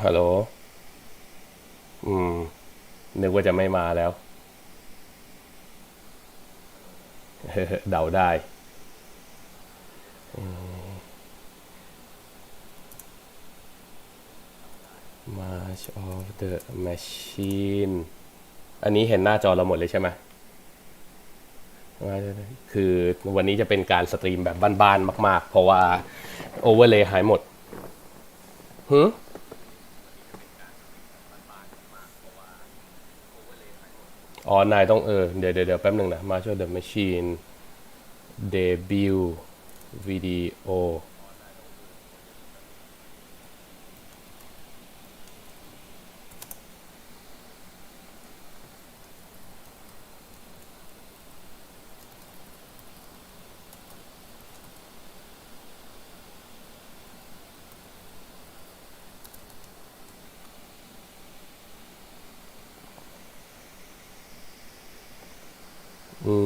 ฮัลโหลอืมนึกว่าจะไม่มาแล้วเดาได้ March of the Machine อันนี้เห็นหน้าจอเราหมดเลยใช่ไหมคือวันนี้จะเป็นการสตรีมแบบบ้านๆมากๆเพราะว่าโอเวอร์เลย์หายหมดหืมอ๋อนายต้องเดี๋ยวแป๊บหนึ่งนะ March of the Machine เดบิวต์วิดีโออื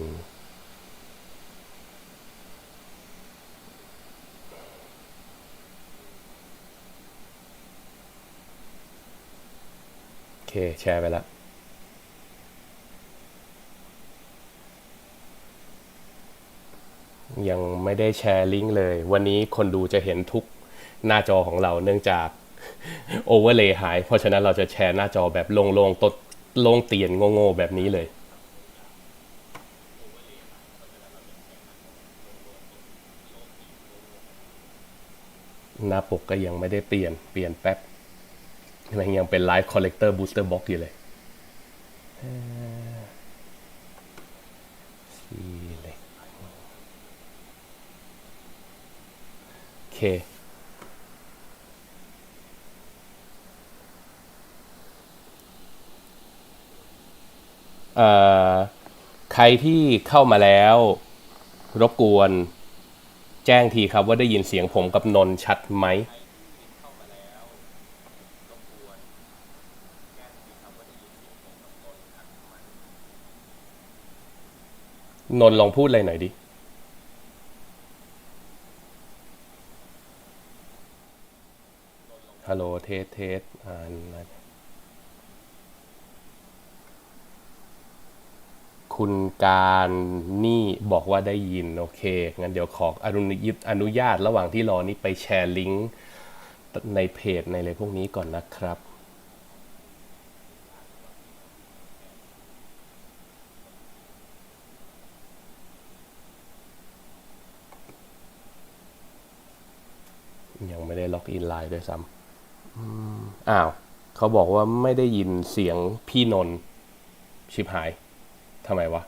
มโอเคแชร์ไปแล้ว ยังไม่ได้แชร์ลิงก์เลยวันนี้คนดูจะเห็นทุกหน้าจอของเราเนื่องจากโอเวอร์เลย์หายเพราะฉะนั้นเราจะแชร์หน้าจอแบบโล่งๆตดโล่งเตียนโง่ๆแบบนี้เลยหน้าปกก็ยังไม่ได้เปลี่ยนแป๊บมันยังเป็นไลฟ์คอลเลกเตอร์บูสเตอร์บ็อกอยู่เลยทีเลยโอเคเอ่อใครที่เข้ามาแล้วรบกวนแจ้งทีครับว่าได้ยินเสียงผมกับนนท์ชัดไหมนนท์ลองพูดอะไรหน่อยดิฮัลโหลเทสคุณการนี่บอกว่าได้ยินโอเคงั้นเดี๋ยวขออนุญาตระหว่างที่รอนี้ไปแชร์ลิงก์ในเพจในอะไรพวกนี้ก่อนนะครับยังไม่ได้ล็อกอินไลน์ด้วยซ้ำอ้าวเขาบอกว่าไม่ได้ยินเสียงพี่นนท์ชิบหายทำไมวะ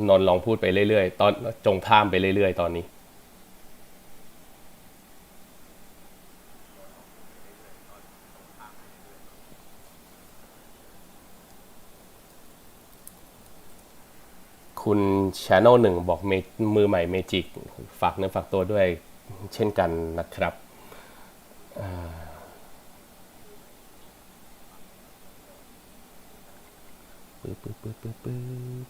นนท์ลองพูดไปเรื่อยๆตอนจงท่ามไปเรื่อยๆตอนนี้คุณชาน n ลหนึ่งบอกมือใหม่เมจิกฝากเนื้อฝากตัวด้วยเช่นกันนะครับปึ๊บปึ๊บปึ๊บปึ๊บปึ๊บ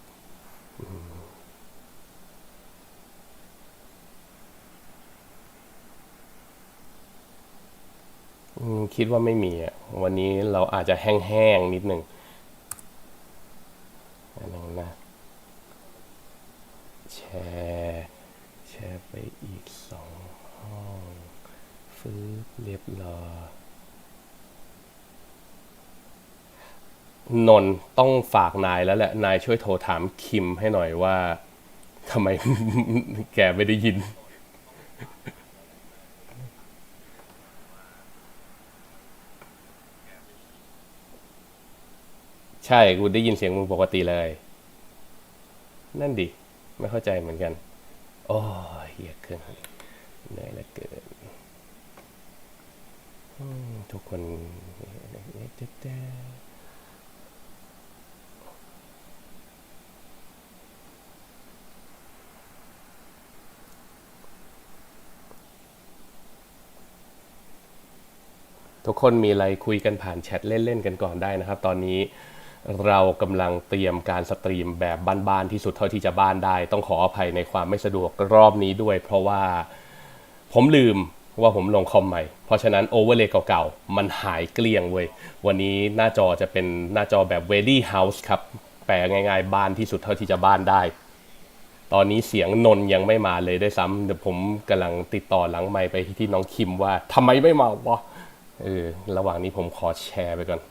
คิดว่าไม่มีอ่ะวันนี้เราอาจจะแห้งๆนิดหนึ่งอันนึงนะแชร์แชร์ไปอีก2 ห้องฟื้นเรียบร้อยนนต้องฝากนายแล้วแหละนายช่วยโทรถามคิมให้หน่อยว่าทำไมแกไม่ได้ยินใช่กูได้ยินเสียงมึงปกติเลยนั่นดิไม่เข้าใจเหมือนกันโอ้ยเหี้ยเครื่องเหนื่อยเหลือเกินทุกคนทุกคนมีอะไรคุยกันผ่านแชทเล่นๆกันก่อนได้นะครับตอนนี้เรากำลังเตรียมการสตรีมแบบบ้านๆที่สุดเท่าที่จะบ้านได้ต้องขออภัยในความไม่สะดวกรอบนี้ด้วยเพราะว่า ผมลืมว่าผมลงคอมใหม่เพราะฉะนั้นโอเวอร์เลย์เก่าๆมันหายเกลี้ยงเว้ยวันนี้หน้าจอจะเป็นหน้าจอแบบ Very House ครับแปลง่ายๆบ้านที่สุดเท่าที่จะบ้านได้ตอนนี้เสียงนนยังไม่มาเลยด้วยซ้ำเดี๋ยวผมกำลังติดต่อหลังไมค์ไปที่น้องคิมว่าทำไมไม่มาวะระหว่างนี้ผมขอแชร์ไปก่อน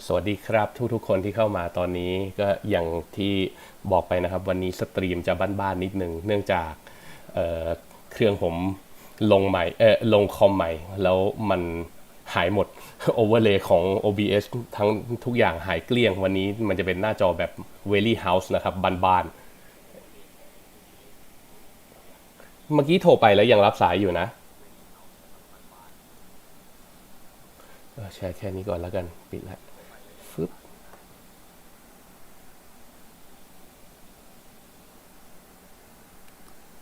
สวัสดีครับทุกๆคนที่เข้ามาตอนนี้ก็อย่างที่บอกไปนะครับวันนี้สตรีมจะบ้านๆนิดนึงเนื่องจากเเครื่องผมลงใหม่ลงคอมใหม่แล้วมันหายหมดโอเวอร์เลย์ของ OBS ทั้งทุกอย่างหายเกลี้ยงวันนี้มันจะเป็นหน้าจอแบบ Very House นะครับบ้านๆเมื่อกี้โทรไปแล้วยังรับสายอยู่นะแชร์แค่นี้ก่อนแล้วกันปิดละฟึบ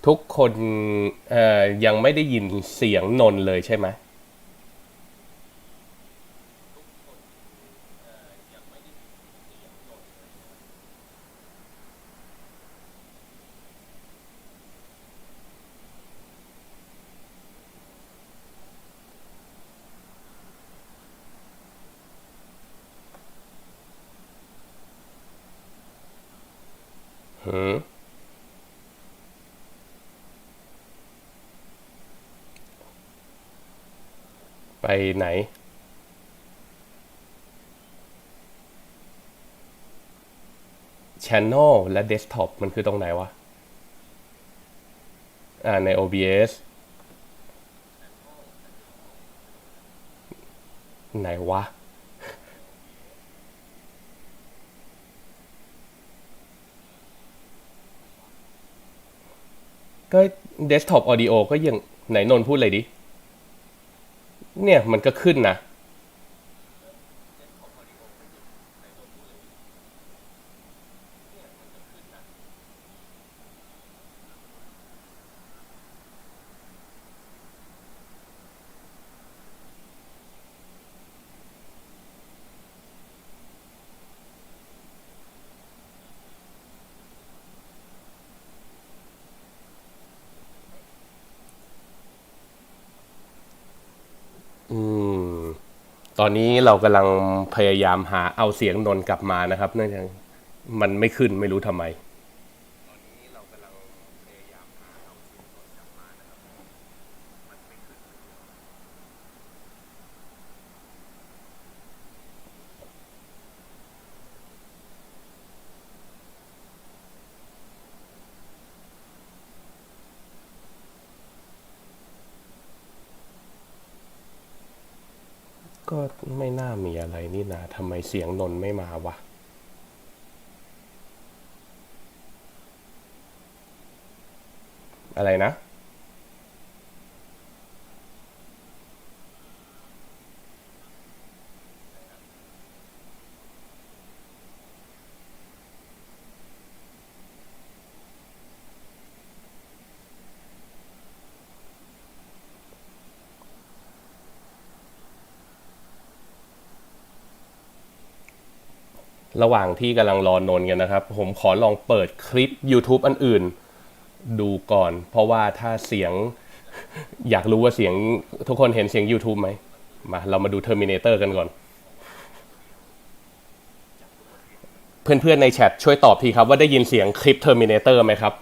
ทุกคนยังไม่ได้ยินเสียงนนเลยใช่ไหมหืมไปไหน Channel และ Desktop มันคือตรงไหนวะใน OBS ไหนวะก็ Desktop Audio ก็ยังไหนนนพูดเลยดิเนี่ยมันก็ขึ้นนะอืมตอนนี้เรากำลังพยายามหาเอาเสียงนนกลับมานะครับเนื่องจากมันไม่ขึ้นไม่รู้ทำไม ก็ไม่น่ามีอะไรนี่นะทำไมเสียงนนไม่มาวะอะไรนะระหว่างที่กำลังรอนนกันนะครับผมขอลองเปิดคลิป YouTube อันอื่นดูก่อนเพราะว่าถ้าเสียงอยากรู้ว่าเสียงทุกคนเห็นเสียง YouTube ไหมมาเรามาดู Terminator กันก่อนเพื่อนๆในแชทช่วยตอบทีครับว่าได้ยินเสียงคลิป Terminator ไหมครับ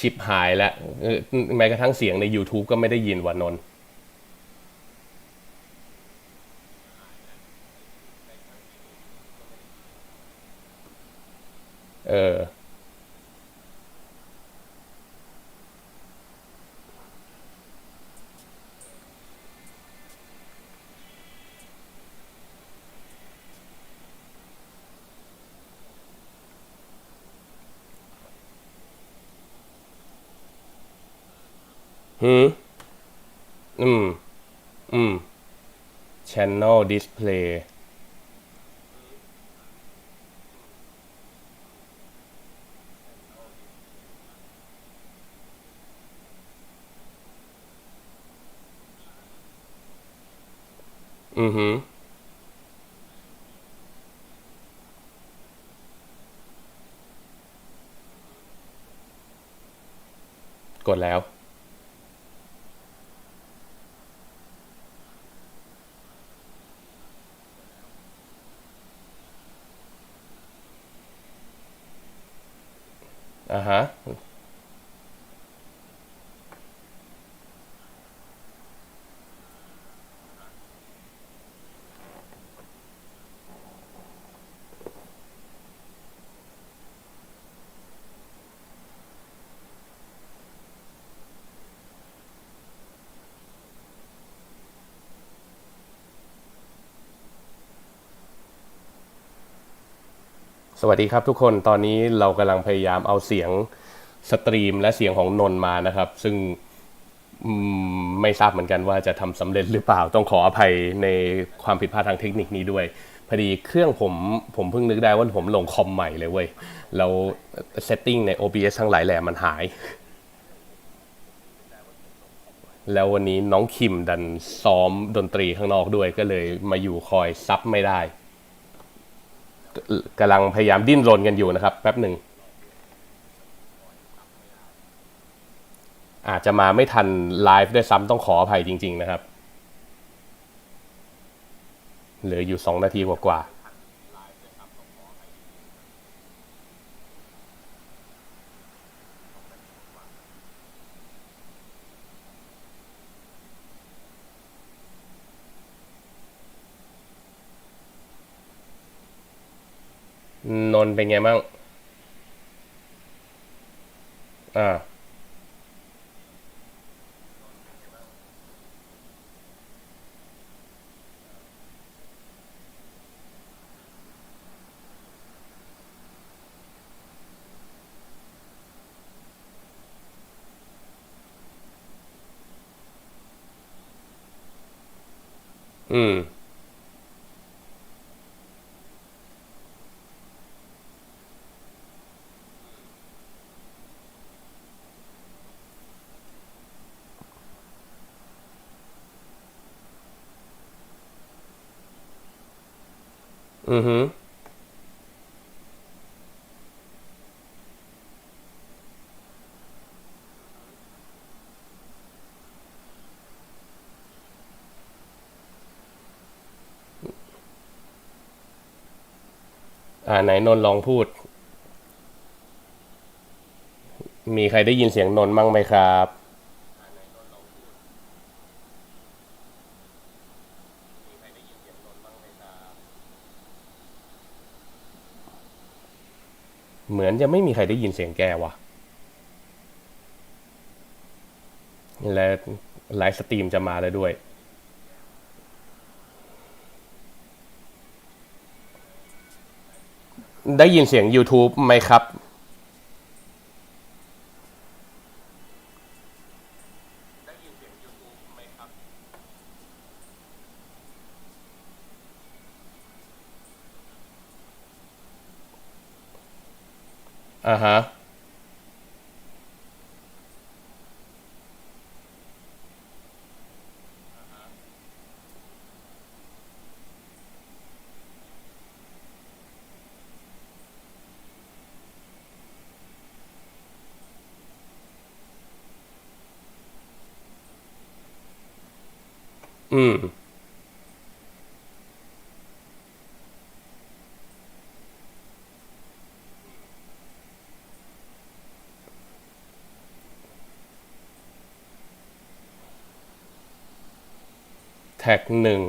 ชิปหายแล้วแม้กระทั่งเสียงใน YouTube ก็ไม่ได้ยินว่านนเออ หืมอืมอืม Channel Display อือหือกดแล้วอ่าฮะสวัสดีครับทุกคนตอนนี้เรากำลังพยายามเอาเสียงสตรีมและเสียงของนนมานะครับซึ่งไม่ทราบเหมือนกันว่าจะทำสำเร็จหรือเปล่าต้องขออภัยในความผิดพลาดทางเทคนิคนี้ด้วยพอดีเครื่องผมเพิ่งนึกได้ว่าผมลงคอมใหม่เลยเว้ยแล้วเซตติ้งใน OBS ทั้งหลายแหล่มันหายแล้ววันนี้น้องคิมดันซ้อมดนตรีข้างนอกด้วยก็เลยมาอยู่คอยซับไม่ได้กำลังพยายามดิ้นรนกันอยู่นะครับแป๊บหนึ่งอาจจะมาไม่ทันไลฟ์ด้วยซ้ำต้องขออภัยจริงๆนะครับเหลืออยู่2 นาทีกว่าๆนนเป็นไงบ้างอ่าอืมอือฮึไหนนนลองพูดมีใครได้ยินเสียงนนบ้างไหมครับเหมือนจะไม่มีใครได้ยินเสียงแกว่ะและไลฟ์สตรีมจะมาแล้วด้วยได้ยินเสียง YouTube ไหมครับอ่าฮะอืมแท็กหนึ่ง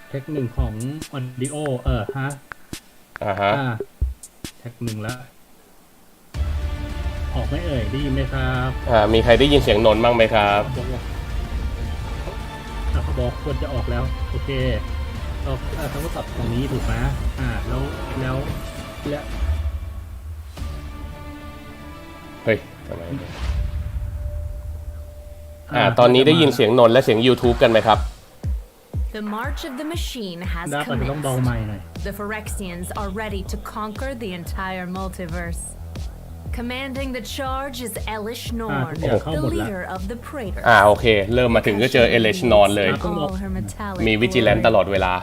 แท็กหนึ่งของ Audio ฮะอ่าฮะอ่าแท็กหนึ่งแล้วออกไม่เอ่ยได้ยินไหมครับมีใครได้ยินเสียงนนบ้างไหมครับเขาบอกว่าเขาบอกควรจะออกแล้วโอเคเราเขาก็ตอบตรงนี้ถูกไหมแล้วแล้วเฮ้ยทำไม ตอนนี้ได้ยินเสียงนนท์และเสียง YouTube กันไหมครับ The march of the machine has ได้ปะต้องเบา commenced. ใหม่หน่อย The Phyrexians are ready to conquer the entire multiverse. Commanding the charge is Elish Norn, the leader of the Praetors. โอเค เริ่มมาถึงก็เจอเอเลชนอนเลย All her metallic มีวิจิแลน glory. ตลอดเวลา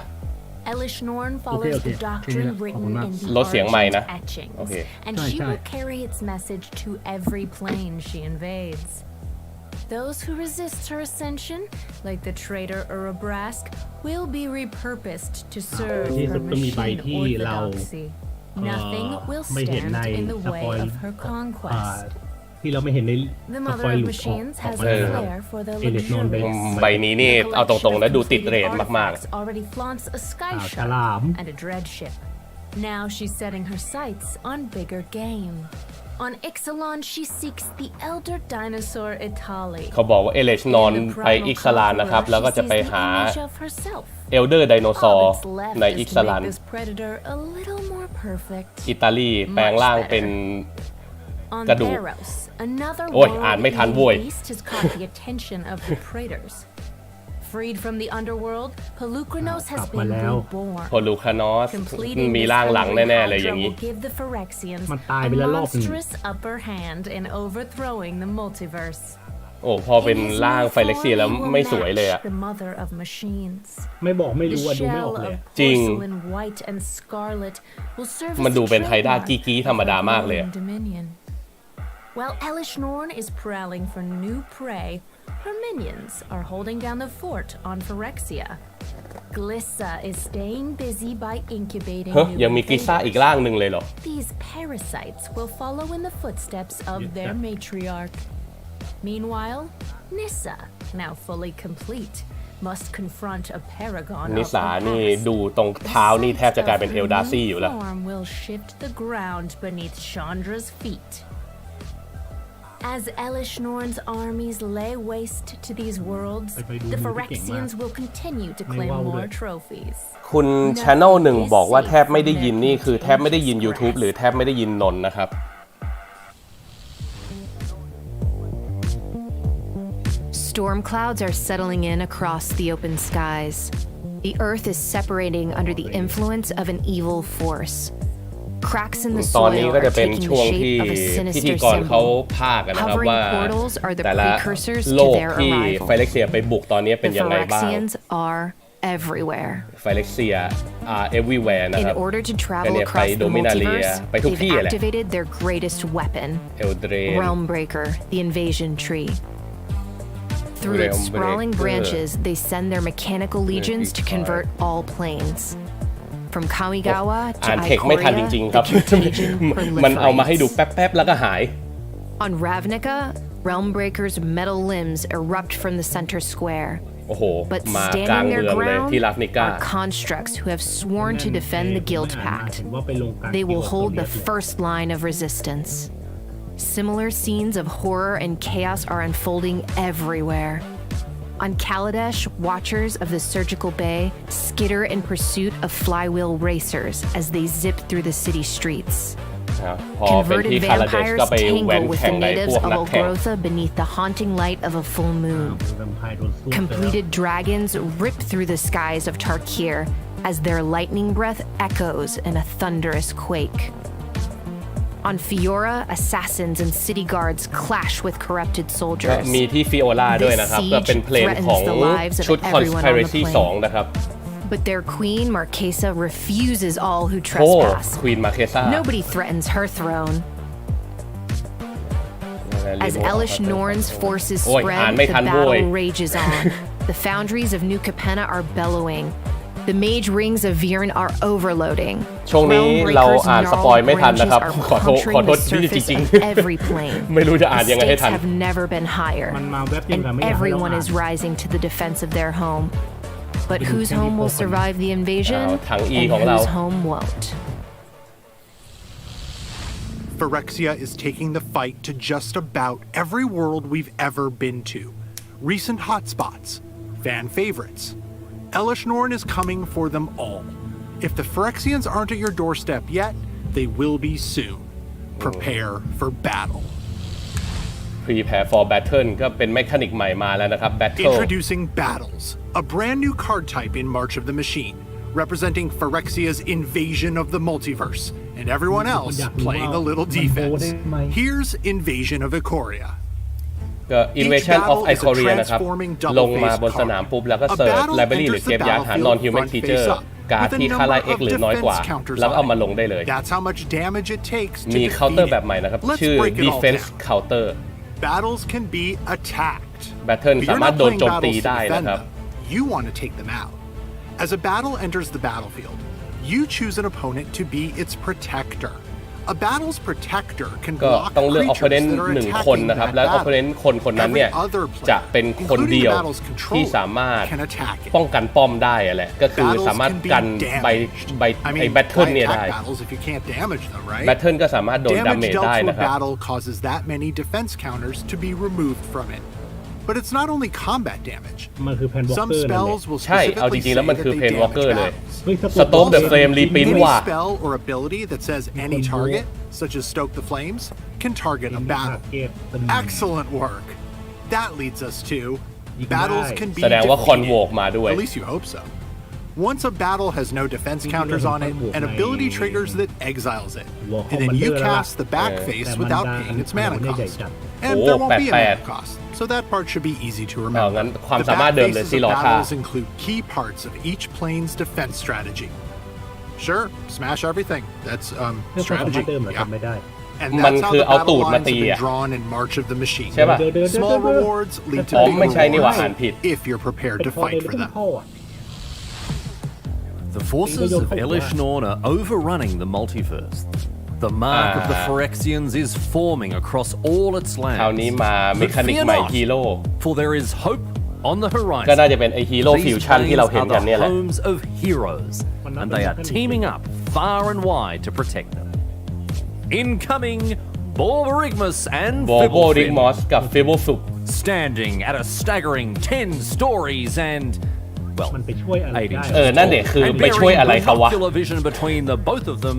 Elish Norn follows the doctrine written in the ลดเสียงไมค์นะ argent etchings, โอเค and she will carry its message to every plane she invades. Those who resist her ascension, like the traitor Urabrask, will be repurposed to serve her machine orthodoxy. Nothing will ไม่เห็น stand ใน in the ส way ปอย of her conquest. ที่เราไม่เห็นใน The ส mother ปอย of หลุดออก machines ออก has มา a แล้ว flair for the เอเลชนอนไป luxurious. ใบนี้นี่เอาตรงๆนะดูติดเรทมาก Artifacts already flaunts a sky ฉลาม shark and a dread ship. Now she's setting her sights on bigger game. On Ixalan, she seeks the elder dinosaur Itali. ๆ เขาบอกว่าเอเลชนอน In the ไป primal อิกซาลาน นะครับ conqueror, แล้วก็ she จะ sees ไป the หา image of herself. เอลเดอร์ไดโนซอ All ร์ that's left ใน is อิก to ซาลาน make this predator a little more perfect. อิตาลีแปลงร่างเป็น On กระดูก Theros, another โอ้ยอ่านไม่ทันโว้ย world beast has caught the attention of the Praetors. Freed from the underworld, Pelukranos has been กลับมาแล้ว reborn. โพลูคานอส Completing มี this ร่างหลัง hungry แน่ๆเลยอ Hydra ย่างนี้ will give the Phyrexians มันตายไป a แล้วรอบหนึ่ง monstrous upper hand in overthrowing the multiverse. โอ้พอเป็น In his ร่าง new ไฟเล็กเซีย form, แล้ว he will ไม่สวยเลย match อะ the mother of machines. ไม่บอกไม่รู้ The ดูไม่ออ shell กเลย of จริง porcelain white and scarlet will serve มัน as ดู a เป็นไฮด้า trademark กี้ๆธรรมดามากเลย of her dominion. While Elish Norn is prowling for new prey, her minions are holding down the fort on Phyrexia. Glissa is staying busy by incubating เฮ้ย new ยังมีกิซ่า invaders. อีกร่างหนึ่งเลยเหรอ These parasites will follow in the footsteps of their matriarch. Meanwhile, Nissa, now fully complete, must confront a paragon นิ of สา her นี่ past. ดูตรงเท้านี่แทบจะกลายเป็นเอลดาซี่อยู่แล้ว The form will shift the ground beneath Chandra's feet. As Elish Norn's armies lay waste to these worlds, the Phyrexians will continue to claim more trophies. คุณ Channel 1 บอกว่าแทบไม่ได้ยินนี่คือแทบไม่ได้ยิน YouTube หรือแทบไม่ได้ยินนนท์นะครับ Storm clouds are settling in across the open skies. The earth is separating under the influence of an evil force. Cracks in the ตอนนี้ soil ก็ are จะเป็น taking ช่ว the งที่ shape of a พิธี sinister กรเขา symbol. พากกันนะครับ Hovering ว่า portals are the แต่ละ precursors โล to ก their ที่ arrival. ไฟเล็กเซียไปบุกตอนนี้เป็น The ยังไงบ้าง Phyrexians are everywhere. ไฟเล็กเซียeverywhere นะ In ครับ order to ก็ travel เนี่ยไป across โด the มินาเลีย multiverse, ไปทุกที่ they've แหละ activated their greatest weapon, เอลเดรน Realmbreaker, the invasion tree. Through its Realmbreaker sprawling branches, they send their mechanical legions to convert all planes. From Kamigawa to อ่านเทคไม่ทันจ Ikoria, ริงๆ ครับ the contagion มันเอามาให้ดู proliferates. แป๊บๆแล้วก็หาย On Ravnica, Realmbreaker's metal limbs erupt from the center square. โอ้โห But มากลาง standing เมื their องเลยที่ ground ลาฟนิก้า are constructs who have sworn to defend the Guild Pact. เห็นว่าไปลงกลาง They will ที่ hold the ตรงนี้ first line of resistance. Similar scenes of horror and chaos are unfolding everywhere. On Kaladesh, watchers of the Surgical Bay skitter in pursuit of flywheel racers as they zip through the city streets. พอเป็นที่ Converted คาราเดช vampires ก็ไปแว้น tangle with แข่ the งในพ natives วก of นักแข่ง Algrotha beneath the haunting light of a full moon. แวมไพร์โดนสู้ไปแล้ว Completed dragons rip through the skies of Tarkir as their lightning breath echoes in a thunderous quake. On Fiora, assassins and city guards clash with corrupted ก็ soldiers. มีที่ฟิโอลาด้วยนะครับ This ก็เป็นเพลงของ siege threatens the lives of ชุด everyone on the Conspiracy plane. 2 นะครับ But their queen, Marquesa, refuses all who โอ้ trespass. ควีนมาเคซ่า Nobody threatens her throne. As Elish Norn's forces โอ้ย spread, อ่าน the ไม่ทันโว้ย battle rages on. The foundries of New Capenna are bellowing. The mage rings of Virn are overloading. ช่วงนี้เราอ่านสปอยไม่ทันนะครับ Realmbreaker's ขอโทษ puncturing the ที่จ surface ริง of every plane. ๆ ไม่รู้จะอ่านยังไง The ให้ stakes ทัน have never been higher, มันมาแวบเดียว and กันไม่อยากให้เรา everyone อ่าน is rising to the defense of their home. But whose home will survive the invasion, ทาง E and ของเรา whose home won't? Phyrexia is taking the fight to just about every world we've ever been to. Recent hotspots, fan favorites. Elish Norn is coming for them all. If the Phyrexians aren't at your doorstep yet, they will be soon. Prepare for battle. prepare for battle ก็เป็นเมคานิกใหม่มาแล้วนะครับ battle Introducing Battles, a brand new card type in March of the Machine, representing Phyrexia's invasion of the multiverse, and everyone else playing a little defense. Here's Invasion of Ikoria. ก็ Invasion of Ikoria นะครับลงมาบนสนามปุ๊บแล้วก็เสิร์ช library หรือเกมยาร์ดหา non human creature การ์ดที่ค่าไล่ X หรือน้อยกว่าแล้วก็เอามาลงได้เลย That's how much damage it takes to มี defeat เคาน์เตอร์ it. แบบใหม่นะครับ Let's ชื่อ break it all defense down. counter Battles can be attacked. Battle But สา you're มารถ not โดน playing โจมตี battles to ได้ defend นะครับ them. You want to take them out. As a battle enters the battlefield, you choose an opponent to be its protector. A battle's protector can ก็ block ต้องเลือก creatures opponent that are หนึ่งคน attacking นะครับ that แล้ว battle. opponent คนนั้นเนี่ย Every other player, จะเป็นคน including เดียว the battle's ที่ controller, สามารถ can attack it. ป้องกันป้อมได้อะแหละก็คือ Battles สามารถ can be กันใบ damaged. I ไอ้ mean, battle why เนี่ยได้ attack battles if you can't damage them, right? battle ก็สามารถโดน Damage damage dealt ได้ to นะ a ครับ battle causes that many defense counters to be removed from it. But it's not only combat damage. มันคือแพนวอล์ก Some เกอร์นั่นแหละ spells will ใช่เอาจ specifically ริงๆ say แล้วมัน that คือ they เพนวอลเกอ damage ร์เลย battles. เฮ้ยถ้า Storm the Flame Reprint Any ว่ะ spell or ability that says any target, such as Stoke the Flames, can target a battle. Excellent work. That leads us to battles can be แสดงว่า defeated. Convoke มาด้วย At least you hope so. Once a battle has no defense counters on it, an ability triggers that exiles it. And then you cast the back face without paying its mana cost. And there won't be a mana cost, so that part should be easy to งั้น remember. ความ The สามารถ back เดิมเลย faces ที่ of รอค่า battles include key parts of each plane's defense strategy. Sure, smash everything. That's เรื่องความสามาร strategy. ถเดิมเหรอ Yeah. จำไม่ได้ And มัน that's how คือ the เอาตู battle ด lines มา have ตี been อะ drawn in March of the Machine. ใช่ป่ะ Small rewards lead to อ๋อ big ไม่ใช่นี่หว่า rewards อ่านผิด if you're prepared to พอ fight เลย for ไม่ต้อ them. งเข้าอ่ะ The forces of Elish Norn are overrunning the multiverse. The mark of the Phyrexians is forming across all its คราว lands. นี้มาเม But คานิก fear ใหม่ not, ฮีโร่ for there is hope on the ก็น่า horizon. จะเป็นไอฮีโร่ฟิว These ชั่นที่ planes เราเห็น are กัน the เนี่ยแหละ homes of heroes, and they are teaming up far and wide to protect them. Incoming, Borborygmus and โบโบริกมอ Fibblefin, สกับฟิบ l ฟุก standing at a staggering 10 stories and, well, มันไปช่วยอะไร 8 ได้ inches นั่นเด็กคือ and ไปช่วย bearing อะไรเขาวะ binocular vision between the both of them,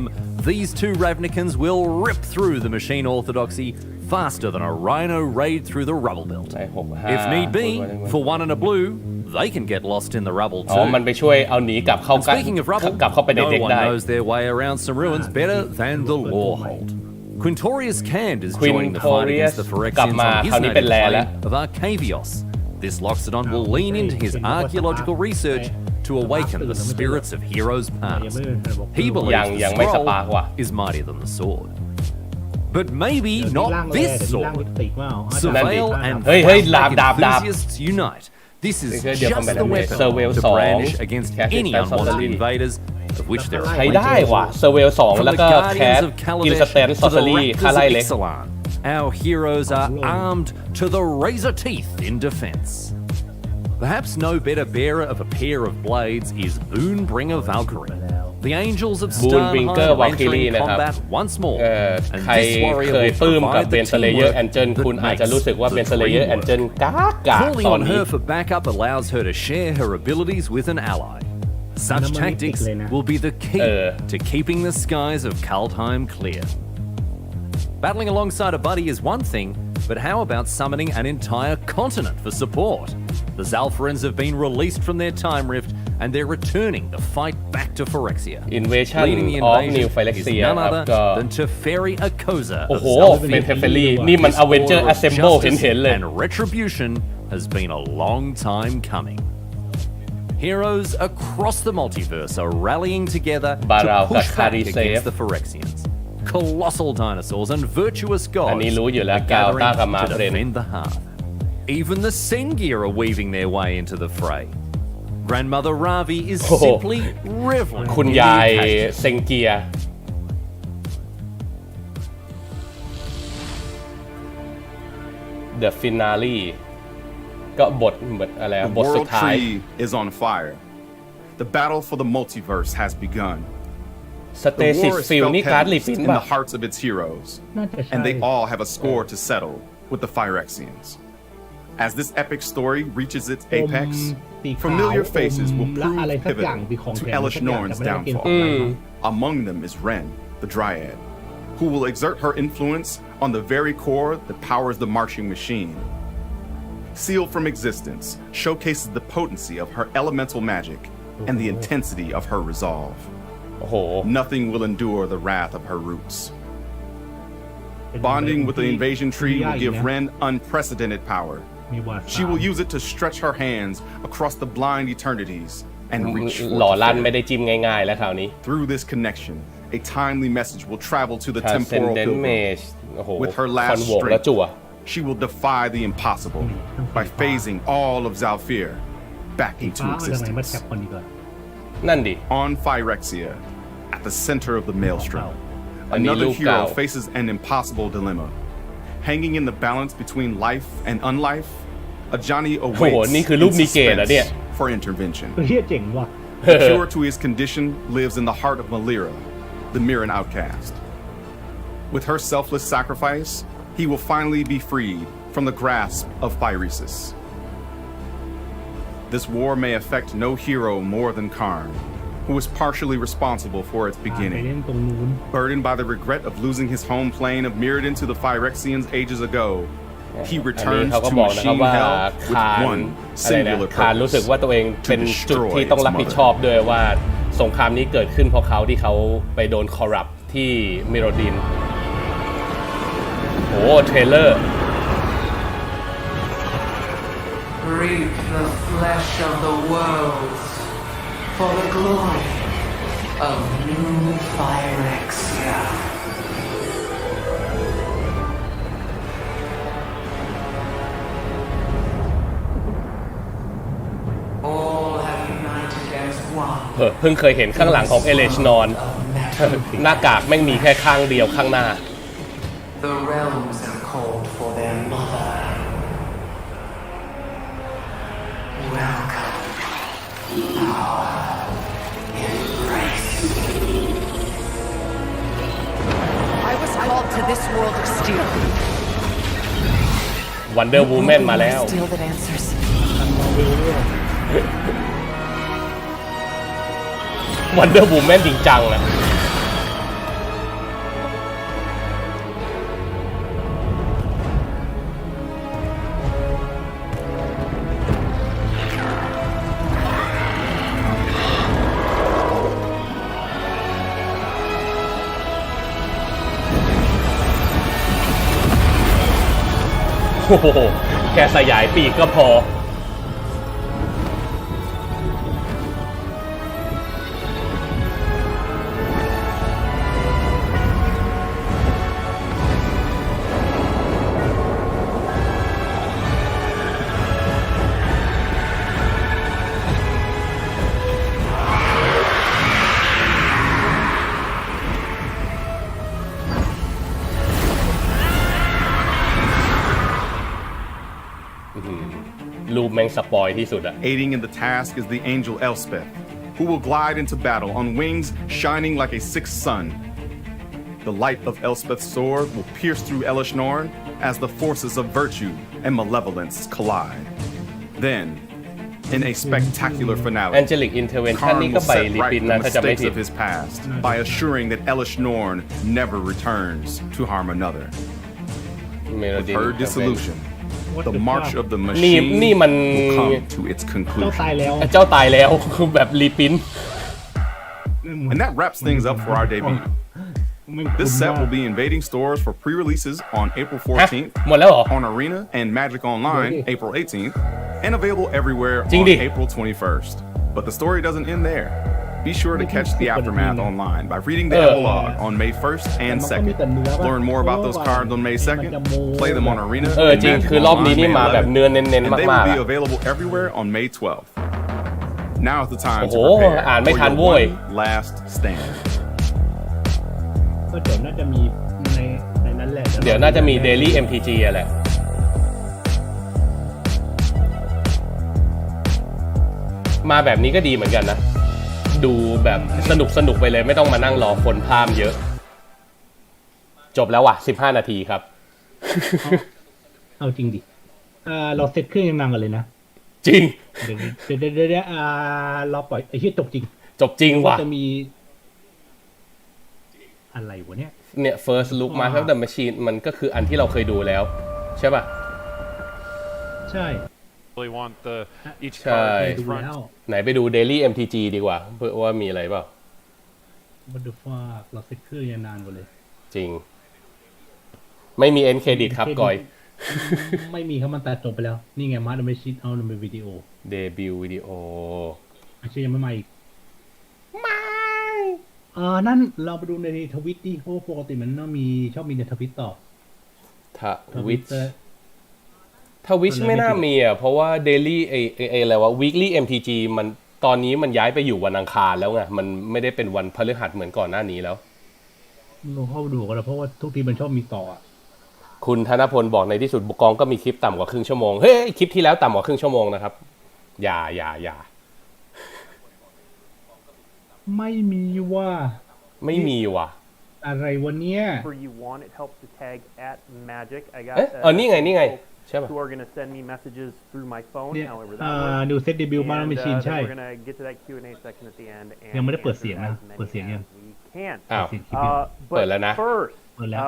these two Ravnikins will rip through the machine orthodoxy faster than a rhino raid through the rubble belt. ใช่6 If need be, for one in a blue, they can get lost in the rubble อ๋อ มัน too. ไปช่วยเอาหนีกลับเข้า And speaking of rubble, กลับเข้าไปใน no เด็ก one ได้ knows their way around some ruins better than the Lorehold. Quintorius Cand is joining the fight against the Quintorius กลับ Phyrexians มา on ค his ราวนี้เป็น native แลแล้ว plane of Arcavios. This Loxodon will lean into his archaeological research to awaken the spirits of heroes ยัง past. ไม่เป็นแพนวอล์กเกอ He ร์ believes ยัง the ไม่ส scroll ปาร์กว่ะ is mightier than the sword. But maybe เดี๋ยวที่ล่าง not เลย this เดี๋ยวที่ล่าง sword. ติดว่าเอา Surveil and Hey, flashback dab. enthusiasts unite. This is Okay, deal just combat the damage. weapon Surveil to 2 brandish against Cast any Instant unwanted Sorcery invaders, of which there are ใช้ plenty. ได้ว่ะเซอร์เวล2 From แล้ว the ก็แคส Guardians of อินส Kaladesh แตน to ซอ the สรี่ค่า Raptors ไล่ of เล็ก Ixalan, our heroes are armed to the razor teeth in defense. Perhaps no better bearer of a pair of blades is Boonbringer Valkyrie. The angels of Boonbringer Starnheim are Valkyrie entering นะครับ combat once more, and ใคร this warrior เคย will ปลื้มกับ provide เป็น the สเลเยอร์ teamwork แอนเจิล that คุณอาจจะ makes รู้สึกว่าเป็น the สเลเยอร์ dream แอนเจิล work. กากา Calling ตอน on นี้ her for backup allows her to share her abilities with an ally. Such tactics will be the key to keeping the skies of Kaldheim clear. Battling alongside a buddy is one thing, but how about summoning an entire continent for support? The Zalfarans have been released from their time rift, and they're returning to fight back to Phyrexia. Invasion Leading the of invasion New is Phyrexia none ครับ other ก็ than Teferi Akosa โอ้ of โห Zalfari. เป็นเทฟเฟอรี่นี่มัน This Avenger order of Assemble justice เห็นเลย and retribution has been a long time coming. Heroes across the multiverse are rallying together Barao to push back Kakari against save. the Phyrexians. Colossal dinosaurs and virtuous อัน gods นี้รู้อยู่แล้ว are กาวต้า gathering กับมา to เฟรน defend the hearth. Even the Sengir are weaving their way into the fray. Grandmother Ravi is simply reveling คุณ in the ยาย occasion. เซงเกีย The Finale ก็บทเหมือนอะไร The บทสุด world ท้าย tree is on fire. The battle for the multiverse has begun. The Stasis war is Field felt นี่การ์ดลิ heaviest ฟิน in ป่ะ the hearts of its heroes, น่าจะใช่ and they all have a score to settle with the Phyrexians. As this epic story reaches its apex, สีขาว familiar faces will และอะไร prove สักอย่าง pivotal มีของ to แถม Elish สักอย่าง Norn's แต่ไม่ได้เกม downfall. Among them is Ren, the Dryad. who will exert her influence on the very core that powers the marching machine. Sealed from existence showcases the potency of her elemental magic and the intensity of her resolve. โอ้โห Nothing will endure the wrath of her roots. Bonding with the invasion tree will give Ren unprecedented power. มีวาด She will use it to stretch her hands across the blind eternities and reach หล่อ for ลั่น the ไม่ fair. ได้จิ้มง่ายๆแล้วคราวนี้ Through this connection, a timely message will travel to the temporal Transcendent pilgrim. Mage โอ้โห With her คอน last โวกแล้ว strength, จั่ว she will defy the impossible by phasing all of Zalfir back สี into ฟ้าเอาจากไหนมาแคป existence. ก่อนดีกว่า นั่นดิ On Phyrexia, at the center of the maelstrom, I need another Luke hero out. faces an impossible dilemma. Hanging in the balance between life and unlife, Ajani โอ้โห awaits นี่คือรูป in นิเกตอะเนี่ย suspense for intervention. เฮียเจ๋งว่ะ The cure to his condition lives in the heart of Malira, the Mirren outcast. With her selfless sacrifice, he will finally be freed from the grasp of Phyresis. This war may affect no hero more than Karn, who was partially responsible for its ไป beginning. เล่นตรงนู้น Burdened by the regret of losing his home plane of Mirrodin to the Phyrexians ages ago, he อันนี้ returns เขาก็ to บอกนะครับ machine ว่า hell with คาน one อะไรนะ singular คานรู้สึก purpose: ว่าตัวเองเป็น to จุด destroy ที่ต้อง its รับผิด mother. ชอบด้วยว่าสงครามนี้เกิดขึ้นเพราะเขาที่เขาไปโดนคอร์รัปที่มิโรดินโอ้เทรลเลอร์ Reap the flesh of the worlds for the glory of new Phyrexia. All have united as one. เพิ่งเคยเห็นข้างหลังของเอเลชนอน หน้ากากแม่งมีแค่ข้างเดียวข้างหน้า The realms have called for their mother. Welcome. Our embrace. I was called to this world of steel. Wonder Woman มาแล้ว Steel that answers. Wonder Woman จริงจังนะ โอ้โหแค่สยายปีกก็พอ รูปแม่งสปอยที่สุดอะ Aiding in the task is the angel Elspeth, who will glide into battle on wings shining like a sixth sun. The light of Elspeth's sword will pierce through Elishnorn as the forces of virtue and malevolence collide. Then, in a spectacular finale, Angelic Intervention Karn นี่ก็ will ใบ set ลิ right ปิน the นะถ้าจะไม่ mistakes ผิด of his past by assuring that Elishnorn never returns to harm another. เมโล With ดี้ her dissolution, What the the march fuck? of the นี่ machine นี่มัน will come to its เจ้า conclusion. ตายแล้ว เจ้าตายแล้ว คือแบบรีปิน And that wraps things up for our debut. ไม่ This คุ้น set มาก will be invading stores for pre-releases on April ฮะ 14th, หมดแล้วเหรอ on Arena and Magic Online Okay. April 18th, and available everywhere จริง on ดิ April 21st. But the story doesn't end there. Be sure to catch the aftermath online by reading the epilogue on May 1st and 2nd. Learn more about those cards on May 2nd, play them on Arena เออ and จริง Magic คือรอบนี้ Online นี่ May มาแบบ 11th, เนื้อเน้น and they ๆ มาก will ๆ be อะ available everywhere on May 12th. Now is the time to โอ้โห prepare อ่านไม่ for ทัน your โว้ย one last stand. ก็เดี๋ยวน่าจะมีในนั้นแหละ เดี๋ยวน่าจะมี Daily MTG อะแหละ มาแบบนี้ก็ดีเหมือนกันนะ ดูแบบสนุกไปเลยไม่ต้องมานั่งรอคนพามเยอะ จบแล้วว่ะ 15 นาทีครับ เอาจริงดิเราเซตเครื่องยังนังกันเลยนะ จริง เดี๋ยวเราปล่อยไอ้ที่จบจริง จบจริงว่ะ จะมี อะไรวะเนี่ย first look Master of the Machine มันก็คืออันที่เราเคยดูแล้วใช่ป่ะใช่ really want the each ใช่ card ดู front แล้ว ไหนไปดู Daily MTG ดีกว่าเพื่อว่ามีอะไรเปล่า What the fuck เราเซ็ตเครื่องยังนานกว่าเลย จริงไม่มี end credit ครับก่อย ไม่มีครับมันตัดจบไปแล้ว นี่ไงมาร์ดไม่ชิดเอามันเป็นวิดีโอ เดบิวต์วิดีโอ ไม่ใช่ยังไม่มาอีกนั่นเราไปดูในทวิตดิเพราะปกติมันต้องมีชอบมีในทวิตต่อทวิตไม่น่ามีอ่ะเพราะว่า Daily อะไรวะ Weekly MTG มันตอนนี้มันย้ายไปอยู่วันอังคารแล้วไงมันไม่ได้เป็นวันพฤหัสเหมือนก่อนหน้านี้แล้วเราเข้าดูกันแล้วเพราะว่าทุกทีมันชอบมีต่อคุณธนพลบอกในที่สุดบุกองก็มีคลิปต่ำกว่าครึ่งชั่วโมงเฮ้ยคลิปที่แล้วต่ำกว่าครึ่งชั่วโมงนะครับอย่าไม่มีว่าไม่มีว่ะอะไรวันเนี้ย you want it helps to tag at magic I got นี่ไงใช่ป่ะ who are going to send me messages through my phone however that ดูเซตเดบิวต์มาแล้วไม่ชินใช่ we're going to get to that Q&A section at the end ยังไม่ได้เปิดเสียงนะเปิดเสียงยังอ้าวเปิดแล้วนะ first เปิดแล้ว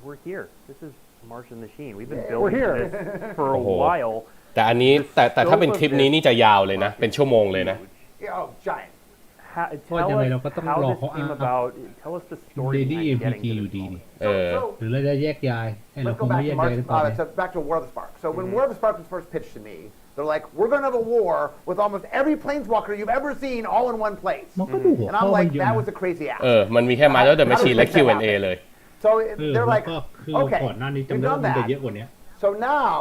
we're here this is Martian Machine we've been building this for a while แต่อันนี้แต่ถ้าเป็นคลิปนี้นี่จะยาวเลยนะเป็นชั่วโมงเลยนะgiant tell us the story Daily MTG อยู่ดีนี่หรือเราจะแยกย้ายให้เราคงไม่แยกย้ายกันต่อ back to War of the Spark so when War of the Spark was first pitched to me they're like we're going to have a war with almost every planeswalker you've ever seen all in one place and I'm like that was a crazy ass มันมีแค่Master of the Machine และ Q&A เลย so they're like okay ก่อนหน้านี้จำได้ว่ามันจะเยอะกว่านี้ so now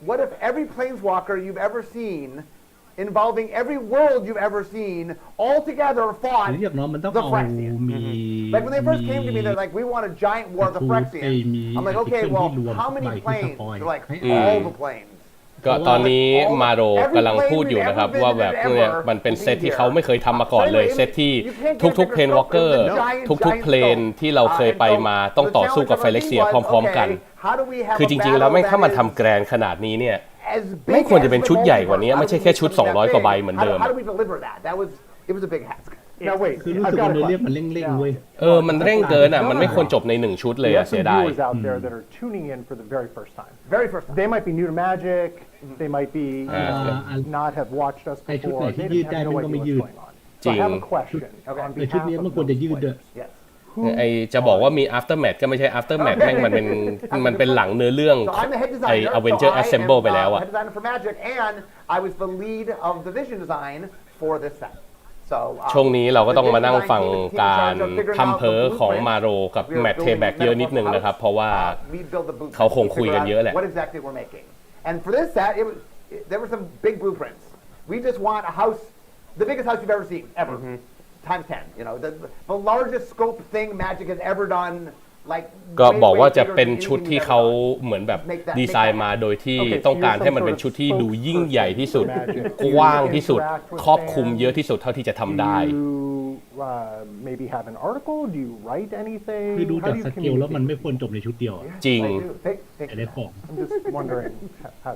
what if every planeswalker you've ever seen involving every world you've ever seen all together fought the Phyrexians. Like when they first came to me, they're like, "We want a giant war of the Phyrexians." I'm like, "Okay, well, how many planes?" They're like, "All the planes." ก็ตอนนี้มาโรกำลังพูดอยู่นะครับว่าแบบเนี่ยมันเป็นเซตที่เขาไม่เคยทำมาก่อนเลยเซตที่ทุกๆเพลนวอล์กเกอร์ทุกๆเพลนที่เราเคยไปมาต้องต่อสู้กับไฟเล็กเซียพร้อมๆกันคือจริงๆแล้วไม่ถ้ามันทำแกรนขนาดนี้เนี่ยไม่ควรจะเป็นชุดใหญ่กว่านี้ไม่ใช่แค่ชุด200กว่าใบเหมือนเดิมคือรู้สึกว่าเนื้อเรื่องมันเร่งๆเว้ยมันเร่งเกินอ่ะมันไม่ควรจบใน1ชุดเลยอ่ะเสียดาย They might be new to Magic they might be not have watched us before ไอชุดไหนที่ยืดได้มันก็ไม่ยืด So I have a question ไอชุดนี้มันควรจะยืดด้วยไอจะบอกว่ามี aftermath ก็ไม่ใช่ aftermath แม่งมันเป็นหลังเนื้อเรื่องไอ Avenger Assemble ไปแล้วอ่ะI was the lead of the vision design for this setช่วงนี้เราก็ต้องมานั่งฟังการทำเพ้อของมาโรกับแมทเทแบกเยอะนิดนึงนะครับเพราะว่าเขาคงคุยกันเยอะแหละ And for this set there were some big blueprints we just want a house the biggest house you've ever seen ever times 10 you know the largest scope thing Magic has ever doneก็บอกว่าจะเป็นชุดที่เขาเหมือนแบบดีไซน์มาโดยที่ต้องการให้มันเป็นชุดที่ดูยิ่งใหญ่ที่สุดกว้างที่สุดครอบคลุมเยอะที่สุดเท่าที่จะทำได้ maybe have an article do you write anything คือดูจากสเกลแล้วมันไม่ควรจบในชุดเดียวจริง ได้ของ I'm just wondering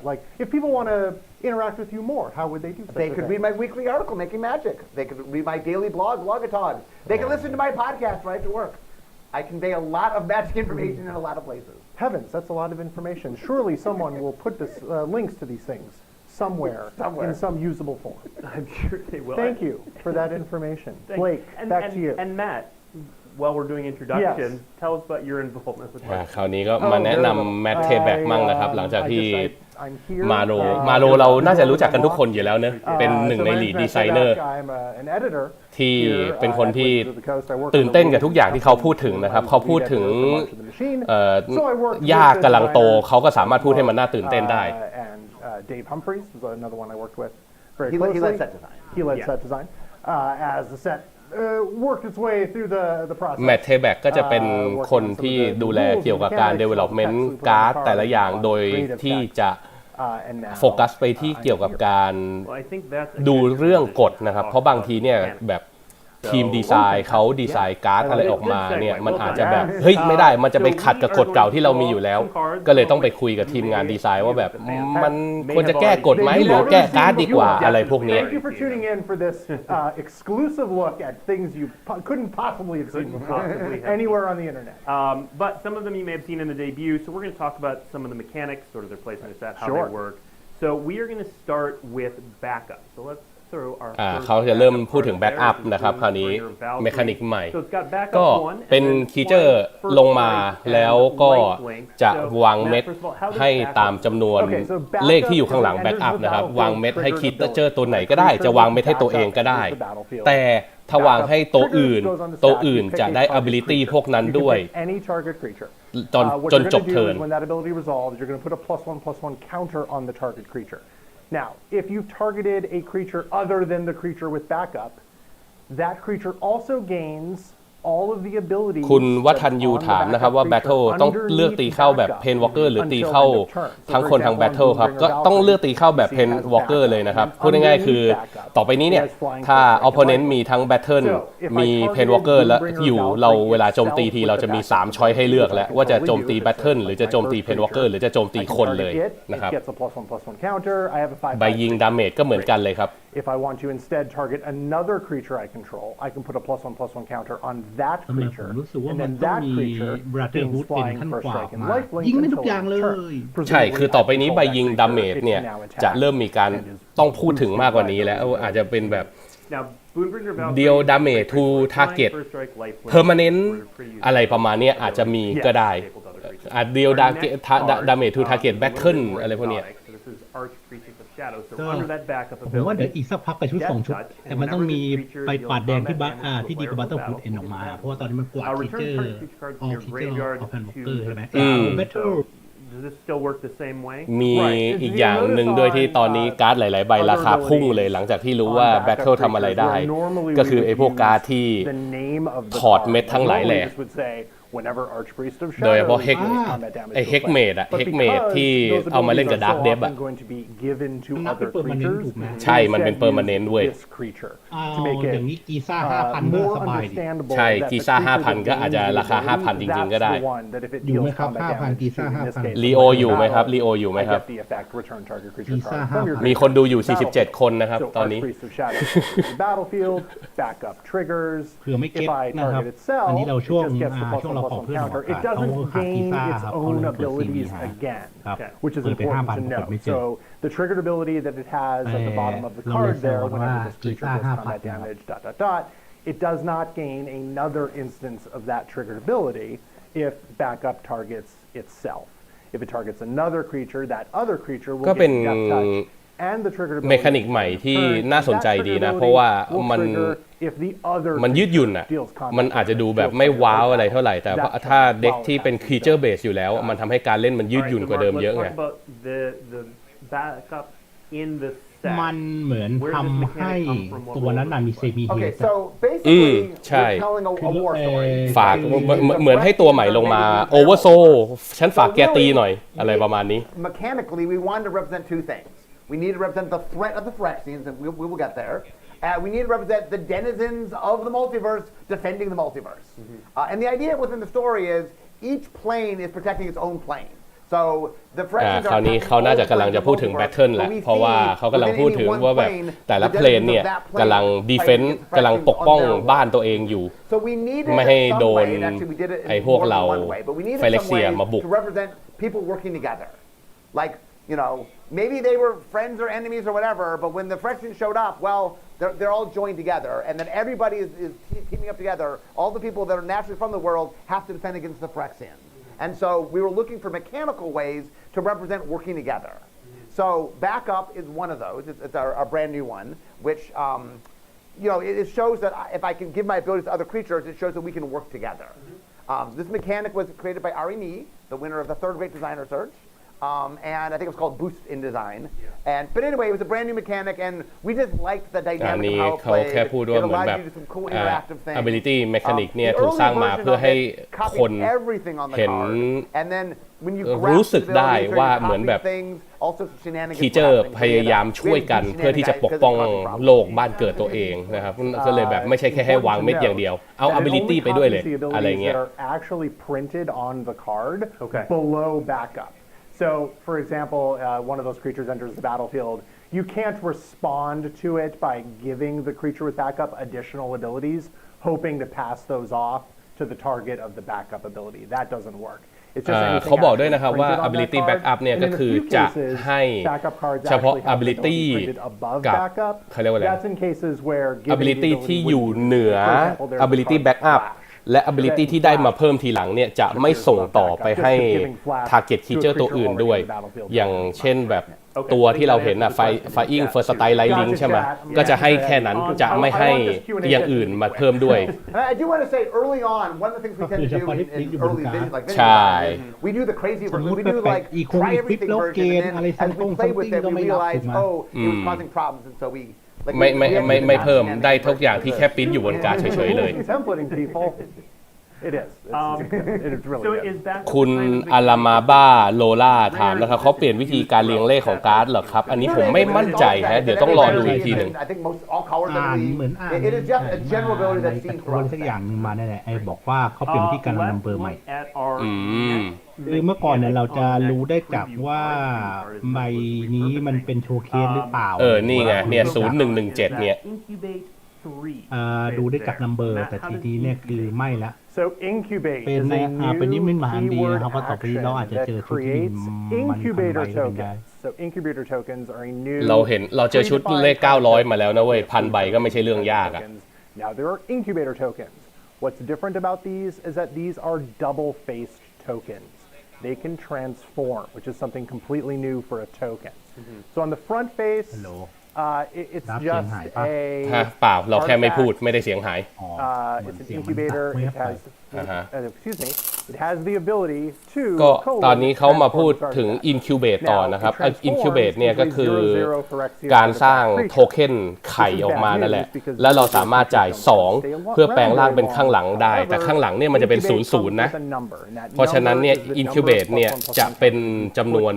like if people want to interact with you more how would they do they could read my weekly article Making Magic they could read my daily blog Blogatog they could listen to my podcast right after work I convey a lot of magic information in a lot of places. Heavens, that's a lot of information. Surely someone will put this links to these things somewhere in some usable form. I'm sure they will. Thank you for that information. Blake, back to you. And Matt, while we're doing introductions, tell us about your involvement with Mark. คราวนี้ก็มาแนะนำแมทเทแบกมั่งนะครับหลังจากที่มาโรเราน่าจะรู้จักกันทุกคนอยู่แล้วเนอะเป็นหนึ่งในลีดดีไซเนอร์ที่เป็นคนที่ตื่นเต้นกับทุกอย่างที่เขาพูดถึงนะครับเขาพูดถึงยากกำลังโตเขาก็สามารถพูดให้มันน่าตื่นเต้นได้ Dave Humphreys was another one I worked with very closely. He led set design. He led set design as the set worked its way through the process. แมทเทแบกก็จะเป็นคนที่ดูแลเกี่ยวกับการ development การ์ดแต่ละอย่างโดยที่จะโฟกัสไปที่เกี่ยวกับการดูเรื่องกฎนะครับเพราะบางทีเนี่ยแบบ ทีมดีไซน์เขาดีไซน์การ์ดอะไรออกมาเนี่ยมันอาจจะแบบเฮ้ยไม่ได้มันจะไปขัดกับกฎเก่าที่เรามีอยู่แล้วก็เลยต้องไปคุยกับทีมงานดีไซน์ว่าแบบมันควรจะแก้กฎไหมหรือแก้การ์ดดีกว่าอะไรพวกนี้ Thank you for tuning in for this exclusive look at things you couldn't possibly have seen before anywhere on the internet. But some of them you may have seen in the debut, so we're going to talk about some of the mechanics, sort of their placement of stats, how they work. So we are going to start with backup. So let's เขาจะเริ่มพูดถึงแบ็กอัพนะครับคราวนี้เมคานิกใหม่ก็เป็นคีเจอร์ลงมาแล้วก็จะวางเม็ดให้ตามจำนวนเลขที่อยู่ข้างหลังแบ็กอัพนะครับวางเม็ดให้คีเจอร์ตัวไหนก็ได้จะวางเม็ดให้ตัวเองก็ได้แต่ถ้าวางให้ตัวอื่นจะได้ ability พวกนั้นด้วยจนจบเทิร์น When that ability resolves, you're going to put a +1/+1 counter on the target creature. Now, if you've targeted a creature other than the creature with backup, that creature also gains all of the abilities คุณวัฒนยูถามนะครับว่า Battle ต้องเลือกตีเข้าแบบ Pain Walker หรือตีเข้าทั้งคนทั้ง Battle ครับก็ต้องเลือกตีเข้าแบบ Pain Walker เลยนะครับพูดง่ายๆคือต่อไปนี้เนี่ยถ้า Opponent มีทั้ง Battle มี Pain Walker และอยู่เราเวลาโจมตีทีเราจะมี3ช้อยให้เลือกแล้วว่าจะโจมตี Battle หรือจะโจมตี Pain Walker หรือจะโจมตีคนเลยนะครับใบยิงดาเมจก็เหมือนกันเลยครับ If I want to instead target another creature I control, I can put a +1/+1 counter on that creature, and then that creature gains flying, first strike, and lifelink until turn. ใช่คือต่อไปนี้ใบยิงดาเมจเนี่ยจะเริ่มมีการต้องพูดถึงมากกว่านี้แล้วอาจจะเป็นแบบเดียวดาเมจ to target permanent อะไรประมาณนี้อาจจะมีก็ได้อาจเดียวดาเมจ to target battle อะไรพวกนี้ก็ผมว่าเดี๋ยวอีกสักพักไปชุด2ชุดแต่มันต้องมีไปกวาดแดงที่ที่ดีกว่าบัตเตอร์ฟูดเอ็นออกมาเพราะว่าตอนนี้มันกวาดคีเจอร์ออคีเจอร์ออฟแพนวอล์กเกอร์ใช่ไหมแบทเทิลมีอีกอย่างหนึ่งด้วยที่ตอนนี้การ์ดหลายๆใบราคาพุ่งเลยหลังจากที่รู้ว่า Battle ทำอะไรได้ก็คือไอ้พวกการ์ดที่ถอดเม็ดทั้งหลายแหล่โดยเฉพาะเฮกเมดอะเฮกเมดที่เอามาเล่นกับดาร์กเดฟอะใช่มันเป็นเปอร์มาเนนต์เว้ยอย่างนี้กีซ่า 5,000 ก็สบายดีใช่กีซ่า 5,000 ก็อาจจะราคา 5,000 จริงๆก็ได้อยู่ไหมครับ 5,000 กีซ่า 5,000 ลีโออยู่ไหมครับลีโออยู่ไหมครับกีซ่า 5,000 มีคนดูอยู่47คนนะครับตอนนี้เผื่อไม่เก็ตนะครับอันนี้เราช่วงเราขอเพื่อนออก it doesn't gain its own abilities again, which is important to note. So the triggered ability that it has at the bottom of the card there, whenever this creature does combat damage, ... it does not gain another instance of that triggered ability if backup targets itself. If it targets another creature, that other creature will get death touch. เมคานิกใหม่ที่น่าสนใจดีนะเพราะว่ามันยืดหยุ่นอ่ะมันอาจจะดูแบบไม่ว้าวอะไรเท่าไหร่แต่ถ้าเด็กที่เป็น creature base อยู่แล้วมันทำให้การเล่นมันยืดหยุ่นกว่าเดิมเยอะไงมันเหมือนทำให้ตัวนั้นมีเซมิเฮียใช่ฝากเหมือนให้ตัวใหม่ลงมาโอเวอร์โซฉันฝากแกตีหน่อยอะไรประมาณนี้ Mechanically we want to represent two things we need to represent the threat of the Phyrexians and we will get there we need to represent the denizens of the multiverse defending the multiverse and the idea within the story is each plane is protecting its own plane so the Phyrexians คราวนี้เขาน่าจะกำลังจะพูดถึงแบทเทิลแหละเพราะว่าเขากำลังพูดถึงว่าแบบแต่ละเพลนเนี่ยกำลังดีเฟนส์กำลังปกป้องบ้านตัวเองอยู่ไม่ให้โดนไอ้พวกเราไฟเล็กเซียมาบุก people working together like you know maybe they were friends or enemies or whatever but when the Phyrexians showed up well they're all joined together and then everybody is teaming up together all the people that are naturally from the world have to defend against the Phyrexians and so we were looking for mechanical ways to represent working together so backup is one of those it's our brand new one which you know it shows that if I can give my abilities to other creatures it shows that we can work together this mechanic was created by Ari Nee the winner of the third Great Designer Search and I think it was called Boost in Design. But anyway, it was a brand new mechanic, and we just liked the อัน dynamic นี้ of how it เขา played. แค่พูดว่า It เหมือน allowed แบบ you to do some cool interactive things. ability mechanic เนี่ย The ถูก early สร้างมา version เพื่อ of ให้ it copied คน everything on the เห็น card. And then when you รู้สึก grasped the ได้ abilities, ว่า you เหมือนแบบ copied things, all sorts of shenanigans คี were เจอร์ happening. พยายามช่วยกันเพื่อที่จะปกป้องโลกบ้านเกิดตัวเองนะครับก็เลยแบบไม่ใช่แค่ให้วางเม็ดอย่างเดียวเอา ability ไปด้วยเลยอะไรเงี้ย that are actually printed on the card below backup. So, for example, one of those creatures enters the battlefield. You can't respond to it by giving the creature with backup additional abilities, hoping to pass those off to the target of the backup ability. That doesn't work. เขาบอกด้วยนะครับว่า ability backup เนี่ยก็คือจะให้เฉพาะ ability กับเขาเรียกว่าอะไร ability ที่อยู่เหนือ ability backup และ ability ที่ได้มาเพิ่มทีหลังเนี่ยจะไม่ส่งต่อไปให้ target creature ตัวอื่นด้วยอย่างเช่นแบบตัวที่เราเห็นอะFlying Versatile Lightning ใช่ไหมก็จะให้แค่นั้นจะไม่ให้อย่างอื่นมาเพิ่มด้วย I do want to say early on, one of the things we tend to do in early vision, like video ใช่ we do the crazy version. We do like try everything version, and then as we play with it, we realize, oh, it was causing problems, and so we. ไม่เพิ่มได้ทุกอย่างที่แค่ปิ้นอยู่บนการ์ดเฉยๆเลย It is. It is really good. คุณอารามาบ้าโลล่าถามนะครับเขาเปลี่ยนวิธีการเรียงเลขของการ์ดเหรอครับอันนี้ผมไม่มั่นใจฮะเดี๋ยวต้องรอดูอีกทีหนึ่ง เหมือนสักอย่างนึงมาแน่ๆไอ้บอกว่าเขาเปลี่ยนวิธีการนัมเบอร์ใหม่คือเมื่อก่อนเนี่ยเราจะรู้ได้จากว่าใบนี้มันเป็นโชว์เคสหรือเปล่านี่ไงเนี่ย0117เนี่ยดูได้จากนัมเบอร์แต่ทีนี้เนี่ยคือไม่ละ So incubate เป็นนิมิตมหันดีนะครับว่าต่อไปเราอาจจะเจอชุดที่มัน incubator tokens. So incubator tokens are a new เราเจอชุดเลข900มาแล้วนะเว้ยพันใบก็ไม่ใช่เรื่องยากอะ Now there are incubator tokens. What's different about these is that these are double-faced tokens. They can transform, which is something completely new for a token. So on the front face, it's just a เปล่าเราแค่ไม่พูดไม่ได้เสียงหาย it's an incubator. It has excuse me. It has the ability to ก็ตอนนี้เขามาพูดถึง incubate ต่อนะครับ incubate เนี่ยก็คือการสร้างโทเค็นไข่ออกมานั่นแหละแล้วเราสามารถจ่าย2เพื่อแปลงร่างเป็นข้างหลังได้แต่ข้างหลังเนี่ยมันจะเป็น00นะเพราะฉะนั้นเนี่ย incubate เนี่ยจะเป็นจำนวน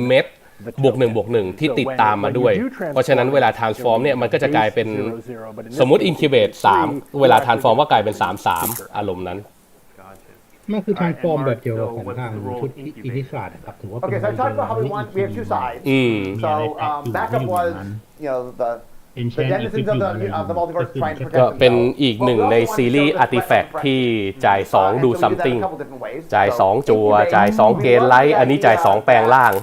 เม็ด+1ที่ติดตามมาด้วยเพราะฉะนั้นเวลา transform เนี่ยมันก็จะกลายเป็นสมมุติ incubate 3เวลา transform ก็กลายเป็น33อารมณ์นั้นมันคือ transform แบบเดียวของทางชุดอินิชาร์ดครับถือว่าเป็น Okay, so I talked about how we have two sides. So backup was, the denizens of the multiverse trying to protect ก็เป็น themselves. อีกหนึ่งในซีรีส์ artifact ที่จ่าย2ดู something จ่าย2จัวจ่าย2เกนไลท์อันนี้จ่าย2แปลงร่าง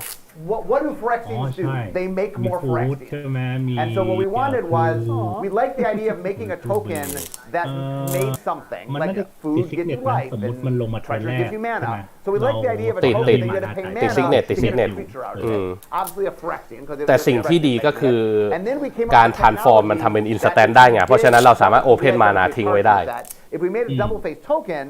What do Phyrexians do? They make more Phyrexians. And so what we wanted was, we liked the idea of making a token that made something. Like food gives you life, and treasure gives you mana. So we liked the idea of a token that you had to pay mana to get a creature out of it. Obviously a Phyrexian. แต่สิ่งที่ดีก็คือการ transform มันทำเป็น instant ได้ไงเพราะฉะนั้นเราสามารถ open mana ทิ้งไว้ได้ If we made a double-faced token,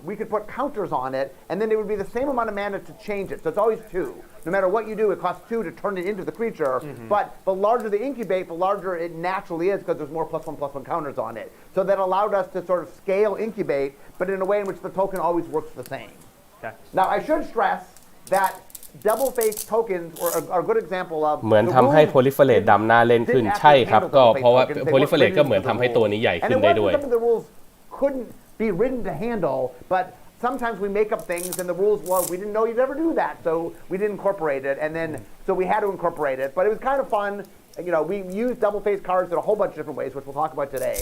we could put counters on it, and then it would be the same amount of mana to change it. So it's always 2. No matter what you do, it costs 2 to turn it into the creature. But the larger the incubate, the larger it naturally is because there's more +1/+1 counters on it. So that allowed us to sort of scale incubate, but in a way in which the token always works the same. Now I should stress that double-faced tokens are a good example of เหมือนทำให้ proliferate ดำหน้าเล่นขึ้นใช่ครับก็เพราะว่า proliferate ก็เหมือนทำให้ตัวนี้ใหญ่ขึ้นได้ด้วย couldn't be written to handle, but sometimes we make up things and the rules, well, we didn't know you'd ever do that, so we didn't incorporate it, and then so we had to incorporate it. But it was kind of fun. We used double-faced cards in a whole bunch of different ways, which we'll talk about today.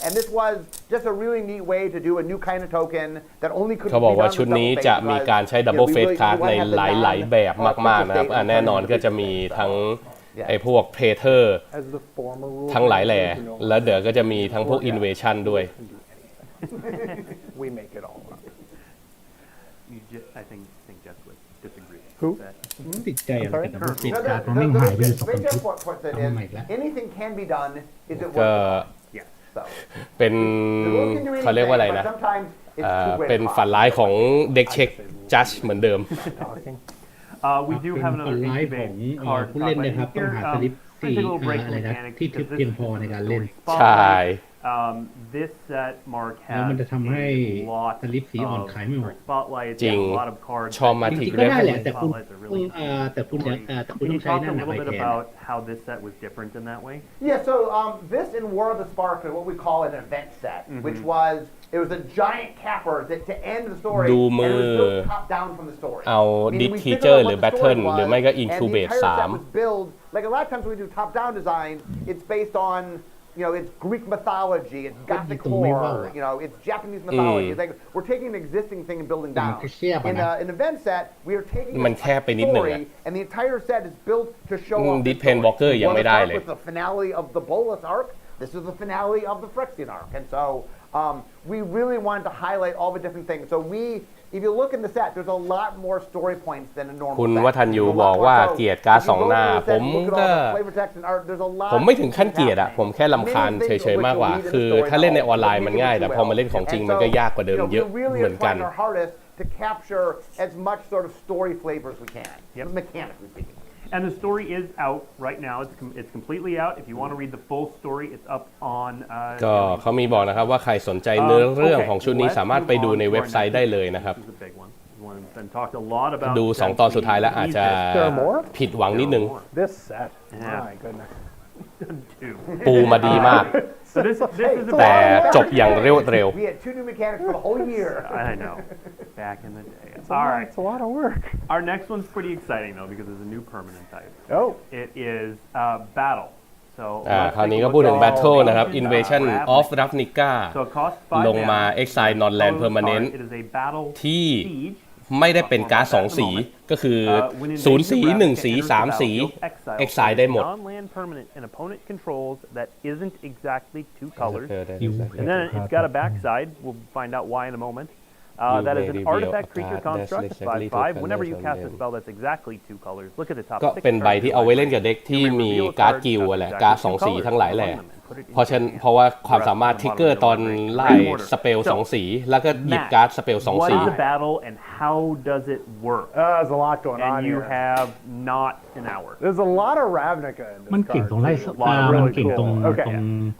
And this was just a really neat way to do a new kind of token that only could be done with double-faced. เขาบอกว่าชุดนี้จะมีการใช้ double-faced card ในหลายๆแบบมากๆนะครับแน่นอนก็จะมีทั้งไอ้พวก Praetor ทั้งหลายแหล่แล้วเดี๋ยวก็จะมีทั้งพวก Invasion ด้วยWe make it all up. I think Jeff would disagree. Who? ติดใจอะไรกันนะติดการตรงนี้หายไปอยู่2 ชุดทำไมแล้ว Anything can be done. Is it ก็ worth เป็นเขาเรียกว่าอะไรนะเป็นฝันร้ายของเด็กเช็คจัดเหมือนเดิม We do have เป็นผล another ร้ายของ incubate card ผู้เล่นนะครับ ต้องหาสลิป We're gonna take a little break อะไร from นะ mechanics ที่ทึบ because เพียง this พอในการเล่น story ใช่ spotlight. This set Mark แล้วมัน has จะทำให้ a lot สลิปสีอ่อนขายไม่หมด of spotlights. จริง a lot of cards. ชอมา จ ทิก ริงๆ เร ก็ ฟ ได้แหละแต่คุณ Spotlights are really แต่คุณจะแต่คุณ Can ต้อ you งใช้ talk นั่ a นนะ little ใบ bit แทน about how this set was different in that way? Yeah, so this in War of the Spark is what we call an event set, which was it was a giant capper that to end the story, ดู and มื it อ was built top down from the story. เอา Meaning we Deep figured Teacher out หรือ what the story Battle was, หรือไม่ก็ and the Incubate entire set 3 was built like a lot of times when we do top down design, it's based on it's Greek mythology, it's Gothic lore, it's Japanese mythology. It's like we're taking an existing thing and building down. In an event set, we are taking a story, and the entire set is built to show off the story. Walker ยังไม่ได้เลย With the finale of the Bolus arc, this is the finale of the Phyrexian arc, and so we really wanted to highlight all the different things. So if you look in the set, there's a lot more story points than a normal set. คุณวัฒนยูบอกว่าเกลียดการ์ดสองหน้าผมไม่ถึงขั้นเกลียดอะผมแค่รำคาญเฉยๆมากกว่าคือถ้าเล่นในออนไลน์มันง่ายแต่พอมาเล่นของจริงมันก็ยากกว่าเดิมเยอะเหมือนกัน to capture as much sort of story flavor as we can, mechanically speaking. And the story is out right now. It's completely out. If you want to read the full story, it's up on. ก็เขามีบอกนะครับว่าใครสนใจเนื้อเรื่องของชุดนี้สามารถไปดูในเว็บไซต์ได้เลยนะครับดู2 ตอนสุดท้ายแล้วอาจจะผิดหวังนิดนึง This set. My goodness. ปูมาดีมากแต่จบอย่างเร็ว We had 2 new mechanics for the whole year. I know. Back in the day. All right. It's a lot of work. Our next one's pretty exciting though because it's a new permanent type. Oh. It is battle. So คราวนี้ก็พูดถึง Battle นะครับ Invasion of Ravnica ลงมา Exile Non-Land Permanent ที่ไม่ได้เป็นการ์ด2 สีก็คือ0 สี 1 สี 3 สี Exile ได้หมด Non-land permanent an opponent controls that isn't exactly 2 colors. And then it's got a backside. We'll find out why in a moment. That is an artifact creature construct, 5/5. Whenever you cast a spell that's exactly 2 colors, look at the top ก็ 6 เป็นใบที่เอาไว้เล่นกับเด็กที่มีการ์ดกิลด์แหละการ์ด2 สีทั้งหลายแหละเพราะว่าความสามารถทิกเกอร์ตอนไล่สเปล2 สีแล้วก็หยิบการ์ดสเปล2 สี What is a battle and how does it work? There's a lot going on and you here. have not an hour. There's a lot of Ravnica in this มันเก่งตรงไล่มันเก่งตรง Okay.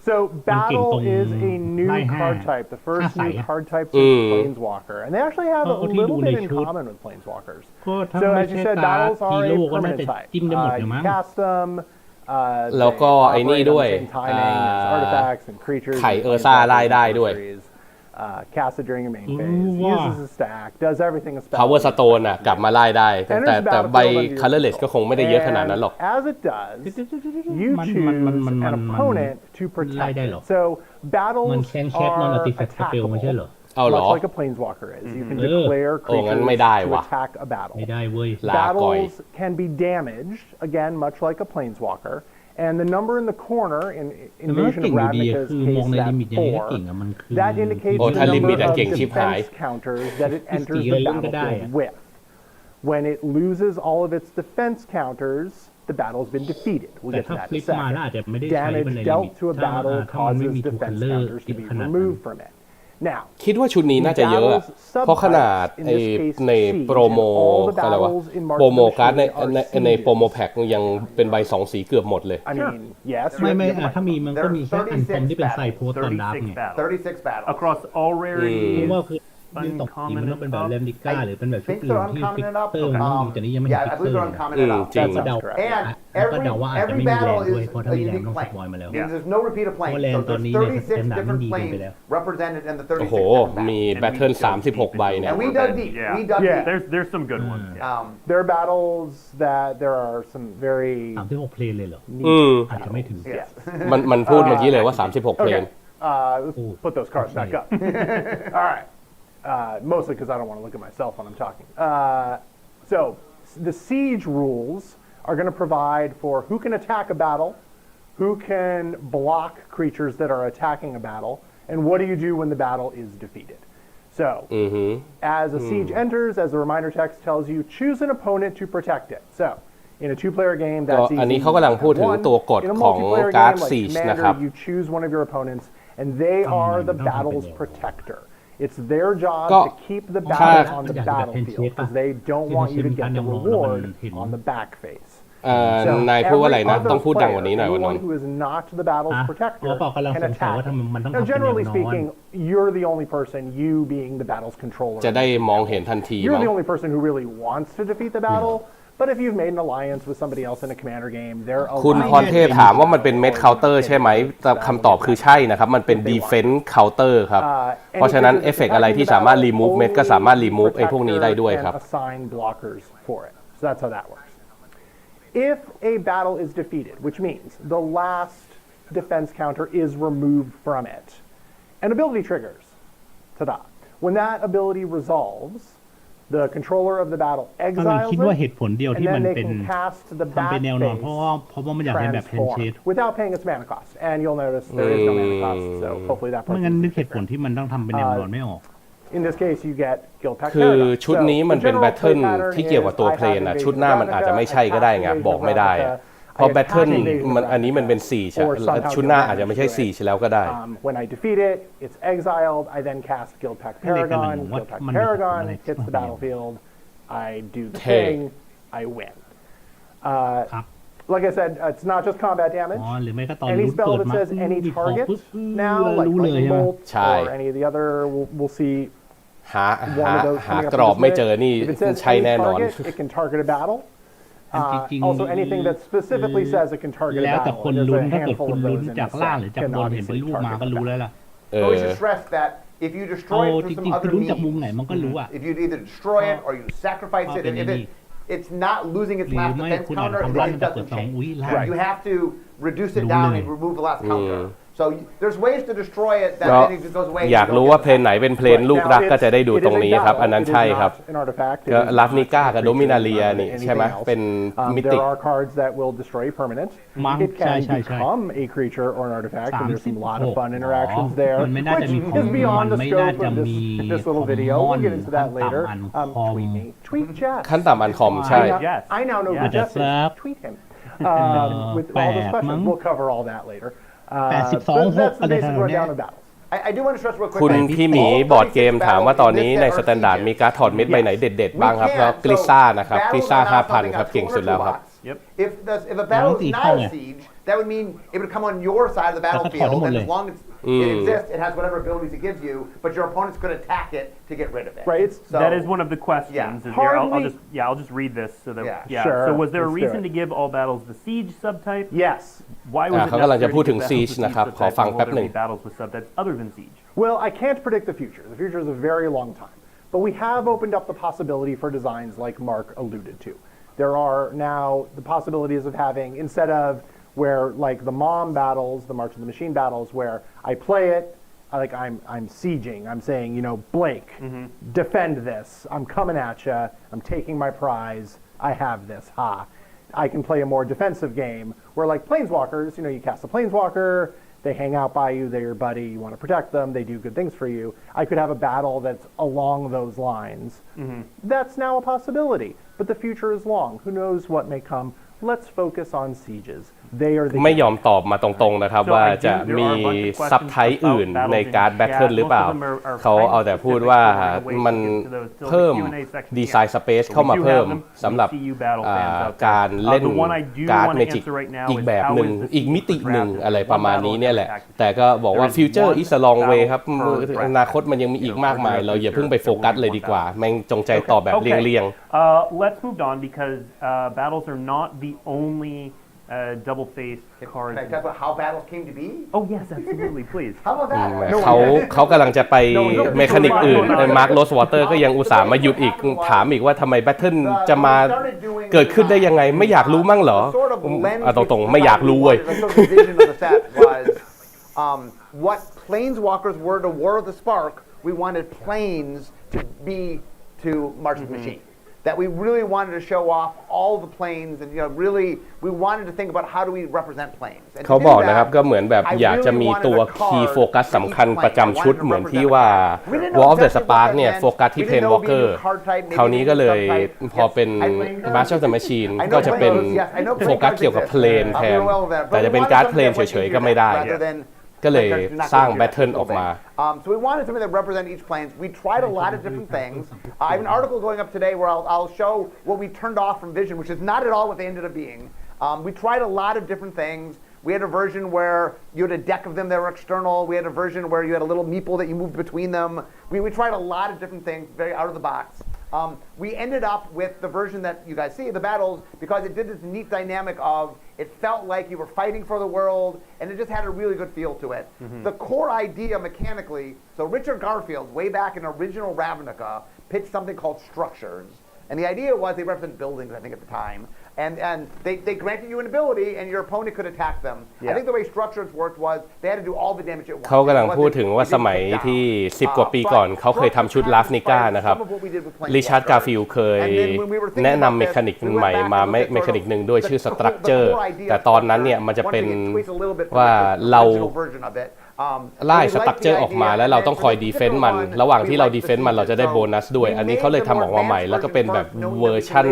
So battle is a new card type, the first new card type to Planeswalker, and they actually have a little bit in common with Planeswalkers. So as you said, battles are a permanent type. You cast them. แล้วก็ไอ้นี่ด้วยไข่เออร์ซ่าไล่ได้ด้วย Cast it during your main phase. Uses a stack. Does everything a spell. Power Stone อ่ะกลับมาไล่ได้แต่ใบ Colorless ก็คงไม่ได้เยอะขนาดนั้นหรอก As it does, you choose an opponent to protect it. So battles are attackable. Much like a planeswalker is. You can declare creatures to attack a battle. Battles can be damaged, again, much like a planeswalker. And the number in the corner in Invasion of Ravnica's case, that 4, that indicates the number of defense counters that it enters the battlefield with. When it loses all of its defense counters, the battle's been defeated. We'll get to that in a second. Damage dealt to a battle causes defense counters to be removed from it. Now, คิดว่าชุดนี้น่าจะเยอะเพราะขนาดในโปรโมอะไรวะโปรโมการ์ดในโปรโมแพ็คยังเป็นใบ2 สีเกือบหมดเลยไม่ถ้ามีมันก็มีแค่อันคอมที่เป็นไซโพสตอนดับไง 36 battles across all rarities ว่าคือยืนตกสีมันต้องเป็นแบบแรมดิก้าหรือเป็นแบบชุดอื่นที่ฟิกเตอร์มันต้องมีแต่นี้ยังไม่เห็นฟิกเตอร์จริง ก็เดาว่าอาจจะไม่มีแรงด้วยเพราะถ้ามีแรงต้องสปอยมาแล้ว There's no repeat of planes. So there's 36 different planes represented in the 36 โอ้โห มี Battle 36 ใบเนี่ย And we dug deep. We dug deep. There's some good ones. There are battles that there are some very 36 เพลนเลยเหรออาจจะไม่ถึง มันพูดเมื่อกี้เลยว่า36 เพลน Let's put those cards back up. All right. Mostly because I don't want to look at myself when I'm talking. So the siege rules are going to provide for who can attack a battle, who can block creatures that are attacking a battle, and what do you do when the battle is defeated. So as a siege enters, as the reminder text tells you, choose an opponent to protect it. So in a 2-player game, that's easy. อันนี้เขากำลังพูดถึงตัวกฎของการ์ด Siege นะครับ you choose one of your opponents, and they are the battle's protector. It's their job ก็ to keep the battle on the battlefield because they don't want you to get the reward on the back phase. นายพูดว่าอะไรนะต้องพูดดังกว่านี้หน่อยวันนั้น Anyone who is not the battle's protector can attack. Now, generally speaking, you're the only person, you being the battle's controller. จะได้มองเห็นทันที You're the only person who really wants to defeat the battle. But if you've made an alliance with somebody else in a commander game, they're คุณพรเทพถามว่ามันเป็นเม็ดเคาน์เตอร์ใช่ไหมแต่คำตอบคือใช่นะครับมันเป็น defense counter ครับเพราะฉะนั้นเอฟเฟกต์อะไรที่สามารถ remove เม็ดก็สามารถ remove ไอ้พวกนี้ได้ด้วยครับ assign blockers for it. So that's how that works. If a battle is defeated, which means the last defense counter is removed from it, an ability triggers. Ta-da. When that ability resolves, the controller of the battle exiles คิดว่าเหตุผลเดียว it, ที่ and มั then น they เป็น can cast the ทำเป็น back แนวนอน phase เพราะว่ามันอยากเป็นแบบ handshade transform without paying its mana cost. And you'll notice there is no mana cost, so hopefully that ไม่งั้นนึกเหตุผลที่มันต้องทำเป็นแนวนอนไม่ออก In this case, you get Guild Pact คือ Paragon. ชุดนี้มันเป็นแบทเทิลที่เกี่ยวกับตัวเพลนอะชุดหน้ามันอาจจะไม่ใช่ก็ได้ไงบอกไม่ได้เพราะแบทเทิลมันอันนี้มันเป็น4ชุดหน้าอาจจะไม่ใช่4แล้วก็ได้ When I defeat it, it's exiled. I then cast Guild Pact Paragon. Guild Pact Paragon hits the battlefield. I do the thing. I win. Like I said, it's not just combat damage. หรือไม่ก็ตอน Any ลุ้น spell เปิด that มา says any target now, like รู้เลย Lightning ใช่ไหม Bolt or any of the other, we'll see หากรอบไม่เจอนี่ใช่แน่นอน It can target a battle. Also, anything that specifically says it can target a แล้วแต่ battle. คนลุ้น There's a ถ้าเกิด handful คุณ of ลุ้น those in จาก the ล่าง set หรือจาก can บนเห็นเป็น obviously รูปมา target ก็ the รู้ battle. แล้วล่ะ We should stress that if you destroy it จ through ริ some งๆคือ other ลุ้นจากมุม means, ไหนมันก็รู้อ่ะ if you either destroy it or you sacrifice it, if it's not losing its หรือ last ไม่ defense คุณอาจ counter, ทำร้าน it แบบเปิด doesn't สอง change. อุ้ยล่าง You have to reduce it down and remove the last counter. So there's ways to destroy it that then it goes away. อยากรู้ว่าเพลนไหนเป็นเพลนลูกรักก็จะได้ดูตรงนี้ครับอันนั้นใช่ครับก็ลาฟนิก้ากับโดมินาเลียนี่ใช่ไหมเป็นมิติ There are cards that will destroy permanent. It can become a creature or an artifact, and there's a lot of fun interactions there, which is beyond the scope of this little video. We'll get into that later. Tweet me. Tweet Jeff. ขั้นต่ำอันคอมใช่ I now know who Jeff is. Tweet him. With all those questions, we'll cover all that later. That's the basic rundown of battles. I do want to stress real quick. คุณพี่หมีบอร์ดเกมถามว่าตอนนี้ในสแตนดาร์ดมีการ์ดถอดเม็ดใบไหนเด็ดๆบ้างครับก็กลิซ่านะครับกลิซ่า 5,000 ครับเก่งสุดแล้วครับ If a battle is not a siege, that would mean it would come on your side of the battlefield, and as long as it exists, it has whatever abilities it gives you, but your opponents could attack it to get rid of it. Right. That is one of the questions. I'll just read this so that Sure, So was there a reason to give all battles the siege subtype? Yes. Why was it เขากำลังจะพูดถึง necessary to siege give นะครับ battles ขอ the ฟัง subtype, แป๊บ and หนึ่ง will there be battles with subtypes other than siege? Well, I can't predict the future. The future is a very long time. But we have opened up the possibility for designs like Mark alluded to. There are now the possibilities of having, instead of where like the mom battles, the March of the Machine battles, where I play it, like I'm sieging, I'm saying, you know, Blake, defend this, I'm coming at you, I'm taking my prize, I have this, ha. I can play a more defensive game where like Planeswalkers, you know, you cast a Planeswalker, they hang out by you, they're your buddy, you want to protect them, they do good things for you. I could have a battle that's along those lines. That's now a possibility, but the future is long. Who knows what may come? Let's focus on sieges. They are the ไม่ยอมตอบมาตรงๆนะครับว่าจะมีซับไทป์อื่นในการ์ดแบทเทิลหรือเปล่าเขาเอาแต่พูดว่ามันเพิ่มดีไซน์สเปซเข้ามาเพิ่มสำหรับการเล่นการ์ดเมจิกอีกแบบหนึ่งอีกมิติหนึ่งอะไรประมาณนี้เนี่ยแหละแต่ก็บอกว่าฟิวเจอร์อิสลองเวครับอนาคตมันยังมีอีกมากมายเราอย่าเพิ่งไปโฟกัสเลยดีกว่าแม่งจงใจตอบแบบเลี่ยง Let's move on because battles are not the only double-faced cards. Can I talk about how battles came to be? Oh yes, absolutely, please. How about that? เขากำลังจะไปเมคานิกอื่นมาร์คโรสวอเตอร์ก็ยังอุตส่าห์มาหยุดอีกถามอีกว่าทำไมแบทเทิลจะมาเกิดขึ้นได้ยังไงไม่อยากรู้มั่งเหรอตรงๆไม่อยากรู้เว้ย What planeswalkers were to War of the Spark, we wanted planes to be to March of the Machine. That we really wanted to show off all the planes and really we wanted to think about how do we represent planes. เขาบอกนะครับก็เหมือนแบบอยากจะมีตัวคีย์โฟกัสสำคัญประจำชุดเหมือนที่ว่า War of the Spark เนี่ยโฟกัสที่เพนวอล์กเกอร์คราวนี้ก็เลยพอเป็น March of the Machine ก็จะเป็นโฟกัสเกี่ยวกับเพลนแทนแต่จะเป็นการ์ดเพลนเฉยๆก็ไม่ได้ ก็เลยสร้างแบทเทิลออกมา So we wanted something that represented each plane. We tried a lot of different things. I have an article going up today where I'll show what we turned off from Vision, which is not at all what they ended up being. We tried a lot of different things. We had a version where you had a deck of them that were external. We had a version where you had a little meeple that you moved between them. We tried a lot of different things, very out of the box. We ended up with the version that you guys see, the battles, because it did this neat dynamic of it felt like you were fighting for the world, and it just had a really good feel to it. The core idea mechanically, so Richard Garfield, way back in original Ravnica, pitched something called structures. And the idea was they represent buildings, I think, at the time. And they granted you an ability, and your opponent could attack them. I think the way structures worked was they had to do all the damage at once. เขากำลังพูดถึงว่าสมัยที่10กว่าปีก่อนเขาเคยทำชุดลาฟนิก้านะครับริชาร์ดการ์ฟิลด์เคยแนะนำเมคานิกใหม่มาเมคานิกหนึ่งด้วยชื่อสตรัคเจอร์แต่ตอนนั้นเนี่ยมันจะเป็นว่าเราไล่สตรัคเจอร์ออกมาแล้วเราต้องคอยดีเฟนต์มันระหว่างที่เราดีเฟนต์มันเราจะได้โบนัสด้วยอันนี้เขาเลยทำออกมาใหม่แล้วก็เป็นแบบเวอร์ชั่น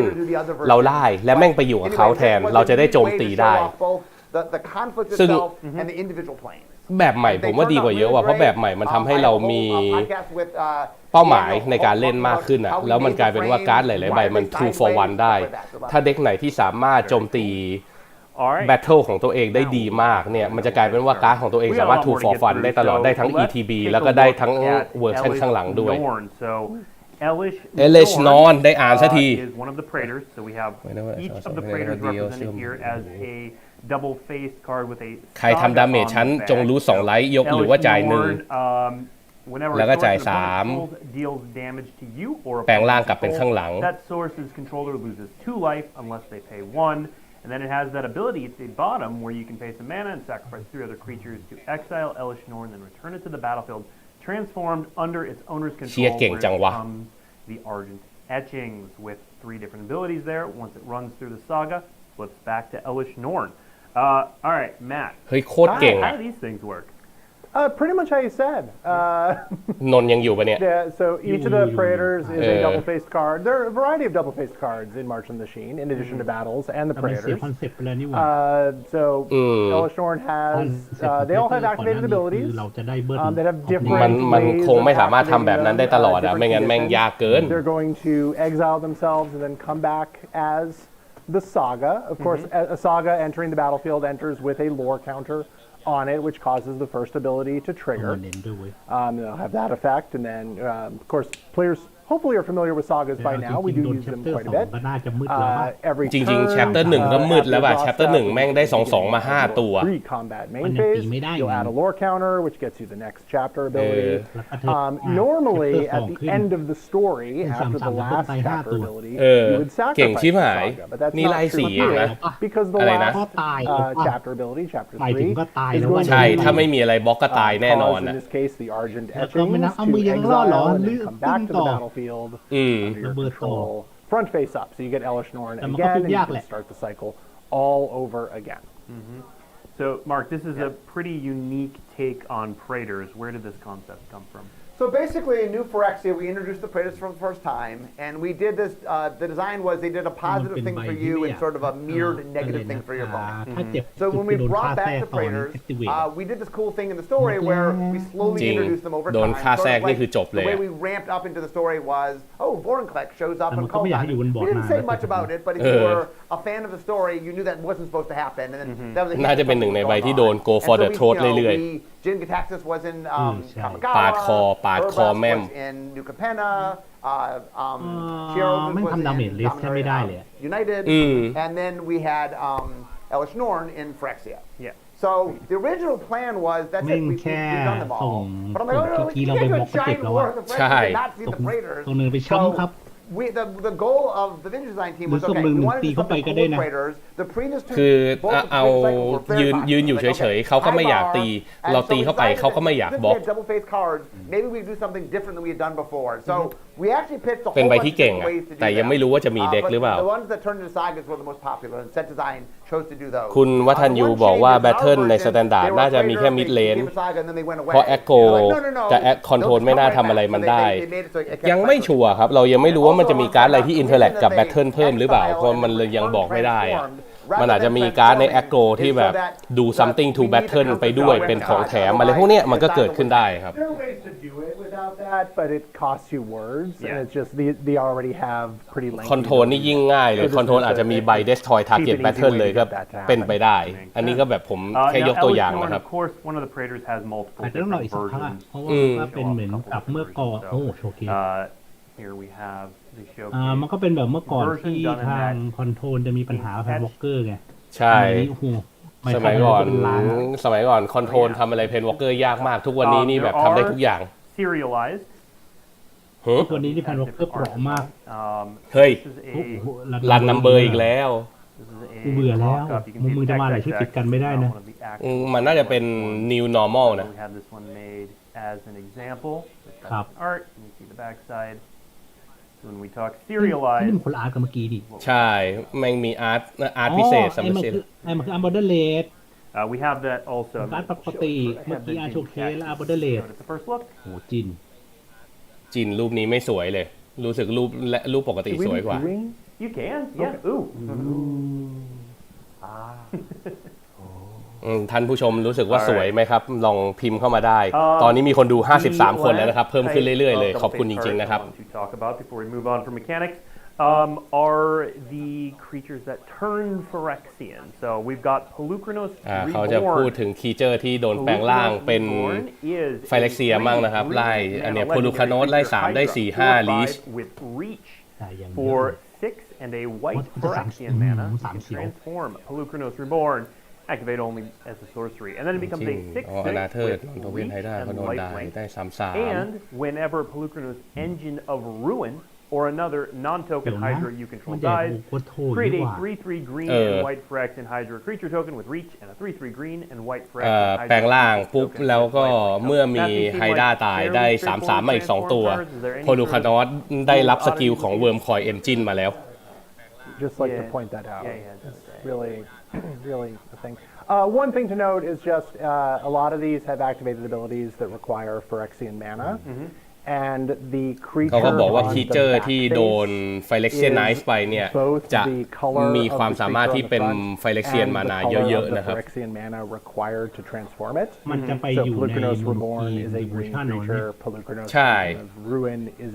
เราไล่และแม่งไปอยู่กับเขาแทนเราจะได้โจมตีได้ซึ่งแบบใหม่ผมว่าดีกว่าเยอะว่ะเพราะแบบใหม่มันทำให้เรามีเป้าหมายในการเล่นมากขึ้นอ่ะแล้วมันกลายเป็นว่าการ์ดหลายๆใบมัน 2 for 1 ได้ถ้าเด็กไหนที่สามารถโจมตีแบทเทิลของตัวเองได้ดีมากเนี่ยมันจะกลายเป็นว่าการ์ดของตัวเองสามารถ 2 for 1 ได้ตลอดได้ทั้ง ETB แล้วก็ได้ทั้งเวอร์ชันข้างหลังด้วยElish Norn ได้อ่านสักที is one of the praetors, so we have each of the praetors represented here as a double-faced card with a ใครทำดาเมจชั้นจงรู้2ไลท์ยกหรือว่าจ่าย1แล้วก็จ่าย3แปลงร่างกลับเป็นข้างหลัง That source's controller loses 2 life unless they pay 1. And then it has that ability at the bottom where you can pay some mana and sacrifice 3 other creatures to exile Elish Norn and then return it to the battlefield, transformed under its owner's control, where it becomes the Argent Etchings with 3 different abilities there. Once it runs through the saga, flips back to Elish Norn. All right, Matt. เฮ้ยโคตรเก่ง How do these things work? Pretty much how you said. นนยังอยู่ปะเนี่ย Yeah, so each of the praetors is a double-faced card. There are a variety of double-faced cards in March on the Sheen, in addition to battles and the praetors. So Elish Norn has, they all have activated abilities that have different มัน ways คงไม่ of สามารถทำแบบนั้นได้ตลอดอะไม่งั้นแม่งยากเกิน They're going to exile themselves and then come back as the saga. Of course, a saga entering the battlefield enters with a lore counter on it, which causes the first ability to trigger. They'll have that effect, and then, of course, players hopefully are familiar with sagas by now. We do use them quite a bit. Every จริงๆ chapter 1 ก็มืดแล้วป่ะ chapter 1 แม่งได้ 2 มา 5 ตัว Pre-combat main phase, you'll add a lore counter, which gets you the next chapter ability. Normally, at the end of the story, after the last chapter ability, you would sacrifice the saga, but that's not true here, because the last chapter ability, chapter 3, is going to ใช่ถ้าไม่มีอะไรบล็อกก็ตายแน่นอน in อะ this case, the Argent Etchings to exile and then come back to the battlefield under your control, front face up, so you get Elish Norn again, and you can start the cycle all over again. So, Mark, this is a pretty unique take on praetors. Where did this concept come from? So basically, in New Phyrexia, we introduced the praetors for the first time, and we did this. The design was they did a positive thing for you and sort of a mirrored negative thing for your opponent. So when we brought back the praetors, we did this cool thing in the story where we slowly introduced them over โดน time. ฆ่าแทรก Sort of นี่คือจบ like เลย the way we ramped up into the story was, oh, Vorinclex shows up and calls on. We didn't say much about it, but if you were a fan of the story, you knew that wasn't supposed to happen, and then that was a น่าจะเป็นหนึ่งในใบที่โดน go for the throat เรื่อย Jin Gataxis was in Kamigawa. ปาดคอแม่ม was in New Capenna. Shiro was in United, and then we had Elish Norn in Phyrexia. Yeah. So the original plan was that's it. We've done them all. But I'm like, oh, you can't do a giant war of the Phyrexia and not see the praetors. So the goal of the vintage design team was okay. We wanted to do something cool with praetors. The previous two คือ both เอา ยืนอยู่เฉยๆเขาก็ไม่อยากตีเราตีเข้าไปเขาก็ไม่อยากบล็อก double face cards. Maybe we do something different than we had done before. So we actually pitched a เป็น whole ใบ bunch ที่ of เก่ง different อะ ways to do แต่ยังไม่รู้ว่าจะมีเด็กหรือเปล่า The ones that turned into sagas were the most popular, and set design chose to do those. คุณวัฒนยูบอกว่าแบทเทิลในสแตนดาร์ดน่าจะมีแค่มิดเลนเพราะแอคโกกับแอคคอนโทรลไม่น่าทำอะไรมันได้ยังไม่ชัวร์ครับเรายังไม่รู้ว่ามันจะมีการ์ดอะไรที่อินเทอร์แลกกับแบทเทิลเพิ่มหรือเปล่าเพราะมันเลยยังบอกไม่ได้อะ มันอาจจะมีการ์ดในแอคโกที่แบบดู something to battle ไปด้วยเป็นของแถมอะไรพวกเนี้ยมันก็เกิดขึ้นได้ครับ There are ways to do it without that, but it costs you words, and it's just they already have pretty lengthy. คอนโทรลนี่ยิ่งง่ายเลยคอนโทรลอาจจะมี by destroy target battle เลยก็เป็นไปได้ อันนี้ก็แบบผมแค่ยกตัวอย่างนะครับ Of course, one of the praetors has multiple อาจจะต้องรอ different อีกสักพัก versions. เพราะว่าเป็นเหมือนกับเมื่อก่อนโอ้โชเค Here we have the show. มันก็เป็นแบบเมื่อก่อนที่ทางคอนโทรลจะมีปัญหาแพนวอลเกอร์ไง ใช่ สมัยก่อนคอนโทรลทำอะไรเพนวอลเกอร์ยากมากทุกวันนี้นี่แบบทำได้ทุกอย่าง Serialized. ตัวนี้ที่แพนวอลเกอร์เปราะมาก เฮ้ยรันนัมเบอร์อีกแล้ว กูเบื่อแล้วมึงจะมาหลายชุดติดกันไม่ได้นะ มันน่าจะเป็น new normal นะ We have this one made as an example. ครับ Art. You see the backside. When we talk นี่ serialized. มันคนละอาร์ตกับเมื่อกี้ดิ ใช่แม่งมีอาร์ตพิเศษสำหรับเซน มันคืออาร์บอร์เดอร์เลด We have that also. การ์ดปกติเมื่อกี้อาร์โชเคสและอาร์บอร์เดอร์เลด The first look. โหจิน จินรูปนี้ไม่สวยเลย รู้สึกรูปปกติสวยกว่า You can. Yeah. Ooh. ท่านผู้ชมรู้สึกว่าสวยไหมครับ ลองพิมพ์เข้ามาได้ ตอนนี้มีคนดู 53 คนแล้วนะครับ เพิ่มขึ้นเรื่อยๆเลย ขอบคุณจริงๆนะครับ Before we move on from mechanics, are the creatures that turn Phyrexian. So we've got Polukranos เขาจะพูดถึงคีเจอร์ที่โดนแปลงร่างเป็นไฟเล็กเซียมั่งนะครับ ไล่อันเนี้ยโพลูคาโนสไล่3ได้4 5 ลีช for 6 and a white Phyrexian mana. Transform Polukranos Reborn. Activate only as a sorcery, and then it becomes a 6/6 with reach and lifelink. And whenever Polukranos Engine of Ruin or another non-token Hydra you control dies, create a 3/3 green and white Phyrexian Hydra creature token with reach and a 3/3 green and white Phyrexian Hydra. แปลงร่างปุ๊บแล้วก็เมื่อมีไฮด้าตายได้ 3/3 มาอีก 2 ตัวโพลูคานอสได้รับสกิลของเวิร์มคอยเอนจินมาแล้ว Just like to point that out. Really a thing. One thing to note is just a lot of these have activated abilities that require Phyrexian mana. And the creature เขาก็บอกว่าคีเจอร์ที่โดนไฟเล็กเซียนไนซ์ไปเนี่ยจะมีความสามารถที่เป็นไฟเล็กเซียนมานาเยอะๆนะครับ มันจะไปอยู่ในเวอร์ชันนู้นใช่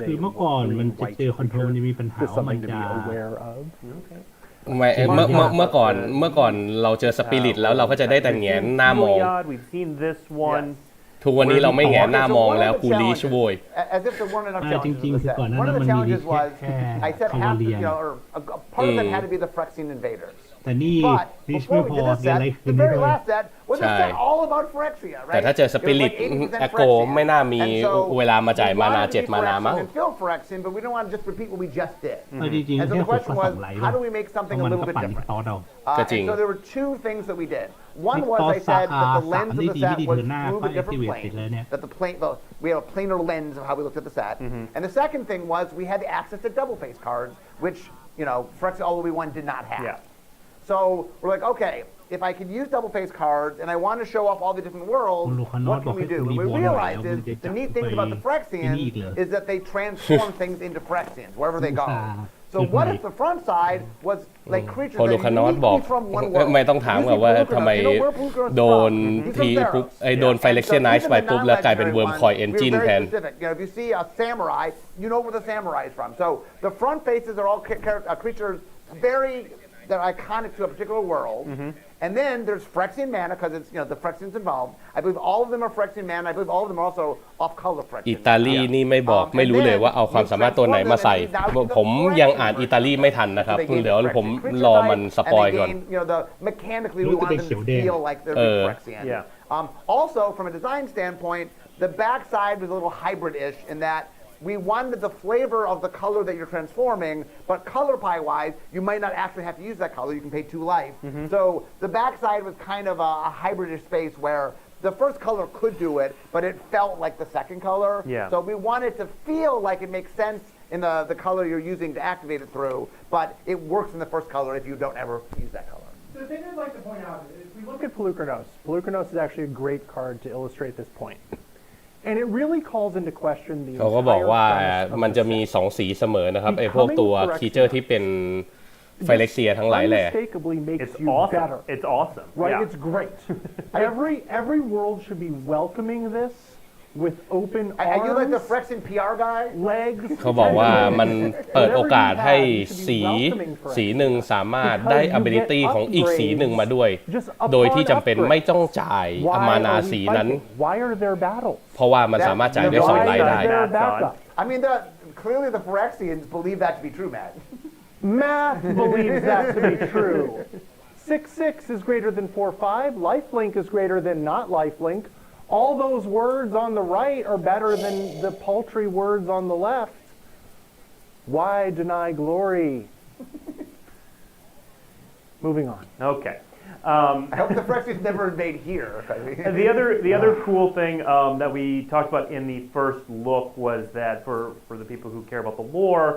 คือเมื่อก่อนมันจะเจอคอนโทรลจะมีปัญหาว่ามันจะเมื่อก่อนเราเจอสปิริตแล้วเราก็จะได้แต่แงนหน้ามองทุกวันนี้เราไม่แงนหน้ามองแล้วกูรีชโวยจริงๆคือก่อนหน้านั้นมันมีแค่คาร์เรียแต่นี่รีชไม่พอเรียนอะไรคืนนี้ด้วยใช่แต่ถ้าเจอสปิริตแอคโกไม่น่ามีเวลามาจ่ายมานา7 มานามั้งจริงๆแค่6 กับ 2 ไลท์มันก็ปั่นต่อเราก็จริง One was I said that the lens of the set was through the different planes. That we have a planar lens of how we looked at the set. And the second thing was we had access to double face cards, which Phyrexia All We One did not have. So we're like, okay, if I could use double face cards and I want to show off all the different worlds, what can we do? And we realized is the neat thing about the Phyrexians is that they transform things into Phyrexians wherever they go. So what if the front side was like creatures that uniquely from one world? ไม่ต้องถามแบบว่าทำไมโดนทีปุ๊บโดนไฟเล็กเซียนไนซ์ไปปุ๊บแล้วกลายเป็นเวิร์มคอยเอนจินแทน If you see a samurai, you know where the samurai is from. So the front faces are all creatures that are iconic to a particular world. And then there's Phyrexian mana because it's the Phyrexians involved. I believe all of them are Phyrexian mana. I believe all of them are also off-color Phyrexian. อิตาลีนี่ไม่รู้เลยว่าเอาความสามารถตัวไหนมาใส่ผมยังอ่านอิตาลีไม่ทันนะครับเดี๋ยวผมรอมันสปอยก่อน Mechanically, we want them to feel like they're Phyrexian. Also, from a design standpoint, the backside was a little hybrid-ish in that we wanted the flavor of the color that you're transforming, but color pie-wise, you might not actually have to use that color. You can pay 2 life. So the backside was kind of a hybrid-ish space where the first color could do it, but it felt like the second color. So we wanted to feel like it makes sense in the color you're using to activate it through, but it works in the first color if you don't ever use that color. The thing I'd like to point out is we look at Polukranos is actually a great card to illustrate this point. And it really calls into question the เขาก็บอกว่ามันจะมี2 สีเสมอนะครับพวกตัวคีเจอร์ที่เป็น ไฟเล็กเซียทั้งหลายแหละ unmistakably makes It's you awesome. better. It's awesome. Right? Yeah. It's great. Every world should be welcoming this with open Are you like the arms, Phyrexian PR guy? legs. เขาบอกว่ามันเปิดโอกาสให้สีหนึ่งสามารถได้ ability ของอีกสีหนึ่งมาด้วย โดยที่จำเป็นไม่ต้องจ่ายมานาสีนั้น Why are there battles? เพราะว่ามันสามารถจ่ายด้วย2 ไลท์ได้ Why is there backup? I mean, clearly the Phyrexians believe that to be true, Matt. Math believes that to be true. 6/6 is greater than 4/5. Lifelink is greater than not lifelink. All those words on the right are better than the paltry words on the left. Why deny glory? Moving on. Okay. I hope the Phyrexians never invade here. The other cool thing that we talked about in the first look was that for the people who care about the lore,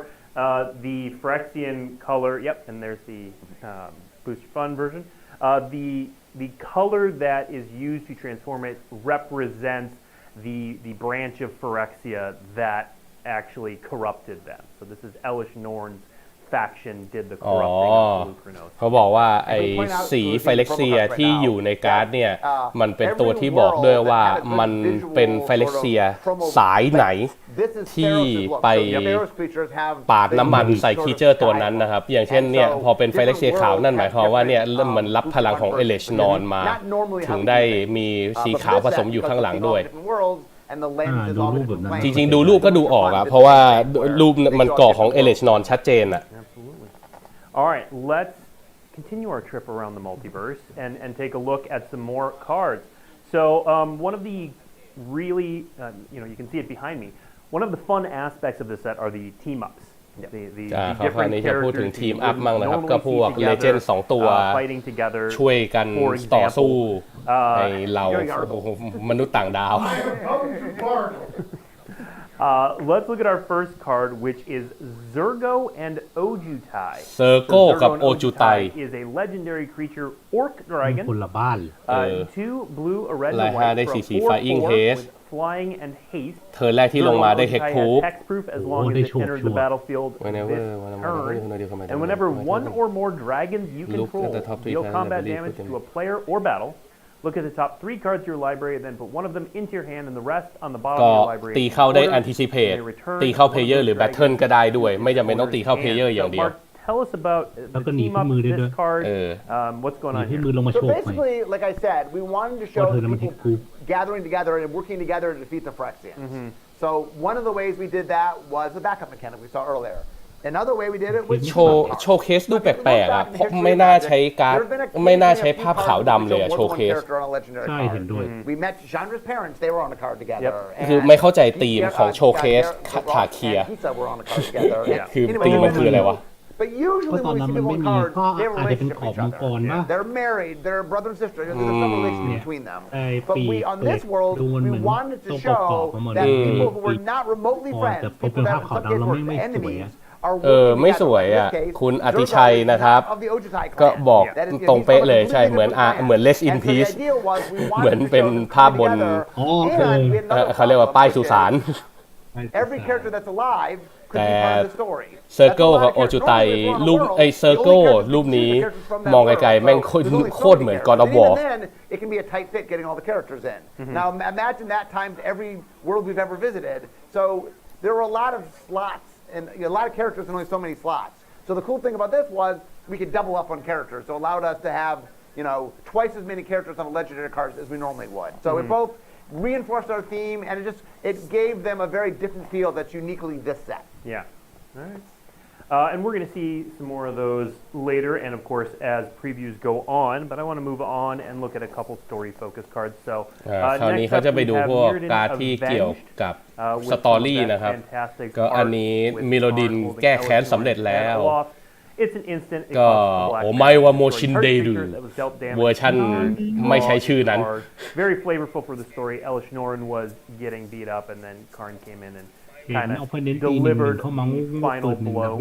the Phyrexian color. Yep, and there's the Booster Fun version. The color that is used to transform it represents the branch of Phyrexia that actually corrupted them. So this is Elish Norn's faction did the corrupting of Luchranos. เขาบอกว่าไอ้สีไฟเล็กเซียที่อยู่ในการ์ดเนี่ยมันเป็นตัวที่บอกด้วยว่ามันเป็นไฟเล็กเซียสายไหนที่ไปปาดน้ำมันใส่คีเจอร์ตัวนั้นนะครับอย่างเช่นเนี่ยพอเป็นไฟเล็กเซียขาวนั่นหมายความว่าเนี่ยมันรับพลังของเอเลชนอนมาถึงได้มีสีขาวผสมอยู่ข้างหลังด้วยจริงๆดูรูปก็ดูออกอะเพราะว่ารูปมันก่อของเอเลชนอนชัดเจนอะ All right, let's continue our trip around the multiverse and take a look at some more cards. So one of the really, you can see it behind me. One of the fun aspects of this set are the team ups. The ครับคราวนี้จะพูดถึงทีมอัพมั่งนะครับก็พวกเลเจนด์2ตัวช่วยกันต่อสู้ในเรามนุษย์ต่างดาว Let's look at our first card, which is Zergo and Ojutai. Zergo กับ Ojutai is a legendary creature, Orc Dragon. คนละบ้าน 2 blue, a red, ลาย and 5 white ได้ for สี a Flying 4/4 Haste with flying and haste. เทิร์นแรกที่ลงมาได้ Hexproof Hexproof as long as it enters the battlefield this turn. And whenever one or more dragons you control deal combat damage to a player or battle, look at the top 3 cards of your library, then put one of them into your hand and the rest on the bottom ก็ of your library. ตีเข้าได้ anticipate ตีเข้า player หรือ battle ก็ได้ด้วยไม่จำเป็นต้องตีเข้า player อย่างเดียว Tell us about the team up this card. What's going on here? So basically, like I said, we wanted to show people gathering together and working together to defeat the Phyrexians. So one of the ways we did that was the backup mechanic we saw earlier. Another way we did it was โชว์เคสดูแปลกๆอ่ะเพราะไม่น่าใช้การ์ดไม่น่าใช้ภาพขาวดำเลยอ่ะโชว์เคส ใช่เห็นด้วย We met Chandra's parents; they were on a card together. คือไม่เข้าใจธีมของโชว์เคสถาเคีย คือธีมมันคืออะไรวะ But usually when we see people on cards, they have a relationship with each other. They're married, they're brother and sister. There's some relation between them. But on this world, we wanted to show that people who were not remotely friends, people that in some cases were enemies, ไม่สวยอ่ะคุณอติชัยนะครับก็บอกตรงเป๊ะเลยใช่เหมือน Rest in Peace เหมือนเป็นภาพบนเขาเรียกว่าป้ายสุสาน Every character that's alive แต่ Circle กับโอจูไตรูปไอ้ Circle รูปนี้มองไกลๆแม่งโคตรเหมือน God of War it can be a tight fit getting all the characters in. Now imagine that times every world we've ever visited. So there were a lot of slots and a lot of characters and only so many slots. So the cool thing about this was we could double up on characters. So it allowed us to have, twice as many characters on the legendary cards as we normally would. So it both reinforced our theme and it gave them a very different feel that's uniquely this set. Yeah. All right. And we're going to see some more of those later and of course as previews go on, but I want to move on and look at a couple story focused cards. So คราวนี้เขาจะไปดูพวกการ์ดที่เกี่ยวกับสตอรี่นะครับก็อันนี้มิโลดินแก้แค้นสำเร็จแล้วก็โอไมวาโมชินเดรุเวอร์ชันไม่ใช้ชื่อนั้น Very flavorful for the story. Elish Norn was getting beat up and then Karn came in and kind of delivered final blow.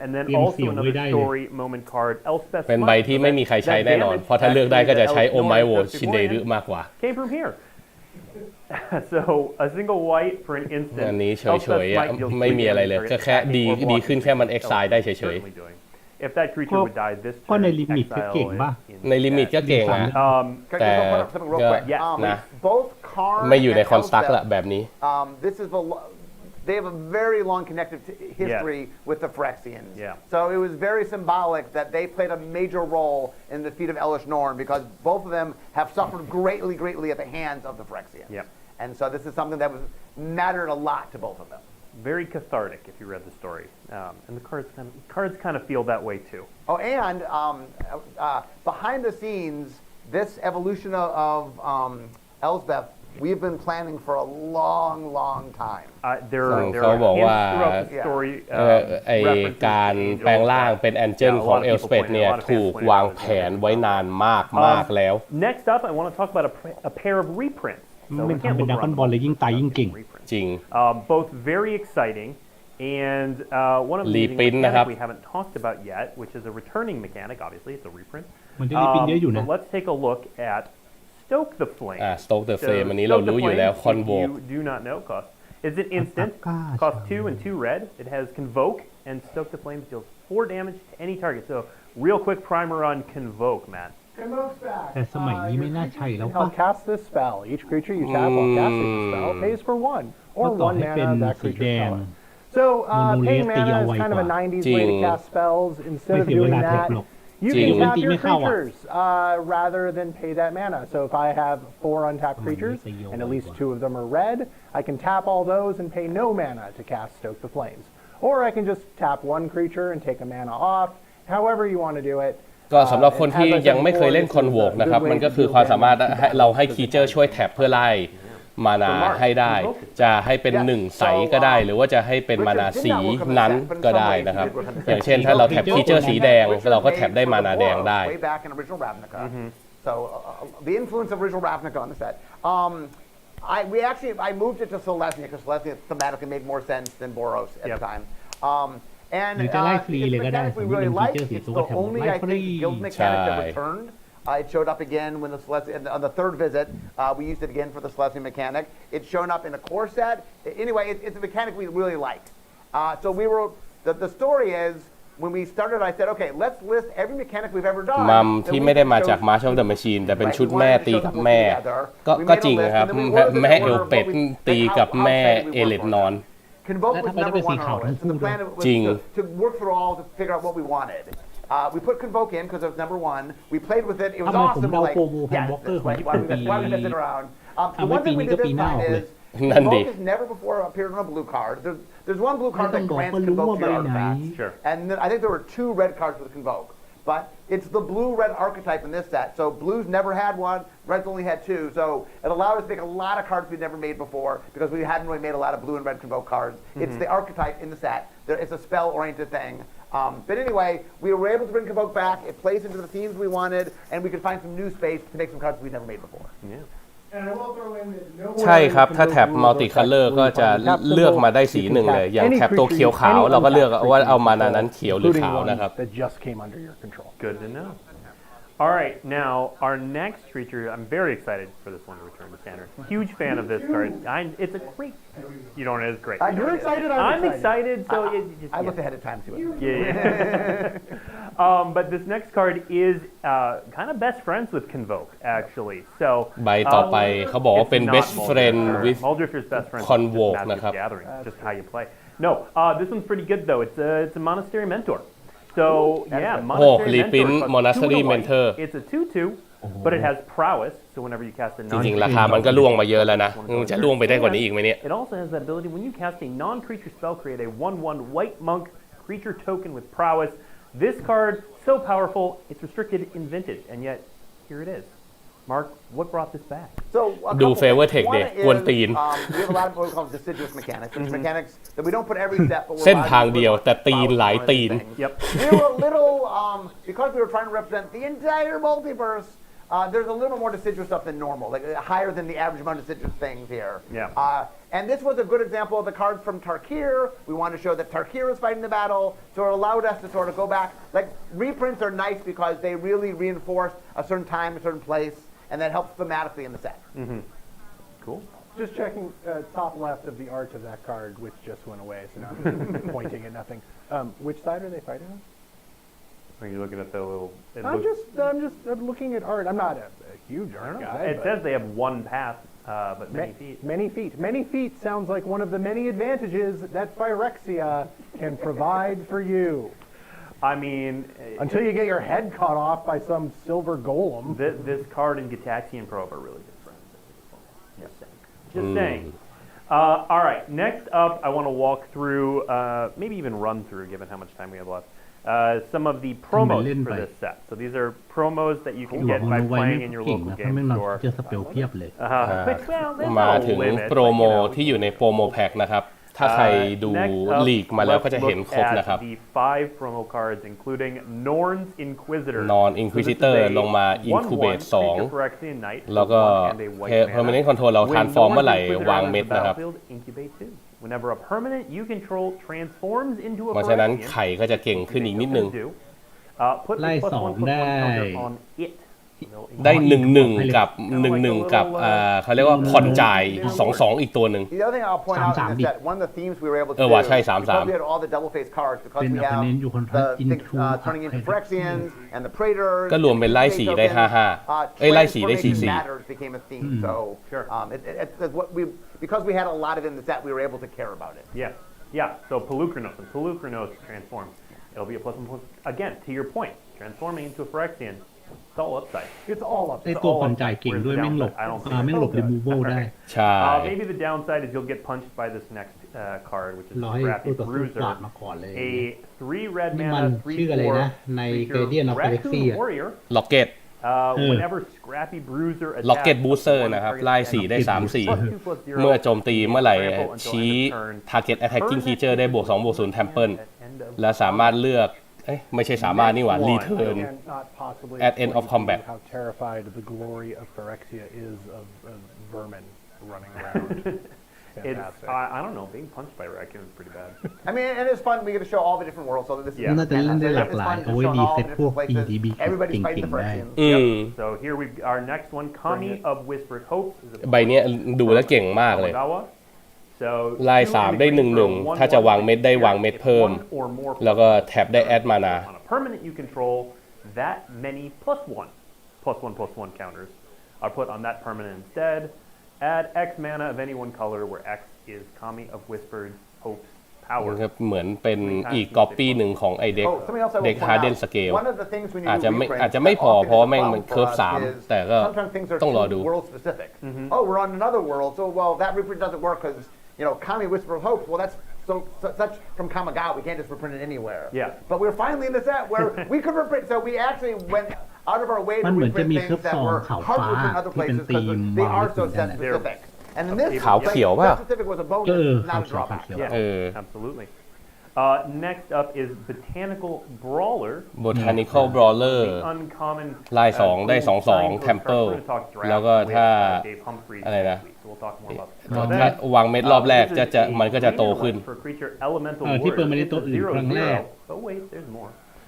And then also another story moment card. Elspeth เป็นใบที่ไม่มีใครใช้แน่นอนเพราะถ้าเลือกได้ก็จะใช้โอไมโวชินเดรุมากกว่า Came from here. So a single white for an instant. อันนี้เฉยๆไม่มีอะไรเลยก็แค่ดีขึ้นแค่มัน exile ได้เฉย if that creature would die this ก็ turn, ในลิมิตก็เก่ง exile ป่ะ it ในลิมิตก็เก่งอะ Can I แต่ just put up something real ก็ quick? Yeah. Both Karn ไม่อยู่ใน and คอนสตรัก Elspeth, ละแบบนี้ this is they have a very long connected history with the Phyrexians. Yeah. So it was very symbolic that they played a major role in the defeat of Elish Norn because both of them have suffered greatly at the hands of the Phyrexians. Yeah. And so this is something that mattered a lot to both of them. Very cathartic if you read the story, and the cards kind of feel that way too. Oh, and behind the scenes, this evolution of Elspeth, we've been planning for a long time. There เขา are บอกว่า hints throughout the story. ไอการแปลงร่างเป็นแองเจิลของเอลสเปดเนี่ยถูกวางแผนไว้นานมากแล้ว Next up, I want to talk about a pair of reprints. มันทำเป็นดักคอนบอลเลยยิ่งตายยิ่งเก่ง จริง Both very exciting, and one of the Reprint mechanics นะครับ we haven't talked about yet, which is a returning mechanic. Obviously, it's a reprint. มันจะรีพินเยอะอยู่นะ But let's take a look at Stoke the Flame. Stoke the Flame So อันนี้เรา Stoke the รู้อยู่แล้ว Flame, Convoke if you do not know, it's an instant, costs 2 and 2 red. It has Convoke, and Stoke the Flame deals 4 damage to any target. So, real quick primer on Convoke, Matt. Convoke's back. แต่สมัยนี้ไม่น่าใช่แล้ว I'll ป่ะ cast this spell. Each creature you tap while casting the spell pays for 1 or 1 mana of that creature's color. So, paying mana is kind of a 90s way to cast spells. Instead of doing that, you can tap your creatures rather than pay that mana. So if I have 4 untapped creatures and at least 2 of them are red, I can tap all those and pay no mana to cast Stoke the Flames. Or I can just tap 1 creature and take a mana off. However you want to do it. ก็สำหรับคนที่ยังไม่เคยเล่น Convoke นะครับมันก็คือความสามารถเราให้คีเจอร์ช่วยแท็บเพื่อไล่มานาให้ได้จะให้เป็น1ใสก็ได้หรือว่าจะให้เป็นมานาสีนั้นก็ได้นะครับอย่างเช่นถ้าเราแท็บคีเจอร์สีแดงเราก็แท็บได้มานาแดงได้ Way back in original Ravnica. So the influence of original Ravnica on the set. I moved it to Celestia because Celestia thematically made more sense than Boros at the time. And หรือจะไล่ฟรีเลยก็ได้ we really like. It's the only I think guild mechanic that returned. It showed up again when the Celestia, on the 3rd visit. We used it again for the Celestia mechanic. It's shown up in a core set. Anyway, it's a mechanic we really like. So we were. The story is when we started, I said, okay, let's list every mechanic we've ever done. มัมที่ไม่ได้มาจาก March of the Machine แต่เป็นชุดแม่ตีกับแม่ก็จริงครับแม่เอลเป็ดตีกับแม่เอเลดนอน Convoke was number 1 on our list, and the plan was to work through all to figure out what we wanted. We put Convoke in because it was number 1. We played with it. It was awesome. Like, yes, why we mess it around? The one thing we did this time is Convoke has never before appeared on a blue card. There's one blue card that grants Convoke to your artifacts. Sure. And then I think there were 2 red cards with Convoke. But it's the blue-red archetype in this set. So blues never had one, reds only had 2. So it allowed us to make a lot of cards we'd never made before because we hadn't really made a lot of blue and red Convoke cards. It's the archetype in the set. It's a spell-oriented thing. But anyway, we were able to bring Convoke back. It plays into the themes we wanted, and we could find some new space to make some cards we'd never made before. Yeah. ใช่ครับถ้าแท็บมัลติคัลเลอร์ก็จะเลือกมาได้สีหนึ่งเลยอย่างแท็บตัวเขียวขาวเราก็เลือกว่าเอามานานั้นเขียวหรือขาวนะครับ Good to know. All right, now our next creature. I'm very excited for this one to return to standard. Huge fan of this card. It's a great. You know, it's great. You're excited. I'm excited. So I looked ahead of time to it. Yeah. But this next card is kind of best friends with Convoke, actually. So ใบต่อไปเขาบอกว่าเป็น best friend with Muldrifter's best friend Convoke with นะครับ Gathering, just how you play. No, this one's pretty good though. It's a Monastery Mentor. So yeah, Monastery Mentor. It's a 2/2, but it has prowess. So whenever you cast a จริงๆราคามันก็ล่วงมาเยอะแล้วนะมันจะล่วงไปได้กว่านี้อีกไหมเนี่ย It also has that ability when you cast a non-creature spell, create a 1/1 white monk creature token with prowess. This card so powerful, it's restricted in Vintage, and yet here it is. Mark, what brought this back? So ดู favor tech เด็กกวนตีน we have a lot of what we call deciduous mechanics. It's mechanics that we don't put every step, but we're เส้นทางเดียวแต่ตีนหลายตีน Yep. We were a little because we were trying to represent the entire multiverse. There's a little more deciduous stuff than normal, like higher than the average amount of deciduous things here. Yeah. And this was a good example of the cards from Tarkir. We wanted to show that Tarkir was fighting the battle, so it allowed us to sort of go back. Like reprints are nice because they really reinforce a certain time, a certain place, and that helps thematically in the set. Cool. Just checking top left of the art of that card, which just went away, so now I'm pointing at nothing. Which side are they fighting on? Are you looking at the little? I'm just looking at art. I'm not a huge art guy. It says they have one path, but many feet. Many feet. Many feet sounds like one of the many advantages that Phyrexia can provide for you. I mean, until you get your head cut off by some silver golem. This card and Gitaxian Probe are really good friends. Just saying. All right. Next up, I want to walk through, maybe even run through, given how much time we have left. Some of the promos for this set. So these are promos that you can get by playing in your local game store. เจอสเปลเพียบเลย มาถึงโปรโมที่อยู่ในโปรโมแพ็คนะครับถ้าใครดูลีกมาแล้วก็จะเห็นครบนะครับ The 5 promo cards including Norn's Inquisitor Norn Inquisitor ลงมา Incubate 2แล้วก็ Permanent Control เรา Transform เมื่อไหร่วางเม็ดนะครับ Whenever a permanent you control transforms into a เพราะฉะนั้นไข่ก็จะเก่งขึ้นอีกนิดนึง ไล่2ได้1-1กับกับเขาเรียกว่าผ่อนจ่าย2-2อีกตัวหนึ่ง The other thing I'll point out is that one of the themes we were able to do ใช่ because we had all the double face cards because we have the turning into Phyrexians and the Praetors ก็รวมเป็นไล่4ได้5ไล่4ได้4 became a theme so it's what we because we had a lot of it in the set we were able to care about it yeah so Pelucranos transforms it'll be a +1 again to your point transforming into a Phyrexian It's all upside. It's all upside. ไอตัวผ่อนจ่ายเก่งด้วยแม่งหลบremoval ได้ ใช่ Maybe the downside is you'll get punched by this next card, which is Scrappy Bruiser. A 3 red mana 3/4 ใน Guardian of Galaxy Rocket Whenever Scrappy Bruiser Rocket Booster นะครับไล่4ได้3-4 เมื่อโจมตีเมื่อไหร่ชี้ Target Attacking Creature ได้+2/+0 Temple และสามารถเลือกไม่ใช่สามารถนี่หว่า return at end of combat how terrified the glory of Phyrexia is of vermin running around I don't know being punched by a raccoon is pretty bad I mean and it's fun we get to show all the different worlds so this is น่าจะเล่นได้หลากหลายเอาไว้ดีเซ็ตพวก EDB เก่งๆได้ So here we our next one Kami of Whispered Hopes ใบนี้ดูแล้วเก่งมากเลยไล่3ได้1-1ถ้าจะวางเม็ดได้วางเม็ดเพิ่มแล้วก็แท็บได้แอดมานา permanent you control that many +1 counters are put on that permanent instead add X mana of any one color where X is Kami of Whispered Hopes power เหมือนเป็นอีกก๊อปปี้หนึ่งของไอเด็ก Harden Scale อาจจะไม่พอเพราะแม่งมันเคิร์ฟ3แต่ก็ต้องรอดู Oh we're on another world so well that reprint doesn't work because Kami Whisper of Hope well that's such from Kamigawa we can't just reprint it anywhere but we're finally in the set where we could reprint so we actually went out of our way to reprint things that were hard to reprint other places because they are so set specific and in this set specific was a bonus not a drawback absolutely next up is Botanical Brawler ไล่2ได้2-2 Temple แล้วก็ถ้าอะไรนะถ้าวางเม็ดรอบแรกมันก็จะโตขึ้นที่เปิดมาในตัวอื่นครั้งแรก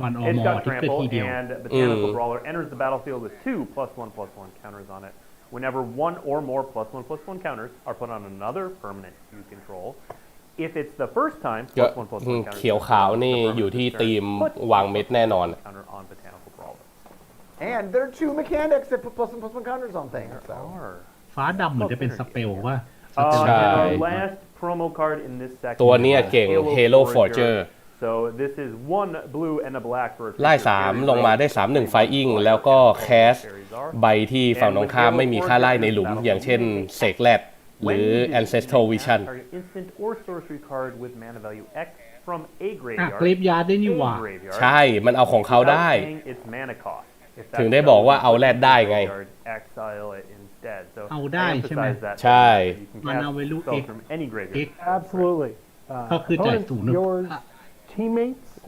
วันออมอที่เกิดทีเดียว and Botanical Brawler enters the battlefield with 2 +1/+1 counters on it whenever one or more +1/+1 counters are put on another permanent you control if it's the first time +1/+1 counters เขียวขาวนี่อยู่ที่ทีมวางเม็ดแน่นอน and there are 2 mechanics that put +1/+1 counters on things soฟ้าดำเหมือนจะเป็นสเปลว่า last promo card in this section ตัวนี้เก่ง Halo Forger so this is 1 blue and a black for ไล่3ลงมาได้3-1 Flying แล้วก็แคสใบที่ฝั่งตรงข้ามไม่มีค่าไล่ในหลุมอย่างเช่นเสกแรดหรือ Ancestral Vision instant or sorcery card with mana value X from a กรีฟยาร์ดได้นี่หว่า ใช่มันเอาของเขาได้ถึงได้บอกว่าเอาแรดได้ไงเอาได้ใช่ไหมใช่ มันเอาไปลูก X absolutely ก็คือจ่าย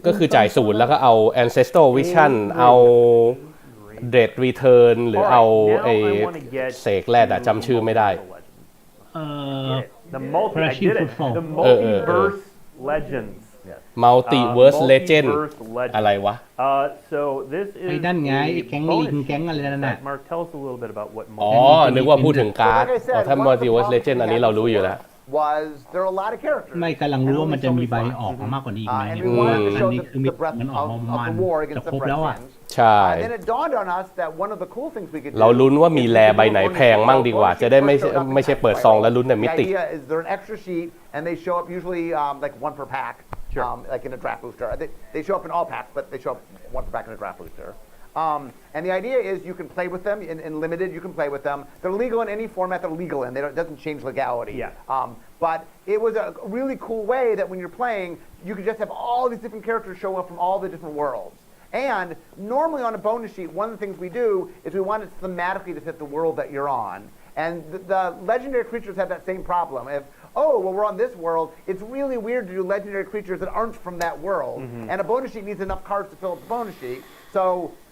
ก็คือจ่าย0แล้วก็เอา Ancestral Vision เอา Dread Return หรือเอาเสกแรดจำชื่อไม่ได้ The multiverse legends Multiverse Legend อะไรวะ so this is ไอ้นั่นไงแก๊งลิงแก๊งอะไรนั่นน่ะ Mark tell us a little bit about what นึกว่าพูดถึงการ์ดถ้า Multiverse Legend อันนี้เรารู้อยู่แล้ว was there are a lot of characters ไม่กำลังรู้ว่ามันจะมีใบออกมามากกว่านี้อีกไหม and เนี่ย we เพราะว่า wanted to อัน show นี้คือ the breadth มันออกมา of ประมาณ the war จะ against คร the บแล้วอ่ะ Phyrexians ใช่ and then it dawned on us that one of the cool things we could do เราลุ้นว่ามีแลใบไหนแพงมั่งดีกว่าจะได้ไม่ใช่เปิดซองแล้วลุ้นแต่มิ The ติ idea is they're an extra sheet and they show up usually like one per pack like in a draft booster they show up in all packs but they show up one per pack in a draft booster and the idea is you can play with them in limited. You can play with them. They're legal in any format they're legal in. It doesn't change legality. But it was a really cool way that when you're playing, you could just have all these different characters show up from all the different worlds. And normally on a bonus sheet, one of the things we do is we want it thematically to fit the world that you're on. And the legendary creatures have that same problem. If we're on this world, it's really weird to do legendary creatures that aren't from that world. And a bonus sheet needs enough cards to fill up the bonus sheet. So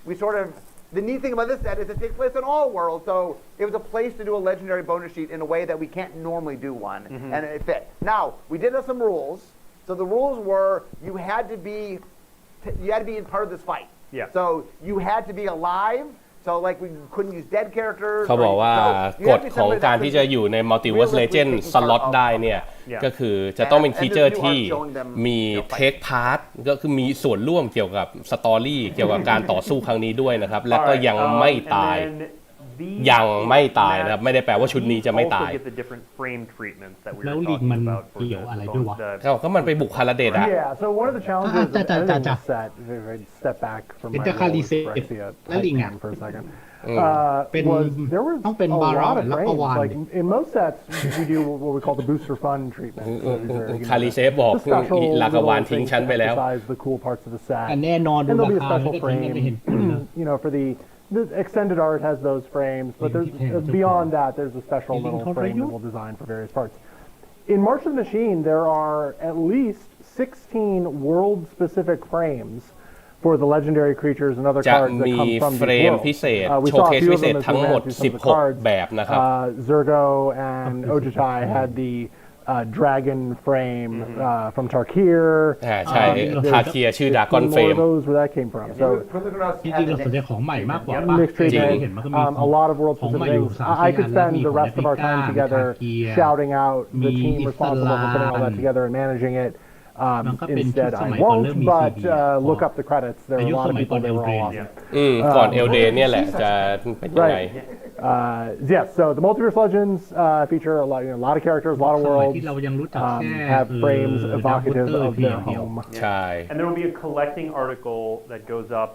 we sort of, the neat thing about this set is it takes place in all worlds, so it was a place to do a legendary bonus sheet in a way that we can't normally do one, and it fit. Now, we did have some rules. So the rules were you had to be in part of this fight. So you had to be alive. So like we couldn't use dead characters. เขาบอกว่ากฎของการที่จะอยู่ใน Multiverse Legend สล็อตได้เนี่ยก็คือจะต้องเป็นครีเจอร์ที่มีเทคพาร์ทก็คือมีส่วนร่วมเกี่ยวกับสตอรี่เกี่ยวกับการต่อสู้ครั้งนี้ด้วยนะครับและก็ยังไม่ตายนะครับไม่ได้แปลว่าชุดนี้จะไม่ตาย แล้วลิงมันเกี่ยวอะไรด้วยวะ ก็มันไปบุกคาราเดตอะ Yeah, so one of the challenges of editing this set, if I step back from my Phyrexia type for a second, was there was a lot of frames. Like in most sets, we do what we call the booster fun treatment. So these are, คาริเซฟบอก the special ลากาวาน little ทิ้ง things ชั้น to ไปแล้ว emphasize the cool parts of the set. แน่นอนดู And รา there'll be a คา special ไม่ได้ทิ้ง frame, ไม่เห็นผลเลย you know, for the extended art has those frames, but there's beyond that, there's a special little frame that we'll design for various parts. In March of the Machine, there are at least 16 world-specific frames for the legendary creatures and other จะ cards that มี come from เฟร these ม worlds. พิเศษ We โชว์ saw เค a ส few พิ of เศษ them as ทั้ง we หม ran ด through some of the 16 cards. แบบนะครับ Zergo and Ojutai had the dragon frame from Tarkir. ใช่ทาเคียชื่อดากอนเฟรม Those where that came from. So จริงๆเราสนใจของใหม่มากกว่าป่ะ mixed ที่ trade เห็น day, มันก็มี a lot of world ของ specific ใหม่อยู่ things. 3 I could spend the rest of our time together shouting out the team responsible for putting all that together and managing it. Instead, I won't, but look up the credits. There are a lot of people that were all awesome. ก่อนเอลเดนเนี่ยแหละจะเป็นยังไง Yes, so the Multiverse Legends feature a lot of characters, a lot of worlds, ที่เรายังรู้จักแค่ have frames evocative of their home. ใช่ And there will be a collecting article that goes up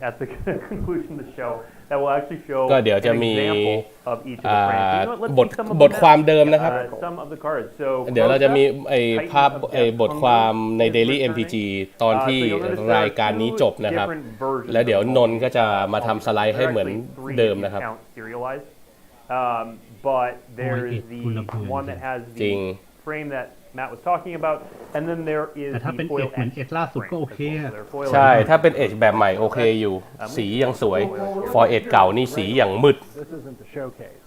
at the conclusion of the show that will actually show ก็เดี๋ยวจะมี an example of each of the frames. You know what, let's บท see some of บทความเดิม them นะครับ now. Some of the cards. So เดี๋ยวเราจะมี Titan ภาพ of Death บทความใน Hunger Daily is MTG returning. ตอนที่ So you'll notice there ราย are การนี้ two จบนะครับ different versions แล้วเดี๋ยว of the นนท์ก็จะมาทำสไลด์ให้ There are เหมือน actually three เดิม if you นะครับ count serialized. But there's the one that has จริง the frame that Matt was talking about, and then there is แต่ถ้าเป็น the เอ็ foil ดเหมือนเอ็ดล่าสุดก็โอเค frame อะ as well. So they're foil ใช่ edge. ถ้าเป็นเอจแบบใหม่โอเคอยู่ สียังสวย ฟอร์เอจเก่านี่สีอย่างมืด This isn't the showcase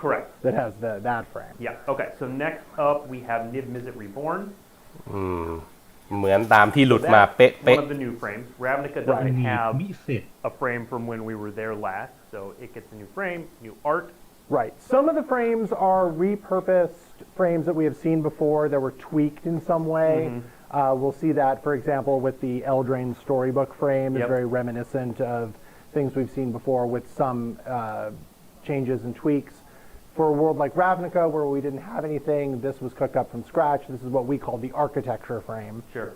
Correct. that has that frame. Yeah. Okay. So next up we have Niv Mizzet Reborn. เหมือนตามที่หลุดมา That's เป๊ะ one of the new frames. Ravnica doesn't have มิเสร็จ a frame from when we were there last, so it gets a new frame, new art. Right. Some of the frames are repurposed frames that we have seen before that were tweaked in some way. We'll see that, for example, with the Eldraine storybook frame is very reminiscent of things we've seen before with some changes and tweaks. For a world like Ravnica, where we didn't have anything, this was cooked up from scratch. This is what we call the architecture frame. Sure.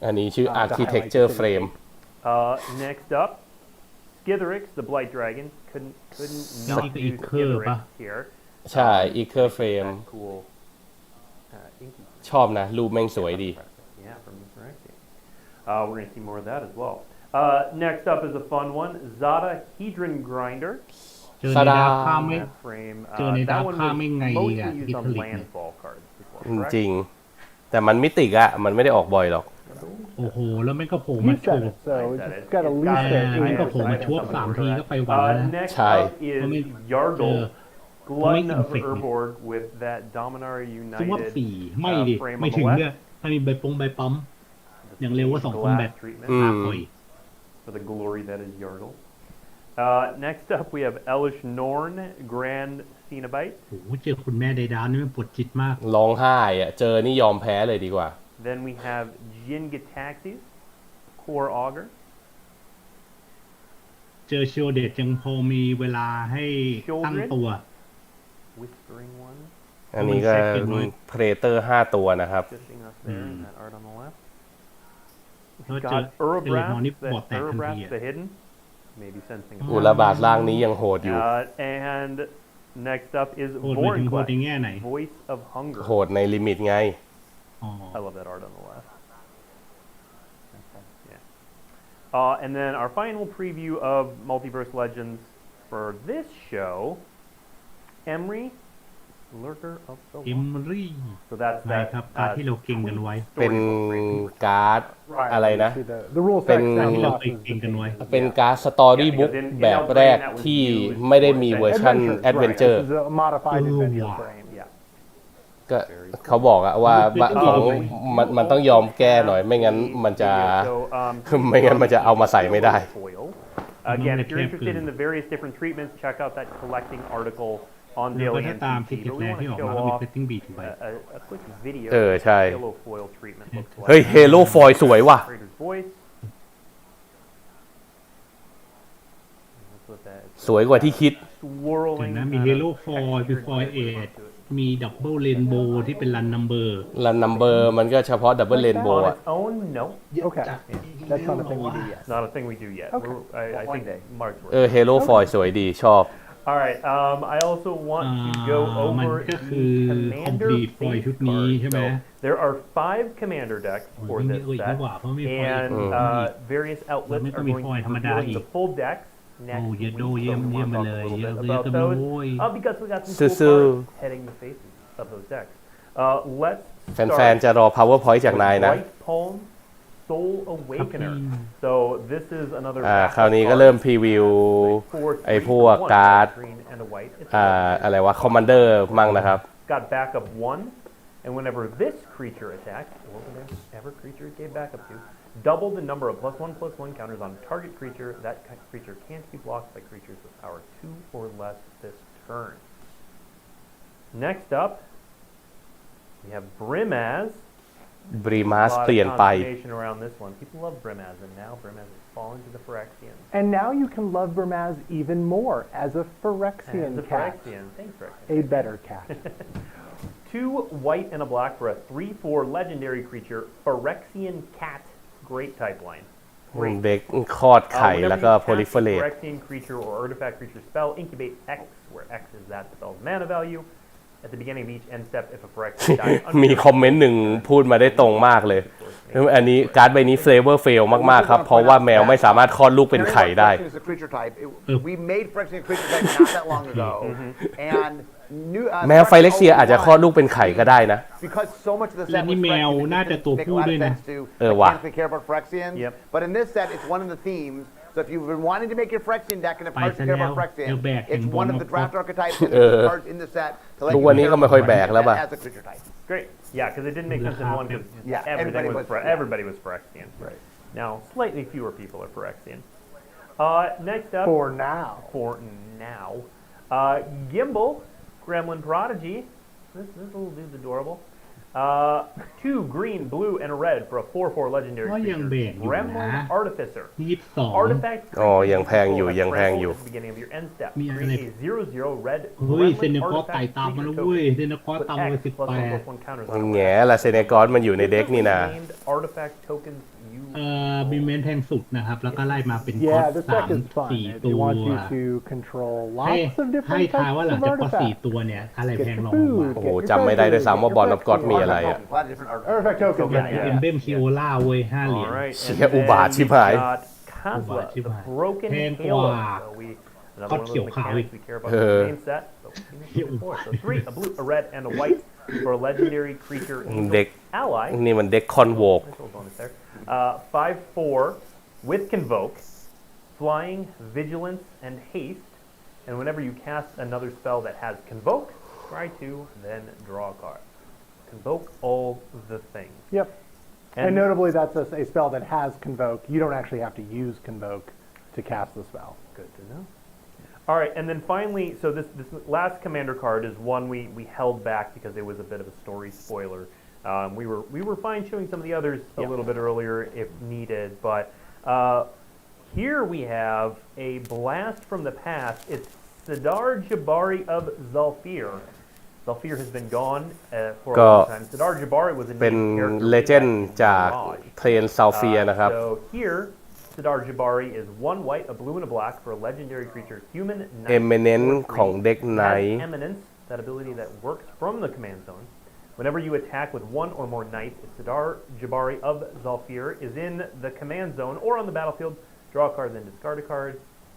อันนี้ชื่อ Architecture Frame Next up, Skitherix, the Blight Dragon. Couldn't not Inky use Curve, Skitherix huh? here. ใช่ Eager Frame That cool. Inky. ชอบนะ รูปแม่งสวยดี Yeah, from Phyrexia. We're going to see more of that as well. Next up is a fun one, Zada Hedron Grinder. เจอในดาร์คข้ามไม่ That frame. เจอในดา That ร์ค one ข้ามไม่ไง was อ่ะ mostly อิ used ตา on ลีเนี่ย landfall cards before, จ correct? ริง แต่มันมิติกอะมันไม่ได้ออกบ่อยหรอก โอ้โห แล้วแม่งก็โผล่มา You โช said ว์ it, so it's got at แต่ least แม่งก็โผล่มา I ชวบ know 3 some ที of ก็ it. ไปวันแล้วนะ Next Chai. up is Yargle, Gluttonไม่ of infect เนี่ย Urborg with that Dominaria สวบ United 4ไม่ดิ frame ไม่ on ถึ the ง left. ด้วยถ้ามีใบปั๊ม อย่างเร็วว่า2 คนแบบ Glass treatment ตาคอย for the glory that is Yargle. Next up, we have Elish Norn, Grand Cenobite. โอ้โหเจอคุณแม่ไดดาวนี่มันปวดจิตมาก ร้องไห้อะเจอนี่ยอมแพ้เลยดีกว่า Then we have Jin-Gitaxias, Core Augur. เจอชิโอเดตยังพอมีเวลาให้ตั้งตัว Whispering One. อันนี้ก็เพรเตอร์5ตัวนะครับ Sitting up there in that art on the left. แล้วเจอ Got เอเลนอร์นี่ Urabras, บอดแตกทันที Urabras the Hidden. Maybe sensing. อุลาบาทล่างนี้ยังโหดอยู่ And next up is โหดหมายถึงโหดในแง่ไหน Voice of Hunger. โหดในลิมิตไง อ๋อ I love that art on the left. Yeah. And then our final preview of Multiverse Legends for this show, Emery, Lurker of the เอมรี่ So that's ไม่ that. ครับการที่เราเก่งกันไว้ เป็นการ์ดอะไรนะ The rule เป็น set การที่เรา stuff เก่งกันไว้ เป็นการ์ดสตอรี่บุ๊กแบบแรกที่ไม่ได้มีเวอร์ชัน Adventure This is a modified adventure frame. Yeah. ก็เขาบอกอะว่าของมันต้องยอมแก้หน่อยไม่งั้นมันจะ ไม่งั้นมันจะเอามาใส่ไม่ได้ Again, if you're interested in the various different treatments, check out that collecting article on แล้วก็ Daily ถ้าตาม MTG. ทิกเก็ต But แร we ก want ที่ to ออก show มาก็มี off เฟตติ้งบีทไป a quick video ใช่ Halo foil treatment looks like. เฮ้ยเฮโลฟอยสวยว่ะ Creator's voice. That's what that is. สวยกว่าที่คิด เห็น Swirling นะมี kind เฮ of โร่ฟอยล์มีฟอยเอทมีดับเบิลเรนโบว์ที่เป็นรันนัมเบอร์ รันนัมเบอร์มันก็เฉพาะดับเบิลเรนโบว์ on อะ its own, no. Okay. That's not a thing we do yet. Not a thing we do yet. Okay. I think Mark's เออเฮโลฟอยสวยดีชอบ All right. I also want to go มัน over ก็ the คือ commander คอมพลีทฟอยล์ base ชุดนี้ card. ใช่ไหม So there are 5 commander decks โอ้ for ยมี this อีก set, ดีกว่าเพราะมีฟอยล์ and อีก various outlets Let are me going to find beธรรมดา revealing อี the ก full decks next โอ้ week. เย So โด we เยี่ยม wanna เยี่ยม talk เล a ย little เย bit อะ about กัน those โว้ย because we got some cool ซื่อ cards heading the faces of those decks. Let's แฟนๆจะรอ powerpoint จากนายนะ White Palm Soul Awakener. So this is another คราวนี้ก็เริ่มพรีวิว ไอ้พวกการ์ด green and a white. It's อะไรวะคอมมานเดอร์มั่งนะครับ got backup 1, and whenever this creature attacks, or whenever creature it gave backup to, double the number of +1/+1 counters on target creature. That creature can't be blocked by creatures with power 2 or less this turn. Next up, we have Brimaz. บรีมาส A lot เปลี่ยน of ไป consternation around this one. People love Brimaz, and now Brimaz has fallen to the Phyrexian. And now you can love Brimaz even more as a Phyrexian And the cat. Phyrexian. Thanks, Phyrexian. A better cat. 2 white and a black for a 3/4 legendary creature, Phyrexian Cat, Great type line. เด็กคลอดไข่แล้วก็ Whenever you cast a proliferate Phyrexian creature or artifact creature spell, incubate X, where X is that spell's mana value. At the beginning of each end step, if a Phyrexian dies มีคอมเมนต์หนึ่งพูดมาได้ตรงมากเลย อันนี้การ์ดใบนี้เฟเวอร์เฟลมากๆครับ เพราะว่าแมวไม่สามารถคลอดลูกเป็นไข่ได้ Phyrexian is a creature type. We made Phyrexian a creature type not that long ago, and new. แมวไฟเล็กเซียอาจจะคลอดลูกเป็นไข่ก็ได้นะ Because so much of the และ set นี่ was แมว Phyrexian, it น่าจะ didn't ตัว make a ผู้ lot ด้วย of นะ sense toว่ะ mechanically care about Phyrexians. Yep. But in this set, it's one of the themes. So if you've been wanting to make your Phyrexian deck and if ไป cards ซะ care แล้ว about Phyrexian, เดี๋ยวแบก it's เห็นบอ one ล of มา the ป๊อป draft archetypes and there's cards in the set to let ทุก you วันนี้ก็ไม่ค่อยแบกแล้วป่ะ as a creature type. Great. Yeah, because it didn't make sense in one because Yeah, everybody was Phyrexian. Right. Now, slightly fewer people are Phyrexian. Next up. For now. For now. Gimbal, Gremlin Prodigy. This little dude's adorable. 2 green, blue, and a red for a 4/4 legendary ก็ยัง creature. แบกอยู่ Gremlin นะ Artificer. 22 Artifact อ๋อยังแพงอยู่ creature ยังแพงอยู่ at the beginning of your end step. มีอะไร Create a 0/0 red เฮ้ย Gremlin เซเนกอส artifact ไต่ตามมาแล้ว creature เว้ย token. เซเนกอส Put ตามมา X plus 1 18 plus 1 counters on แง่ละเซเนกอสมันอยู่ในเด็กนี่นะ named artifact tokens you บีเมนแพงสุดนะครับ แล้วก็ไล่มาเป็นคอ Yeah, ส this สา deck ม is fun. สี่ It ตัว wants you to control ให้ lots of ให้ different ทายว่าหลัง types จาก of คอสสี่ artifacts. ตัวเนี่ย อะไร Get แพง your ลองลงมา food, โอ้โห get your จำไม่ได้ด้วยซ้ำว่า treasures, บอล get อ your อฟก็อดมี Phyrexian อะไรอ่ะ A lot of different artifacts. Artifact tokens, อย่าง yeah. เอมเบมคิโอล่าเว้ย5 เหรียญ All right, เชี่ and ยอุบาท then ชิบหาย we got Kazla, อุบาทชิบ the หาย broken แพงก halo. ว่า So we another ก็ one of เขียว those ขาวอีก mechanics we care about in the main set. So, so 3, a blue, a red, and a white for a legendary creature angel เด็ก ally. นี่มันเด็กคอนโวก Nice little bonus there. 5/4 with Convoke, Flying, Vigilance, and Haste. And whenever you cast another spell that has Convoke, try to then draw a card. Convoke all the things. Yep. And notably, that's a spell that has Convoke. You don't actually have to use Convoke to cast the spell. Good to know. All right, and then finally, so this last commander card is one we held back because it was a bit of a story spoiler. We were fine showing some of the others a little bit earlier if needed, but here we have a blast from the past. It's Sidar Jabari of Zalfir. Zalfir has been gone for a long time. Sidar Jabari was a เป็น เลเจนด์จากเพลนซาเฟียนะครับ So here, Sidar Jabari is 1 white, a blue, and a black for a legendary creature, human knight. Eminent ของเด็กไนท์ Eminence, that ability that works from the command zone. Whenever you attack with 1 or more knights, if Sidar Jabari of Zalfir is in the command zone or on the battlefield, draw a card, then discard a card.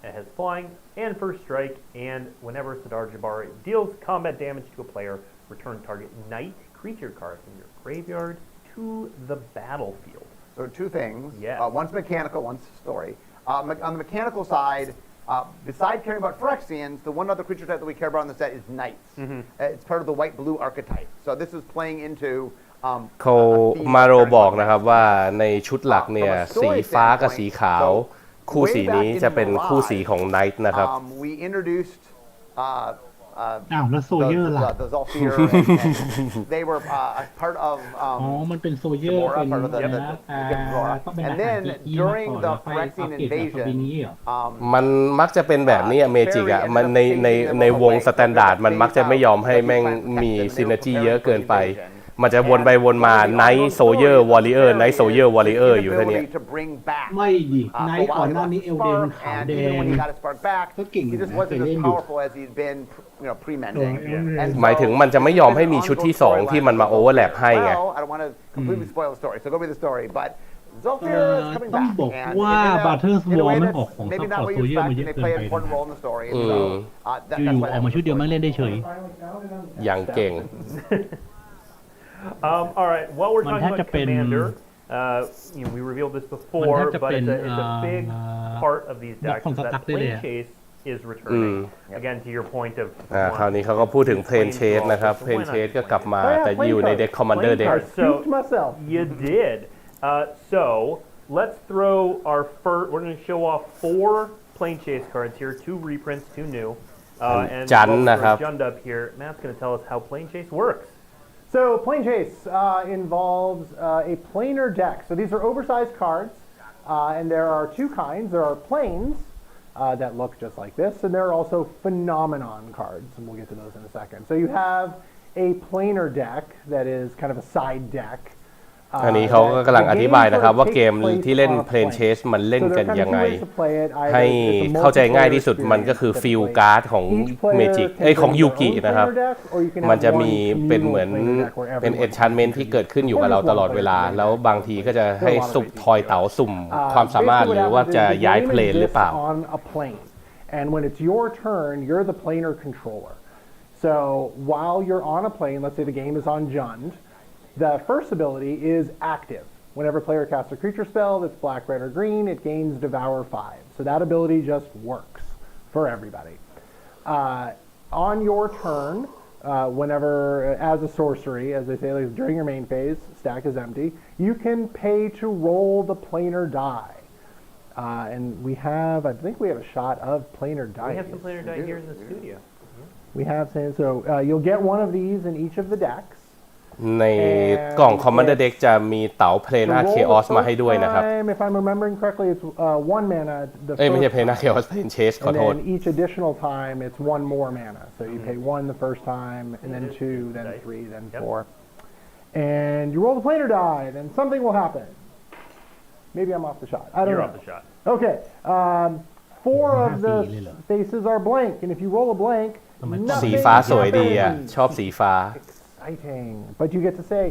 It has flying and first strike, and whenever Sidar Jabari deals combat damage to a player, return target knight creature card from your graveyard to the battlefield. So two things. Yeah. One's mechanical, one's story. On the mechanical side, besides caring about Phyrexians, the one other creature type that we care about in the set is knights. It's part of the white-blue archetype. So this is playing into เขามาโรบอกนะครับว่าในชุดหลักเนี่ยสีฟ้ากับสีขาวคู่สีนี้จะเป็นคู่สีของไนท์นะครับ we introduced อ้าวแล้วโซเยอร์ล่ะ the Zalfir and they were part of อ๋อมันเป็นโซเยอร์เป็น part of the ต้องเป็นอา and หาร then กีกี้มา during ก่อน the แล้วค่อย Phyrexian อัปเกรดแบบ invasion บินี้เหรอ มันมักจะเป็นแบบนี้เมจิกอ่ะมันในวงสแตนดาร์ดมันมักจะไม่ยอมให้แม่งมีซินเนอร์จีเยอะเกินไปมันจะวนไปวนมาไนท์โซเยอร์วอริเออร์ไนท์โซเยอร์วอริเออร์อยู่เท่านี้ ไม่ดิไนท์ก่อนหน้านี้เอลเดนขาวแดงก็เก่งอยู่นะเคยเล่นอยู่ หมายถึงมันจะไม่ยอมให้มีชุดที่2ที่มันมาโอเวอร์แลปให้ไง ต้องบอกว่าบัตเทอร์สวอร์มันออกของซัพพอร์ตโซเยอร์มาเยอะเกินไปอยู่ๆออกมาชุดเดียวมันเล่นได้เฉย อย่างเก่ง All right, while we're talking about Commander, we revealed this before, but it's a big part of these decks is that Plane Chase is returning. Again, to your point of คราวนี้เขาก็พูดถึงเพลนเชสนะครับเพลนเชสก็กลับมาแต่อยู่ในเด็กคอมมานเดอร์เด็ก So you did. So let's throw our first. We're going to show off 4 Plane Chase cards here, 2 reprints, 2 new. And จันนะครับ Jund up here. Matt's going to tell us how Plane Chase works. So Plane Chase involves a planar deck. So these are oversized cards, and there are 2 kinds. There are planes that look just like this, and there are also phenomenon cards, and we'll get to those in a second. So you have a planar deck that is kind of a side deck. อันนี้เขาก็กำลังอธิบายนะครับว่าเกมที่เล่นเพลนเชสมันเล่นกันยังไงให้เข้าใจง่ายที่สุดมันก็คือฟิลการ์ดของเมจิกของยูกินะครับมันจะมีเป็นเหมือนเป็นเอนชานเมนต์ที่เกิดขึ้นอยู่กับเราตลอดเวลาแล้วบางทีก็จะให้สุ่มทอยเต๋าสุ่มความสามารถหรือว่าจะย้ายเพลนหรือเปล่า And when it's your turn, you're the planar controller. So while you're on a plane, let's say the game is on Jund, the first ability is active. Whenever a player casts a creature spell that's black, red, or green, it gains Devour 5. So that ability just works for everybody. On your turn, whenever, as a sorcery, as they say, like during your main phase, stack is empty, you can pay to roll the planar die. And we have, I think we have a shot of planar die. We have some planar die here in the studio. We have, so you'll get one of these in each of the decks. ในกล่อง Commander Deck จะมีเต๋าเพลนาเคออสมาให้ด้วยนะครับ If I'm remembering correctly, it's 1 mana. ไม่ใช่เพลนาเคออสเพลนเชสขอโทษ And then each additional time, it's 1 more mana. So you pay 1 the first time, and then 2, then 3, then 4. And you roll the planar die, then something will happen. Maybe I'm off the shot. I don't know. You're off the shot. Okay. 4 of the faces are blank, and if you roll a blank, สีฟ้าสวยดีอ่ะชอบสีฟ้า But you get to say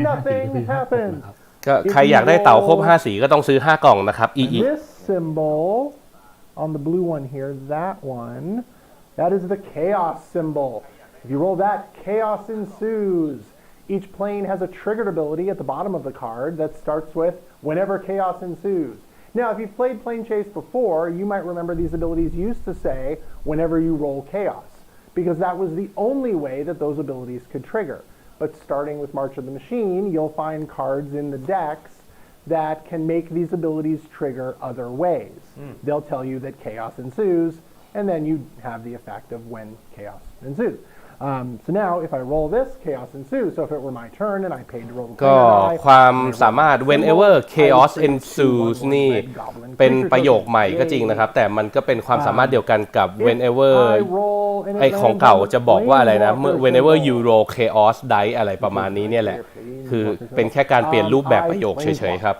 nothing happens. ก็ใครอยากได้เต่าครบ5 สีก็ต้องซื้อ5 กล่องนะครับ This symbol on the blue one here, that one, that is the chaos symbol. If you roll that, chaos ensues. Each plane has a triggered ability at the bottom of the card that starts with whenever chaos ensues. Now, if you've played Plane Chase before, you might remember these abilities used to say whenever you roll chaos, because that was the only way that those abilities could trigger. But starting with March of the Machine, you'll find cards in the decks that can make these abilities trigger other ways. They'll tell you that chaos ensues and then you have the effect of when chaos ensues. So now, if I roll this, chaos ensues. So if it were my turn and I paid to roll the ก็ planar die, ความสามารถ I whenever roll, chaos I create ensues 2/1/1 นี่ red goblin เป็น creature ประโยค token. ใหม่ก็จริงนะครับ แต่มันก็เป็นความสามารถเดียวกันกับ If whenever I roll and it ไอของเก่า lands on the จะบอกว่าอะไรนะ planeswalker whenever symbol, you roll chaos die อะไรประมาณนี้เนี่ยแหละ คือเป็นแค่การเปลี่ยนรูปแบบประโยคเฉยๆครับ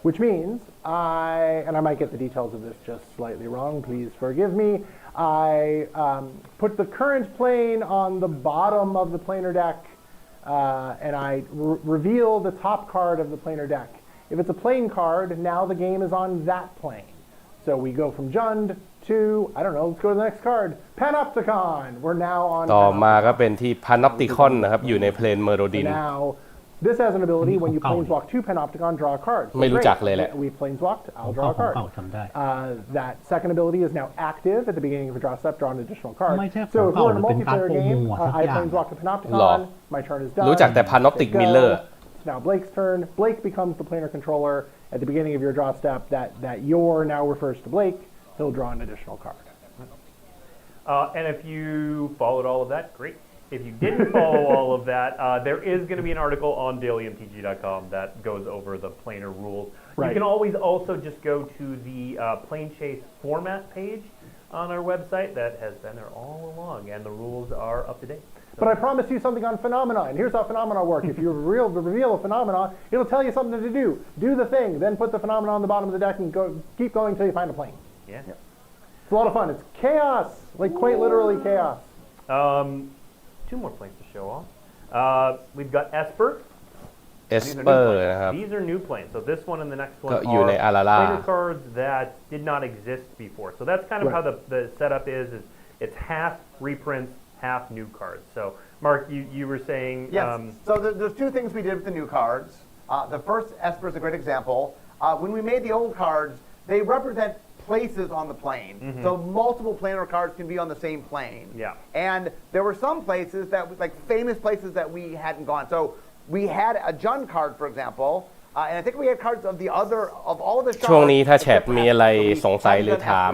which means and I might get the details of this just slightly wrong, please forgive me. I put the current plane on the bottom of the planar deck, and I reveal the top card of the planar deck. If it's a plane card, now the game is on that plane. So we go from Jund to, I don't know, let's go to the next card, Panopticon. We're now on ต่อมา Panopticon. ก็เป็นที่ Panopticon นะครับอยู่ในเพลนเมโรดิน So now, this has an ability when you planeswalk to Panopticon, draw a card. So ไม่รู้ great. จักเลยแหละ We planeswalked, ของ I'll เก่า draw a ของ card. เก่าจำได้ That second ability is now active at the beginning of a draw step, draw an additional card. ไม่ใช่ของ So if เก่า we're in a มันเป็นการ multiplayer โปรโม game, ทสัก I อย่าง planeswalk to หรอ Panopticon, my turn is done. รู้จักแต่ Panoptic Let go. Miller It's now Blake's turn. Blake becomes the planar controller at the beginning of your draw step. That your now refers to Blake. He'll draw an additional card. And if you followed all of that, great. If you didn't follow all of that, there is going to be an article on dailymtg.com that goes over the planar rules. Right. You can always also just go to the Plane Chase format page on our website that has been there all along, and the rules are up to date. But I promised you something on phenomena, and here's how phenomena work. If you reveal a phenomena, it'll tell you something to do. Do the thing, then put the phenomena on the bottom of the deck and keep going until you find a plane. Yeah. It's a lot of fun. It's chaos, like quite literally chaos. Two more planes to show off. We've got Esper. Esper นะครับ These are new planes. So this one and the next one ก็อยู่ใน are Arara planar cards that did not exist before. So that's kind of Right. how the setup is it's half reprints, half new cards. So Mark, you were saying Yes. So there's two things we did with the new cards. The first, Esper is a great example. When we made the old cards, they represent places on the plane. So multiple planar cards can be on the same plane. Yeah. And there were some places that, like famous places that we hadn't gone. So we had a Jund card, for example. And I think we had cards of all the shards. ช่วงนี้ถ้าแชทมีอะไรสงสัยหรือถาม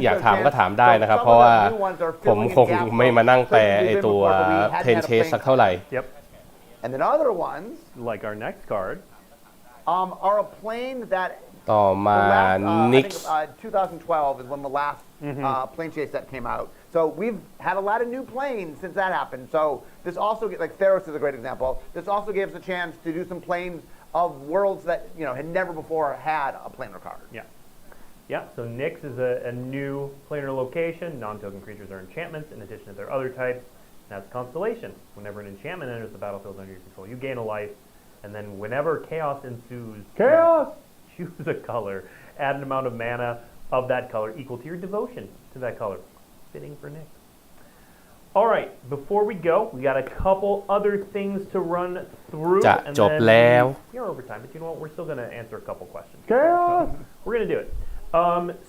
อยากถามก็ถามได้นะครับ เพราะว่าผมคงไม่มานั่งแปลไอตัว Plane Chase สักเท่าไหร่ Yep. And then other ones, like our next card, are a plane that ต่อมา Nix I think, 2012 is when the last Plane Chase set came out. So we've had a lot of new planes since that happened. So this also, like Theros is a great example. This also gave us a chance to do some planes of worlds that had never before had a planar card. Yeah. Yeah, so Nyx is a new planar location. Non-token creatures are enchantments in addition to their other types. That's Constellation. Whenever an enchantment enters the battlefield under your control, you gain a life. And then whenever chaos ensues, Chaos! choose a color. Add an amount of mana of that color equal to your devotion to that color. Fitting for Nyx. All right, before we go, we got a couple other things to run through. จะ and จบ then แล้ว You're over time, but you know what? We're still going to answer a couple questions. Chaos! We're going to do it.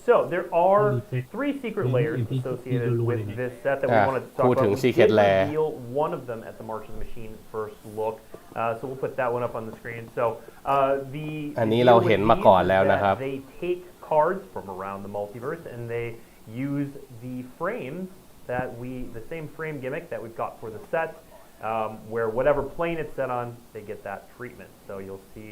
So there are 3 secret layers associated with this set that we want to talk พูด about. ถึง We Secret did Lair reveal one of them at the March of the Machine first look. So we'll put that one up on the screen. So the อันนี้เราเห็นมาก่อนแล้วนะครับ they take cards from around the multiverse and they use the frames the same frame gimmick that we've got for the set, where whatever plane it's set on, they get that treatment. So you'll see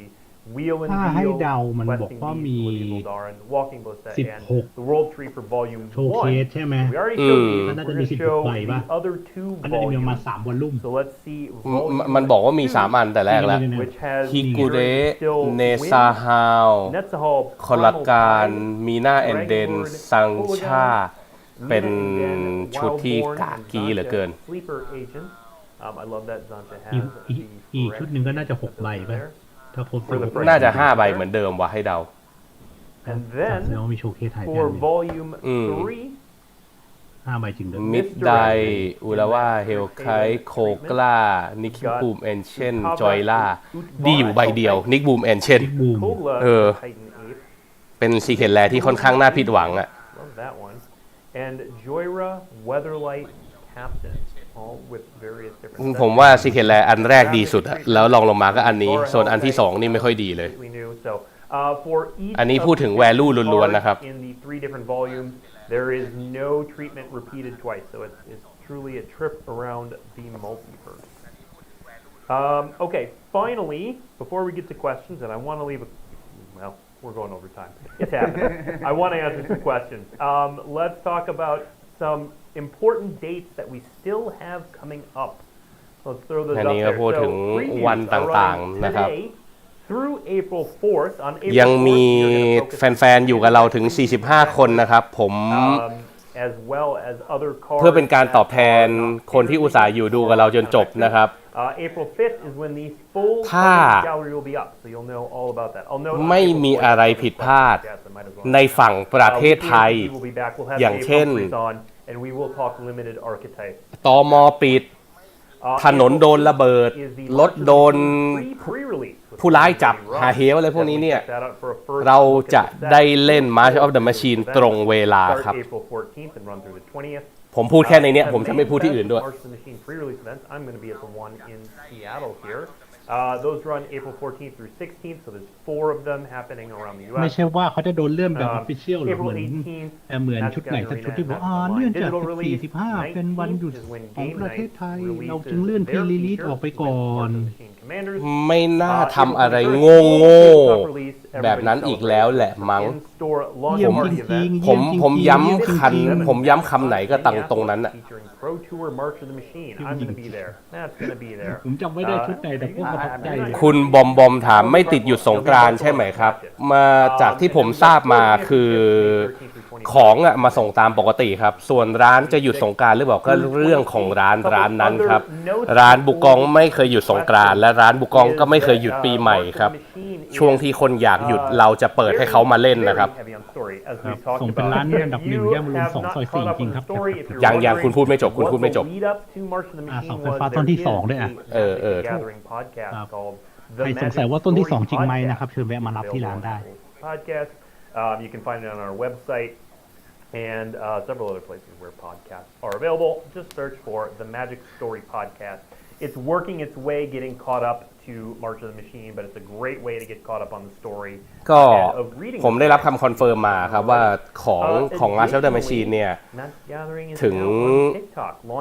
Wheel and ถ้าให้ Deal, เดามันบอก Questing ว่า Beast, มี Medieval Dawn, Walking Ballista, and 16 the World Tree for Volume โชว์เค 1. สใช่ไหม We already showed these. มันน่า We're จะมี going to show 16 ใบป่ะ the other 2 มันน่าจะมีประมาณ volumes. 3 วอลลุ่ม So let's see volume มันบอกว่ามี 3 อันแต่แรกแล้ว which has ฮิกุเระ Still เน Wind, ซาฮาว Netzahal, คอล Primal การ Tide, มีนาแอนเดน Dragonlord, ซังชา Polygon, เป็น Mina ชุด Enden, ที่ Wildborn, กา and กีเหลือเกิน Zancha, Sleeper Agent. I love that Zancha อีก has อีก the ชุดหนึ่งก็น่าจะ 6 ใบป่ะ there. ถ้าครบ For the first น่าจะ 5 ใบเหมือนเดิมว่ะให้เดา And แสดง then ว่ามีโชว์เคสถ่ายแทน for เนี่ย volume 3, 5 ใบจริงเด้อ มิดไดอุลาวาเฮลไคโคกล้านิคิบูมแอนเชนจอยล่าดีอยู่ใบเดียวนิกบูมแอนเชน บูม Kogla, Uh. Titan Ape. เป็นซีเคทแลที่ค่อนข้างน่าผิดหวังอ่ะ Love that one. And Joyra, Weatherlight, Captain, all with various different ผมว่าซีเคทแลอันแรกดีสุดอะแล้วลองลงมาก็อันนี้ ส่วนอันที่ 2 นี่ไม่ค่อยดีเลย completely new. So, for each อันนี้ of พูดถึง the value ล้วนๆ cards นะครับ in the 3 different volumes, There is no treatment repeated twice, so it's truly a trip around the multiverse. Okay, finally, before we get to questions, and I want to leave well, we're going over time. It's happening. I want to answer some questions. Let's talk about some important dates that we still have coming up. Let's throw those อัน up นี้ก็ there. พูดถึง previews วัน are ต่าง running ๆนะครับ today through April 4th. On April ยังมี 4th, we're gonna focus แฟนๆอยู่กับเราถึง45คนนะครับผม as well as other cards เพื่อเป็นการตอบแทน that are not คนที่อุตส่าห์อยู่ดูกับเราจนจบนะครับ April 5th is when the full ถ้า gallery will be up, so you'll know all about that. I'll note ไม่มีอะไรผิดพลาดในฝั่งประเทศไทย อย่างเช่น and we will talk limited archetypes. ตม.ปิด ถนนโดนระเบิด รถโดนผู้ร้ายจับหาเหวอะไรพวกนี้เนี่ย เราจะได้เล่น March of the Machine ตรงเวลาครับ ผมพูดแค่ในเนี้ยผมจะไม่พูดที่อื่นด้วย I'm going to be at the one in Seattle here. Those run April 14th through 16th, so there's 4 of them happening around the U.S. ไม่ใช่ว่าเขาจะโดนเลื่อนแบบ official หรือเหมือนชุดไหนสักชุดที่บอกเลื่อนจาก14-15เป็นวันหยุดของประเทศไทยเราจึงเลื่อนpre release ออกไปก่อนไม่น่าทำอะไรโง่ๆแบบนั้นอีกแล้วแหละมั้งผมย้ำคำไหนก็ตรงนั้นอ่ะผมจำไม่ได้ชุดไหนแต่พวกประทับใจคุณบอมถามไม่ติดหยุดสงกรานต์ใช่ไหมครับมาจากที่ผมทราบมาคือของอ่ะมาส่งตามปกติครับส่วนร้านจะหยุดสงกรานต์หรือเปล่าก็เรื่องของร้านนั้นครับร้านบุกองไม่เคยหยุดสงกรานต์และร้านบุกองก็ไม่เคยหยุดปีใหม่ครับช่วงที่คนอยากหยุดเราจะเปิดให้เขามาเล่นนะครับส่งเป็นร้านอันดับ1แย่มาลง2ซอย4จริงครับยังคุณพูดไม่จบเสาไฟฟ้าต้นที่2ด้วยใครสงสัยว่าต้นที่2จริงไหมนะครับเชิญแวะมารับที่ร้านได้ You can find it on our website and several other places where podcasts are available. Just search for the Magic Story Podcast. It's working its way getting caught up to March of the Machine, but it's a great way to get caught up on the story. ก็ผมได้รับคำคอนเฟิร์มมาครับว่าของ March of the Machine เนี่ยถึง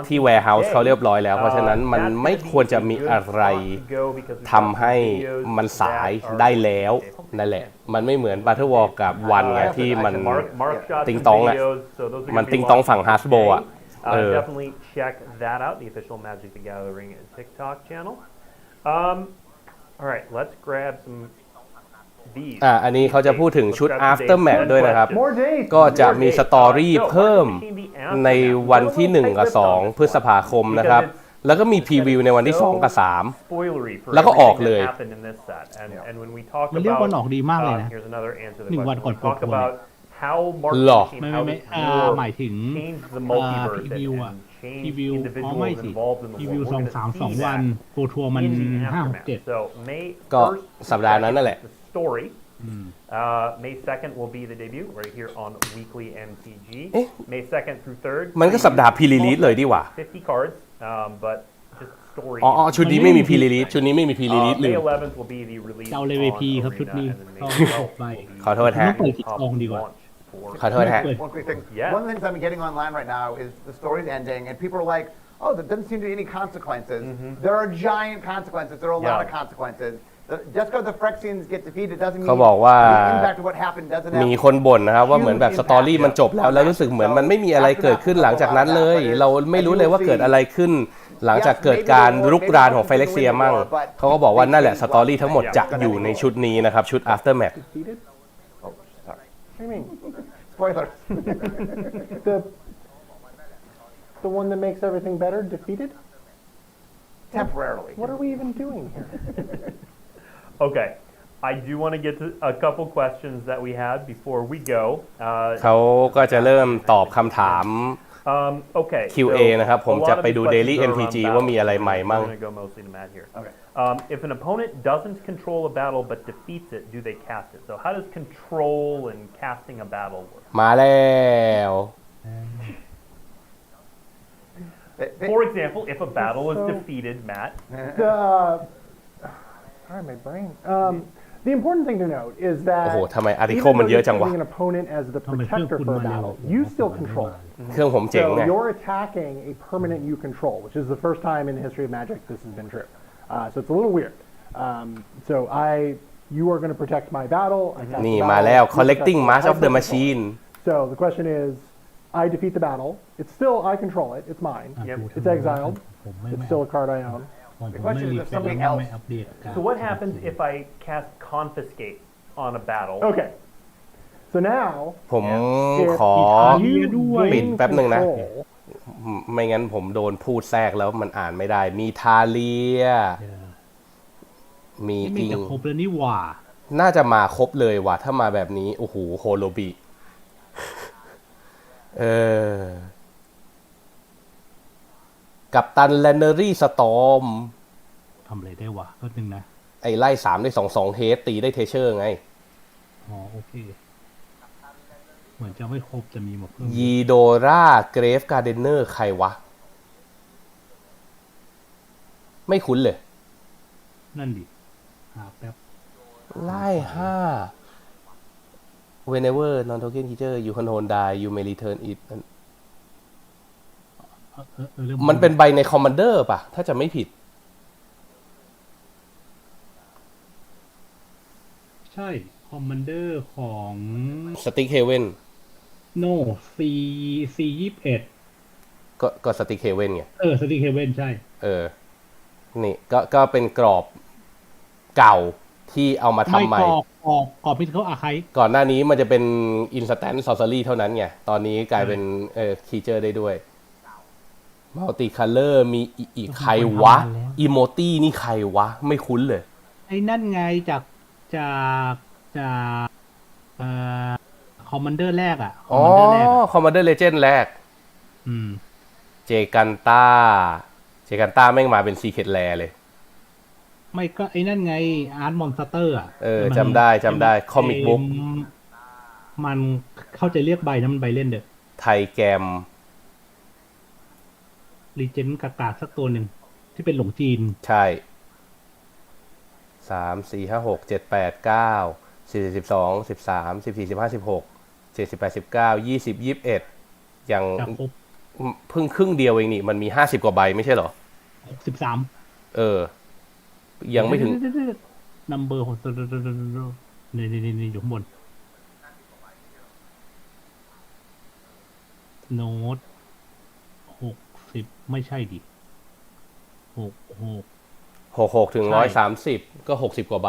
ที่ warehouse เขาเรียบร้อยแล้วเพราะฉะนั้นมันไม่ควรจะมีอะไรทำให้มันสายได้แล้วนั่นแหละมันไม่เหมือน Battle War กับวันไงที่มันติงตองอ่ะมันติงตองฝั่ง Hasbro อ่ะDefinitely check that out, the official Magic the Gathering TikTok channel. All right, let's grab some these. อันนี้เขาจะพูดถึงชุด Aftermath ด้วยนะครับก็จะมีสตอรี่เพิ่มในวันที่1กับ2พฤษภาคมนะครับแล้วก็มีพรีวิวในวันที่2กับ3แล้วก็ออกเลยมันเรียกวันออกดีมากเลยนะ1วันก่อนโปรโมทหรอหมายถึงพรีวิวไม่สิพรีวิว2-3-2 วันโปรทัวร์มัน 5-6-7 ก็สัปดาห์นั้นนั่นแหละ May 2nd will be the debut right here on Weekly MTG. May 2nd through 3rd. มันก็สัปดาห์พรีรีลีสเลยดีกว่า 50 cards, but just story. ชุดนี้ไม่มีพรีรีลีสชุดนี้ไม่มีพรีรีลีสเลย May 11th will be the release. เอาเลย VP ครับชุดนี้ขอโทษฮะ เปิดที่กองดีกว่าขอโทษฮะ One quick thing. One of the things I'm getting online right now is the story's ending, and people are like, "Oh, there doesn't seem to be any consequences." There are giant consequences. There are a lot of consequences. Just because the Phyrexians get defeated doesn't mean เขาบอกว่า the impact of what happened doesn't have มีคนบ่นนะครับว่าเหมือนแบบสตอรี่มันจบแล้วรู้สึกเหมือนมันไม่มีอะไรเกิดขึ้นหลังจากนั้นเลยเราไม่รู้เลยว่าเกิดอะไรขึ้นหลังจากเกิดการรุกรานของไฟเล็กเซียมั่งเขาก็บอกว่านั่นแหละสตอรี่ทั้งหมดจะอยู่ในชุดนี้นะครับชุด Aftermath Spoilers. The one that makes everything better defeated? Temporarily. What are we even doing here? Okay. I do want to get to a couple questions that we had before we go. เขาก็จะเริ่มตอบคำถาม Okay. QA นะครับผมจะไปดู Daily MTG ว่ามีอะไรใหม่มั่ง If an opponent doesn't control a battle but defeats it, do they cast it? So how does control and casting a battle work? มาแล้ว For example, if a battle is defeated, Matt. Sorry, my brain. The important thing to note is that โอ้โหทำไมอาร์ติ even เคิลมัน though เยอะ you're จังวะ choosing an opponent as the protector for a battle, you still control it. เครื่องผมเจ๋ง So ไง you're attacking a permanent you control, which is the first time in the history of Magic this has been true. So it's a little weird. So you are going to protect my battle. I cast นี่ the มา battle, แล้ว you protect collecting me. mass I of the still control it. machine So the question is, I defeat the battle. It's still I control it. It's mine. It's exiled. It's still a card I own. ผมไม่รีบเป็นแล้วไม่อัปเดต So what happens if I cast confiscate on a battle? Okay. So now ผมขอ ปิดแป๊บหนึ่งนะ ไม่งั้นผมโดนพูดแทรกแล้วมันอ่านไม่ได้ มีทาเลีย มี ไม่ อิง จะครบแล้วนี่หว่า น่าจะมาครบเลยว่ะถ้ามาแบบนี้ โอ้โหโฮโลบิ กับตันแลนเนอรี่สตอม ทำอะไรได้วะก็นึงนะ ไอ้ไล่3ได้2 เฮดตีได้เทเชอร์ไง อ๋อโอเคเหมือนจะไม่ครบจะมีหมดเพิ่ม ยีโดราเกรฟการ์เดนเนอร์ใครวะ ไม่คุ้นเลย นั่นดิหาแป๊บ ไล่5 whenever non token creature you control die you may return it มันเป็นใบในคอมมานเดอร์ป่ะ ถ้าจะไม่ผิด ใช่คอมมานเดอร์ของ สติ๊กเฮเว่น โนC21ก็สติ๊กเฮเว่นไง สติกเฮเว่นใช่ นี่ก็เป็นกรอบเก่าที่เอามาทำใหม่ กรอบพิทเขาอาไค ก่อนหน้านี้มันจะเป็น instant sorcery เท่านั้นไง ตอนนี้กลายเป็นคีเจอร์ได้ด้วย multi color มีอีกใครวะ emoji นี่ใครวะ ไม่คุ้นเลย ไอ้นั่นไงจากคอมมานเดอร์แรกอ่ะ อ๋อ Commander Legend แรก เจกันต้าแม่งมาเป็น Secret Rare เลย ไม่ก็ไอ้นั่นไงอาร์ตมอนสเตอร์อ่ะจำได้คอมิกบุ๊ก มันเข้าใจเรียกใบนั้นมันใบเล่นเด้อ ไทแกรม รีเจนต์กากาสักตัวหนึ่งที่เป็นหลงจีน ใช่ 3 4 5 6 7 8 9 4 12 13 14 15 16 17 18 19 20 21ยังเพิ่งครึ่งเดียวเองนี่มันมี50 กว่าใบไม่ใช่เหรอ 13ยังไม่ถึง นัมเบอร์ของนี่อยู่ข้างบนโน้ต60ไม่ใช่ดิ66ถึง130ก็60 กว่าใบ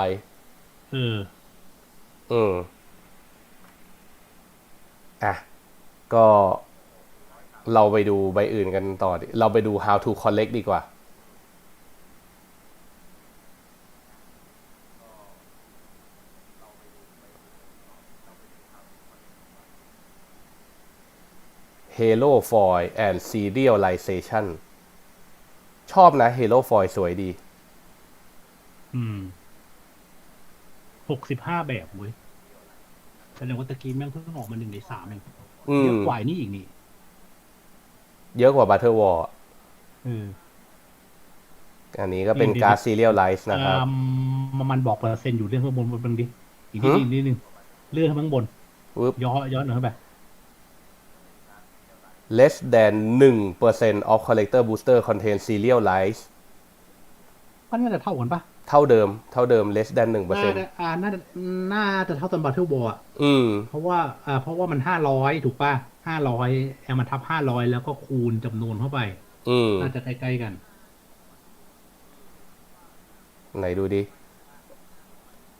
ก็เราไปดูใบอื่นกันต่อดิเราไปดู how to collect ดีกว่า Halo Foil and Serialization ชอบนะ Halo Foil สวยดี65แบบเว้ยแสดงว่าตะกี้แม่งเพิ่งออกมา1 ใน 3เองเยอะกว่านี่อีกนี่เยอะกว่า Battle War อันนี้ก็เป็นการ์ด Serialize นะครับมันบอกเปอร์เซ็นต์อยู่เรื่องข้างบนบนดิอีกนิดนึงเลื่อนข้างบนย้อนหน่อยเข้าไปless than 1% of collector booster contain serialize มันน่าจะเท่ากันปะเท่าเดิม less than 1%น่าจะเท่าตอน Battle War เพราะว่ามัน500ถูกป่ะ500เอามาทับ500แล้วก็คูณจำนวนเข้าไปน่าจะใกล้ๆกันไหนดูดิ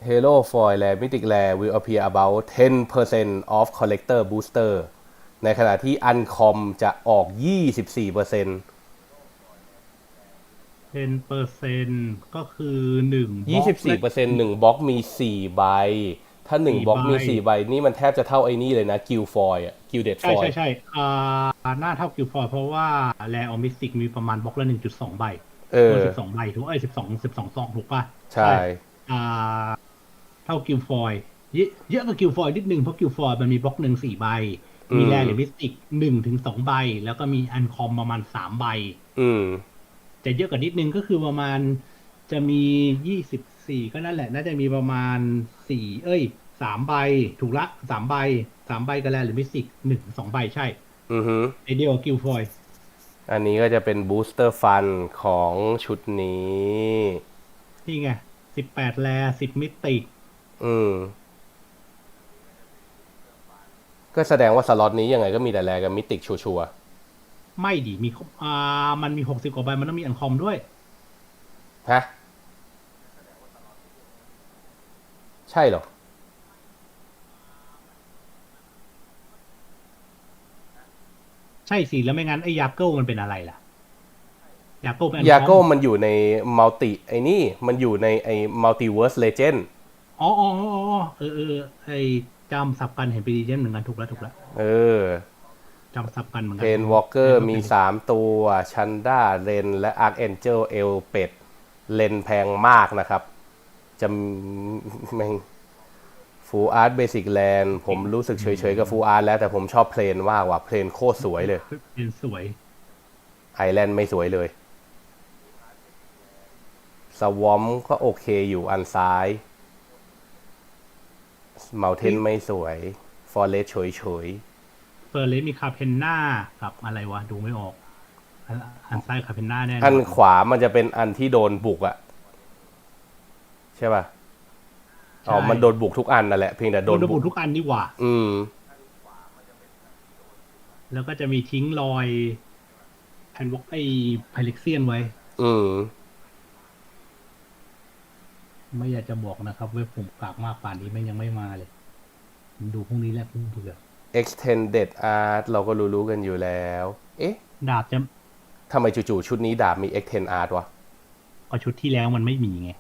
Halo Foil Rare Mythic Rare will appear about 10% of collector boosterในขณะที่อันคอมจะออก 24% 10% ก็คือ1 24% 1บล็อกมี4ใบถ้า1บล็อกมี4ใบนี่มันแทบจะเท่าไอ้นี่เลยนะ Guild Foil อ่ะ Gilded Foil ใช่หน้าเท่า Guild Foil เพราะว่า Rare or Mystic มีประมาณบล็อกละ 1.2 ใบ12 ใบถูก12ซองถูกป่ะใช่เท่า Guild Foil เยอะกว่า Guild Foil นิดนึงเพราะ Guild Foil มันมีบล็อก1 4 ใบมีแรร์หรือมิสติก1 ถึง 2 ใบแล้วก็มีอันคอมประมาณ3 ใบจะเยอะกว่านิดนึงก็คือประมาณจะมี 4ก็นั่นแหละน่าจะมีประมาณ3 ใบถูกละ3 ใบกันแล้วหรือมิสิก2 ใบใช่ไอเดียวกิลฟอยอันนี้ก็จะเป็นบูสเตอร์ฟันของชุดนี้นี่ไง18 แล10 มิติกก็แสดงว่าสล็อตนี้ยังไงก็มีแต่แลกับมิติกชัวร์ไม่ดิมีมันมี60 กว่าใบมันต้องมีอันคอมด้วยฮะใช่เหรอใช่สิแล้วไม่งั้นไอ้ยาเกิลมันเป็นอะไรล่ะยาเกิลมันอยู่ในมัลติไอ้นี่มันอยู่ในไอ้มัลติเวิร์สเลเจนด์อ๋อไอ้จำสับกันเห็นเป็นดีเจนเหมือนกันถูกแล้วจำสับกันเหมือนกันเพนวอล์กเกอร์มี3 ตัวชันด้าเรนและอาร์คแองเจิลเอลเป็ดเลนแพงมากนะครับจะแม่งฟูลอาร์ตเบสิกแลนด์ผมรู้สึกเฉยๆกับฟูลอาร์ตแล้วแต่ผมชอบเพลนมากว่ะเพลนโคตรสวยเลยเพลนสวยไอแลนด์ไม่สวยเลยสวอมก็โอเคอยู่อันซ้ายเมาเทนไม่สวยฟอเรสเฉยเฟอร์เรสมีคาเพนน่ากับอะไรวะดูไม่ออกอันซ้ายคาเพนน่าแน่อันขวามันจะเป็นอันที่โดนบุกอะใช่ป่ะอ๋อมันโดนบุกทุกอันนั่นแหละเพียงแต่โดนบุกทุกอันนี่หว่าแล้วก็จะมีทิ้งรอยแผ่นวอกไอ้ไพเล็กเซียนไว้ไม่อยากจะบอกนะครับเว็บผมกากมากป่านนี้แม่งยังไม่มาเลยผมดูพรุ่งนี้แหละเพิ่งเบื่อ extended art เราก็รู้กันอยู่แล้วเอ๊ะดาบจะทำไมจู่ๆชุดนี้ดาบมี extend art วะก็ชุดที่แล้วมันไม่มีไง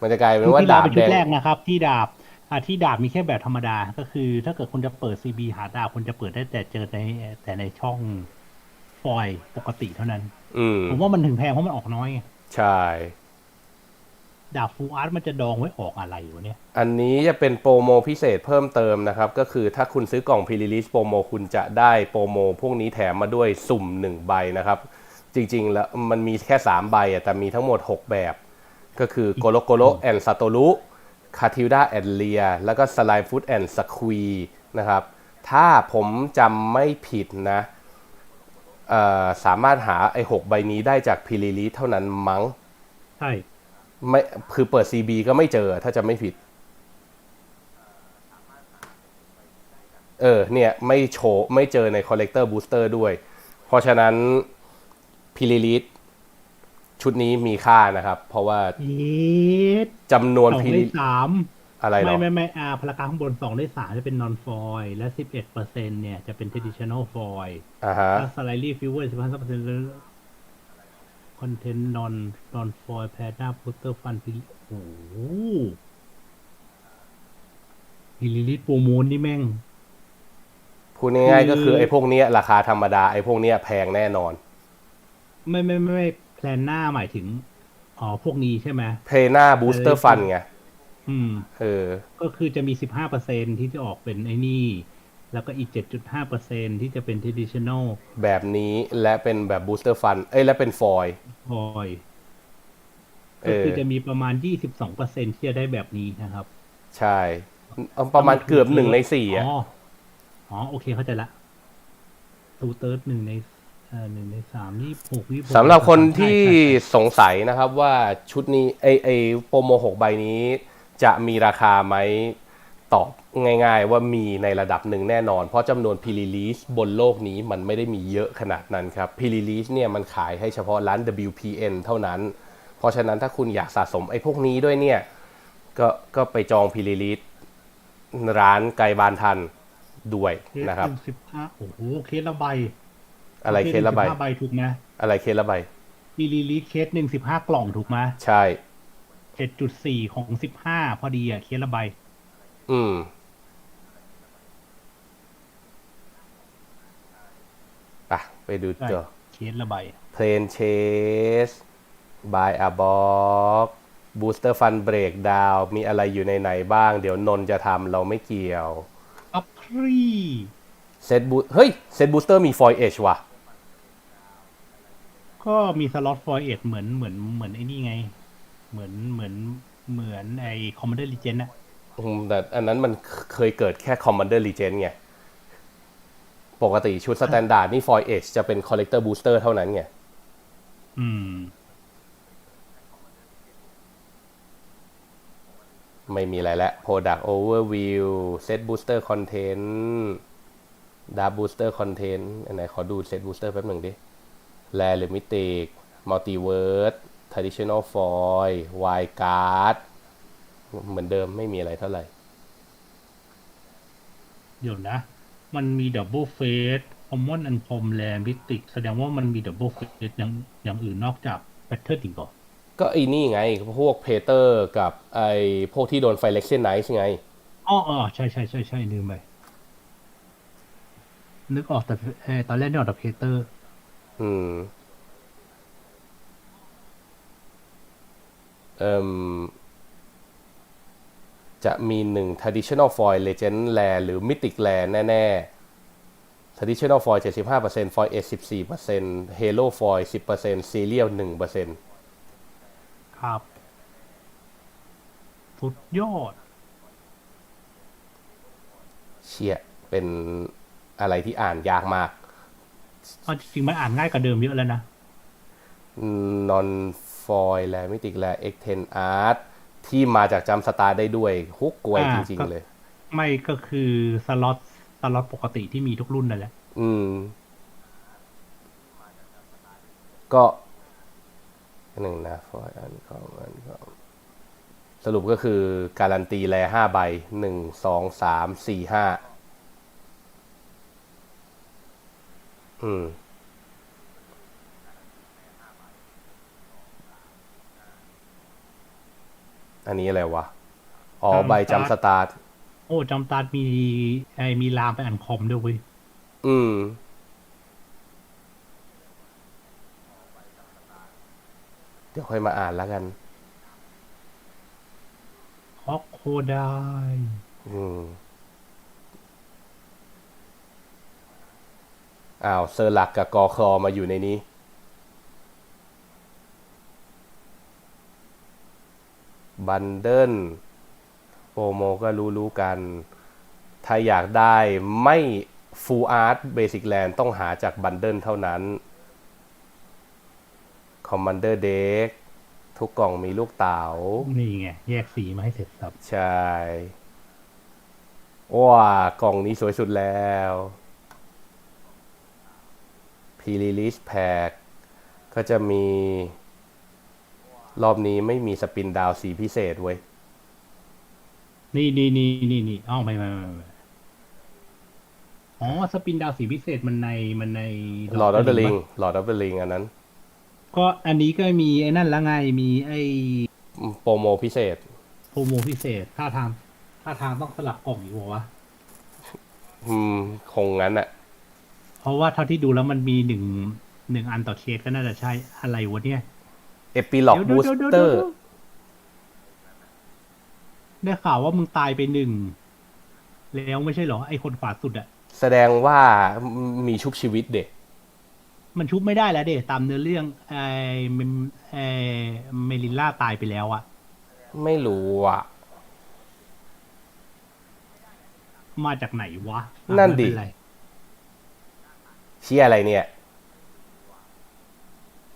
มันจะกลายเป็นว่าดาบเป็นชุดแรกนะครับที่ดาบมีแค่แบบธรรมดาก็คือถ้าเกิดคุณจะเปิด CB หาดาบคุณจะเปิดได้แต่ในช่องฟอยล์ปกติเท่านั้นผมว่ามันถึงแพงเพราะมันออกน้อยใช่ดาบฟูลอาร์ตมันจะดองไว้ออกอะไรวะเนี่ยอันนี้จะเป็นโปรโมพิเศษเพิ่มเติมนะครับก็คือถ้าคุณซื้อกล่องพรีลิลิสโปรโมคุณจะได้โปรโมพวกนี้แถมมาด้วยสุ่ม1 ใบนะครับจริงๆแล้วมันมีแค่3 ใบแต่มีทั้งหมด6 แบบก็คือโกโลโกโลแอนด์ซาโตรุคาทิลดาแอนด์เลียแล้วก็สไลม์ฟุตแอนด์สควีนะครับถ้าผมจำไม่ผิดนะสามารถหาไอ้6 ใบนี้ได้จากพรีลิลิสเท่านั้นมั้งใช่ไม่คือเปิด CB ก็ไม่เจอถ้าจะไม่ผิดเนี่ยไม่โชว์ไม่เจอใน Collector Booster ด้วยเพราะฉะนั้นพิลิลิตชุดนี้มีค่านะครับเพราะว่าจำนวนพิลิลิตอะไรหรอไม่พลังข้างบน2 ได้ 3จะเป็น non foil และ 11% เนี่ยจะเป็น traditional foil ถ้า slightly fewer 15%คอนเทนต์นอนฟอยแพดหน้าโปสเตอร์ฟันพิลิโอ้พิลิลิตโปรโมนนี่แม่งพูดง่ายๆก็คือไอ้พวกนี้ราคาธรรมดาไอ้พวกนี้แพงแน่นอนไม่แพลนหน้าหมายถึงพวกนี้ใช่ไหมเพลหน้าบูสเตอร์ฟันไงก็คือจะมี 15% ที่จะออกเป็นไอ้นี่แล้วก็อีก 7.5% ที่จะเป็น traditional แบบนี้และเป็นแบบ booster fund และเป็น foil ก็คือจะมีประมาณ 22% ที่จะได้แบบนี้นะครับใช่ประมาณเกือบ1 ใน 4โอเคเข้าใจละ2/3 1 ใน1 ใน 3 26สำหรับคนที่สงสัยนะครับว่าชุดนี้ไอโปรโม6 ใบนี้จะมีราคาไหมตอบง่ายๆว่ามีในระดับหนึ่งแน่นอนเพราะจำนวนพรีลิลิสบนโลกนี้มันไม่ได้มีเยอะขนาดนั้นครับพรีลิลิสเนี่ยมันขายให้เฉพาะร้าน WPN เท่านั้นเพราะฉะนั้นถ้าคุณอยากสะสมไอ้พวกนี้ด้วยเนี่ยก็ไปจองพรีลิลิสร้านไกลบ้านทันด้วยนะครับ15โอ้โหเคสละใบอะไรเคสละใบ15 ใบถูกไหมอะไรเคสละใบพรีลิลิสเคส1 15 กล่องถูกไหมใช่ 7.4 ของ15พอดีเคสละใบไปดูตัวเคสละใบเพลนเชสบายอะบ็อกบูสเตอร์ฟันเบรกดาวมีอะไรอยู่ในไหนบ้างเดี๋ยวนนจะทำเราไม่เกี่ยวอัพครีเซตบูเซตบูสเตอร์มีฟอยเอชว่ะก็มีสล็อตฟอยเอชเหมือนไอ้นี่ไง เหมือนไอ้ Commander Legend อะแต่อันนั้นมันเคยเกิดแค่ Commander Legend ไงปกติชุด Standard นี่ Foil Edge จะเป็น Collector Booster เท่านั้นไงไม่มีอะไรแล้ว Product Overview Set Booster Content Dark Booster Content อันไหนขอดู Set Booster แป๊บหนึ่งดิ Rare หรือ Mythic Multiverse Traditional Foil Wild Card เหมือนเดิมไม่มีอะไรเท่าไหร่เดี๋ยวนะมันมี Double Face Common Uncommon Rare Mythic แสดงว่ามันมี Double Face อย่างอื่นนอกจาก Pattern อีกเหรอก็ไอ้นี่ไงพวกเพเตอร์กับไอ้พวกที่โดนไฟเล็กเซนไนท์ไงอ๋อใช่ลืมไปนึกออกแต่ตอนแรกนึกออกแต่เพเตอร์จะมี1 traditional foil legend rare หรือ mythic rare แน่ๆ traditional foil 75% foil edge 14% halo foil 10% serial 1%ครับสุดยอดเชี่ยเป็นอะไรที่อ่านยากมากจริงๆมันอ่านง่ายกว่าเดิมเยอะแล้วนะ non foil และ mythic rare x10 art ที่มาจากจำสตาร์ได้ด้วยฮุกกวยจริงๆเลยไม่ก็คือสล็อตปกติที่มีทุกรุ่นนั่นแหละก็หนึ่งนะฟอยอันของสรุปก็คือการันตีแล5ใบ1 2 3 4 5อันนี้อะไรวะอ๋อใบจำสตาร์ทโอ้จำสตาร์ทมีลามไปอันคอมด้วยเว้ยเดี๋ยวค่อยมาอ่านแล้วกันฮอกโคได้เซอร์ลักกับกอคอมาอยู่ในนี้บันเดิลโปรโมก็รู้กันถ้าอยากได้ไม่ Full Art Basic Land ต้องหาจากบันเดิลเท่านั้น Commander Deck ทุกกล่องมีลูกเต๋านี่ไงแยกสีมาให้เสร็จสับใช่ว้ากล่องนี้สวยสุดแล้ว Pre-release pack ก็จะมีรอบนี้ไม่มีสปินดาวสีพิเศษเว้ยนี่อ้าวไม่อ๋อสปินดาวสีพิเศษมันใน Lord of the Ring อันนั้นก็อันนี้ก็มีไอ้นั่นแล้วไงมีไอ้โปรโมพิเศษท่าทางต้องสลับกล่องอีกวะคงงั้นอะเพราะว่าเท่าที่ดูแล้วมันมีหนึ่งอันต่อเคสก็น่าจะใช่อะไรวะเนี่ยEpilogue Booster ได้ข่าวว่ามึงตายไป1แล้วไม่ใช่เหรอไอ้คนขวาสุดอะแสดงว่ามีชุบชีวิตเด็กมันชุบไม่ได้แล้วเด็กตามเนื้อเรื่องเมลินล่าตายไปแล้วอะไม่รู้อะมาจากไหนวะนั่นดิเชี่ยอะไรเนี่ย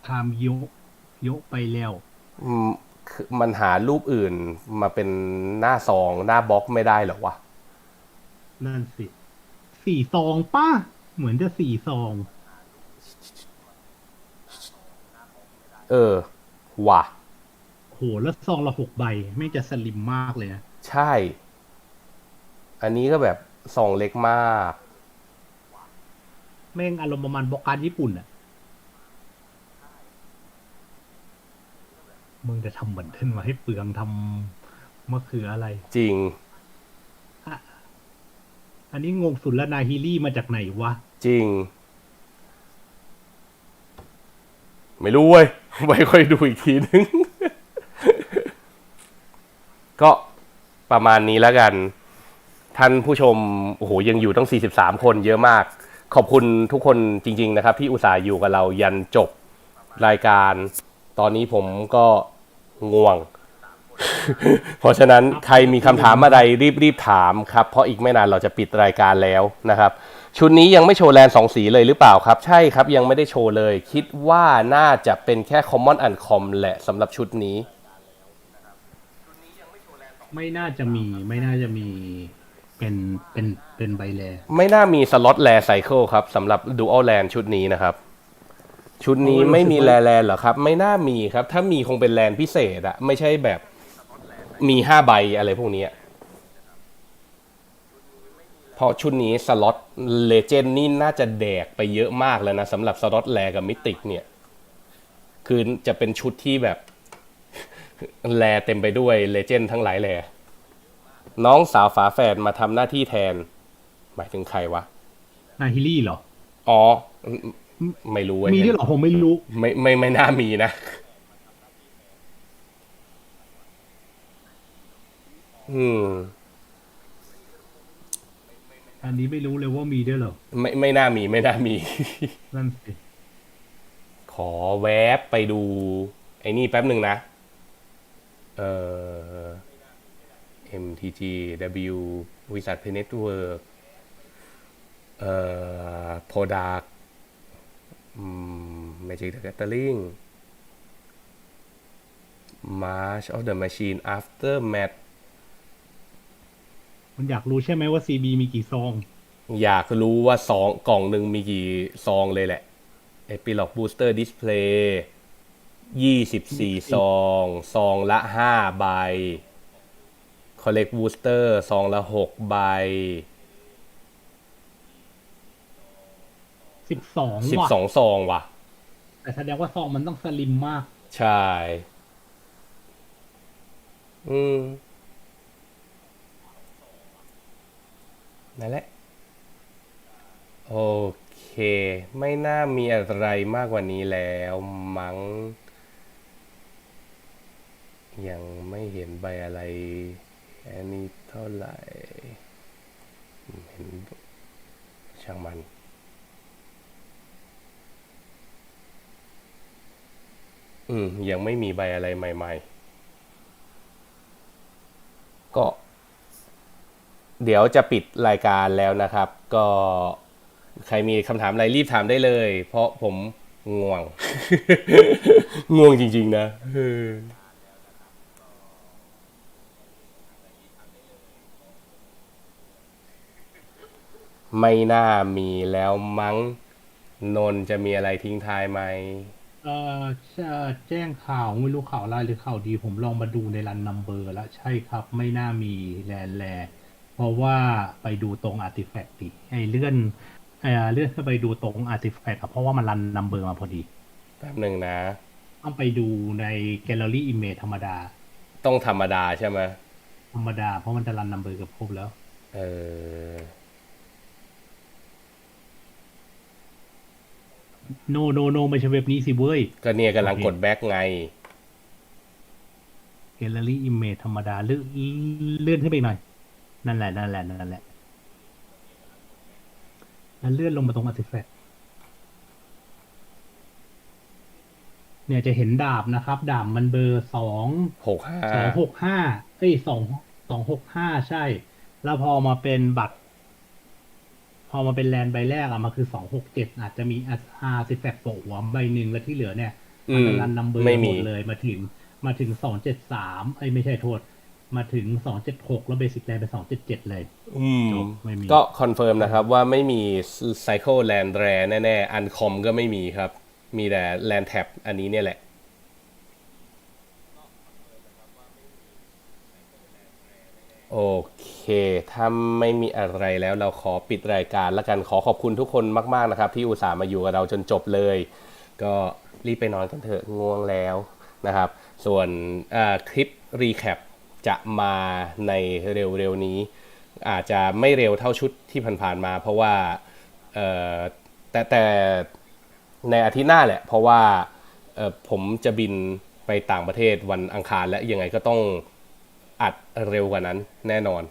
ทำยกไปแล้วมันหารูปอื่นมาเป็นหน้าซองหน้าบล็อกไม่ได้หรอวะนั่นสิ4 ซองป่ะเหมือนจะ4 ซองว่ะโหแล้วซองละ6 ใบไม่จะสลิมมากเลยนะใช่อันนี้ก็แบบซองเล็กมากแม่งอารมณ์ประมาณบล็อกการ์ดญี่ปุ่นอะมึงจะทำบันเทิงมาให้เปลืองทำมะเขืออะไรจริงอันนี้งงสุดแล้วนาฮิลี่มาจากไหนวะจริงไม่รู้เว้ยไว้ค่อยดูอีกทีนึง ก็ประมาณนี้แล้วกันท่านผู้ชมโอ้โหยังอยู่ตั้ง43คนเยอะมากขอบคุณทุกคนจริงๆนะครับที่อุตส่าห์อยู่กับเรายันจบรายการตอนนี้ผมก็ ง่วง เพราะฉะนั้นใครมีคำถามอะไรรีบถามครับเพราะอีกไม่นานเราจะปิดรายการแล้วนะครับชุดนี้ยังไม่โชว์แลนด์2 สีเลยหรือเปล่าครับใช่ครับยังไม่ได้โชว์เลยคิดว่าน่าจะเป็นแค่ Common Uncom แหละสำหรับชุดนี้ไม่น่าจะมีเป็นใบแลไม่น่ามีสล็อตแลไซเคิลครับสำหรับ Dual Land ชุดนี้นะครับชุดนี้ไม่มีแลนด์เหรอครับไม่น่ามีครับถ้ามีคงเป็นแลนด์พิเศษอะไม่ใช่แบบมี5 ใบอะไรพวกนี้เพราะชุดนี้สล็อตเลเจนด์นี่น่าจะแดกไปเยอะมากแล้วนะสำหรับสล็อตแลกับมิติกเนี่ยคือจะเป็นชุดที่แบบแลเต็มไปด้วยเลเจนด์ทั้งหลายแลน้องสาวฝาแฝดมาทำหน้าที่แทนหมายถึงใครวะนาฮิลี่เหรออ๋อไม่รู้มีด้วยเหรอผมไม่รู้ไม่น่ามีนะอันนี้ไม่รู้เลยว่ามีด้วยเหรอไม่น่ามีนั่นสิขอแวบไปดูไอ้นี่แป๊บหนึ่งนะMTG W Wizard Play Network Product Magic the Gathering March of the Machine Aftermath มันอยากรู้ใช่ไหมว่า CB มีกี่ซองอยากรู้ว่า2 กล่องหนึ่งมีกี่ซองเลยแหละ Epilogue Booster Display 24 ซองละ5 ใบ Collect Booster ซองละ6 ใบ12 ซองว่ะแต่แสดงว่าซองมันต้องสลิมมากใช่นั่นแหละโอเคไม่น่ามีอะไรมากกว่านี้แล้วมั้งยังไม่เห็นใบอะไรอันนี้เท่าไหร่เห็นช่างมันยังไม่มีใบอะไรใหม่ๆก็เดี๋ยวจะปิดรายการแล้วนะครับก็ใครมีคำถามอะไรรีบถามได้เลยเพราะผมง่วง ง่วงจริงๆนะไม่น่ามีแล้วมั้งนนจะมีอะไรทิ้งท้ายไหมจะแจ้งข่าวไม่รู้ข่าวอะไรหรือข่าวดีผมลองมาดูในรันนัมเบอร์แล้วใช่ครับไม่น่ามีแลเพราะว่าไปดูตรงอาร์ติแฟกต์ดิเลื่อนเข้าไปดูตรงอาร์ติแฟกต์เพราะว่ามันรันนัมเบอร์มาพอดีแป๊บหนึ่งนะต้องไปดูในแกลเลอรี่อิมเมจธรรมดาต้องธรรมดาใช่ไหมธรรมดาเพราะมันจะรันนัมเบอร์กับครบแล้วโนไม่ใช่เว็บนี้สิเว้ยก็เนี่ยกำลังกดแบ็กไงแกลเลอรี่อิมเมจธรรมดาเลื่อนขึ้นไปหน่อยนั่นแหละแล้วเลื่อนลงมาตรงอาร์ติแฟกต์เนี่ยจะเห็นดาบนะครับดาบมันเบอร์265265ใช่แล้วพอมาเป็นบัตรพอมาเป็นแลนด์ใบแรกมันคือ267อาจจะมีอาร์ติแฟกต์โผล่หัวใบหนึ่งแล้วที่เหลือเนี่ยมันรันนัมเบอร์หมดเลยมาถึง273ไม่ใช่โทษมาถึง276แล้วเบสิกแลนด์เป็น277เลยไม่มีก็คอนเฟิร์มนะครับว่าไม่มีไซเคิลแลนด์แรแน่ๆอันคอมก็ไม่มีครับมีแต่แลนด์แท็บอันนี้เนี่ยแหละโอเคถ้าไม่มีอะไรแล้วเราขอปิดรายการแล้วกันขอขอบคุณทุกคนมากๆนะครับที่อุตส่าห์มาอยู่กับเราจนจบเลยก็รีบไปนอนกันเถอะง่วงแล้วนะครับส่วนคลิปรีแคปจะมาในเร็วๆนี้อาจจะไม่เร็วเท่าชุดที่ผ่านๆมาเพราะว่าแต่ในอาทิตย์หน้าแหละเพราะว่าผมจะบินไปต่างประเทศวันอังคารและยังไงก็ต้องอัดเร็วกว่านั้นแน่นอน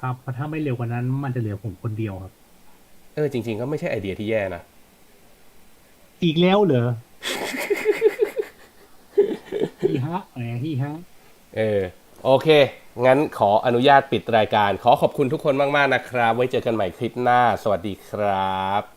ครับถ้าไม่เร็วกว่านั้นมันจะเหลือผมคนเดียวครับจริงๆก็ไม่ใช่ไอเดียที่แย่นะอีกแล้วเหรอ ฮีฮะฮีฮะโอเคงั้นขออนุญาตปิดรายการขอขอบคุณทุกคนมากๆนะครับไว้เจอกันใหม่คลิปหน้าสวัสดีครับ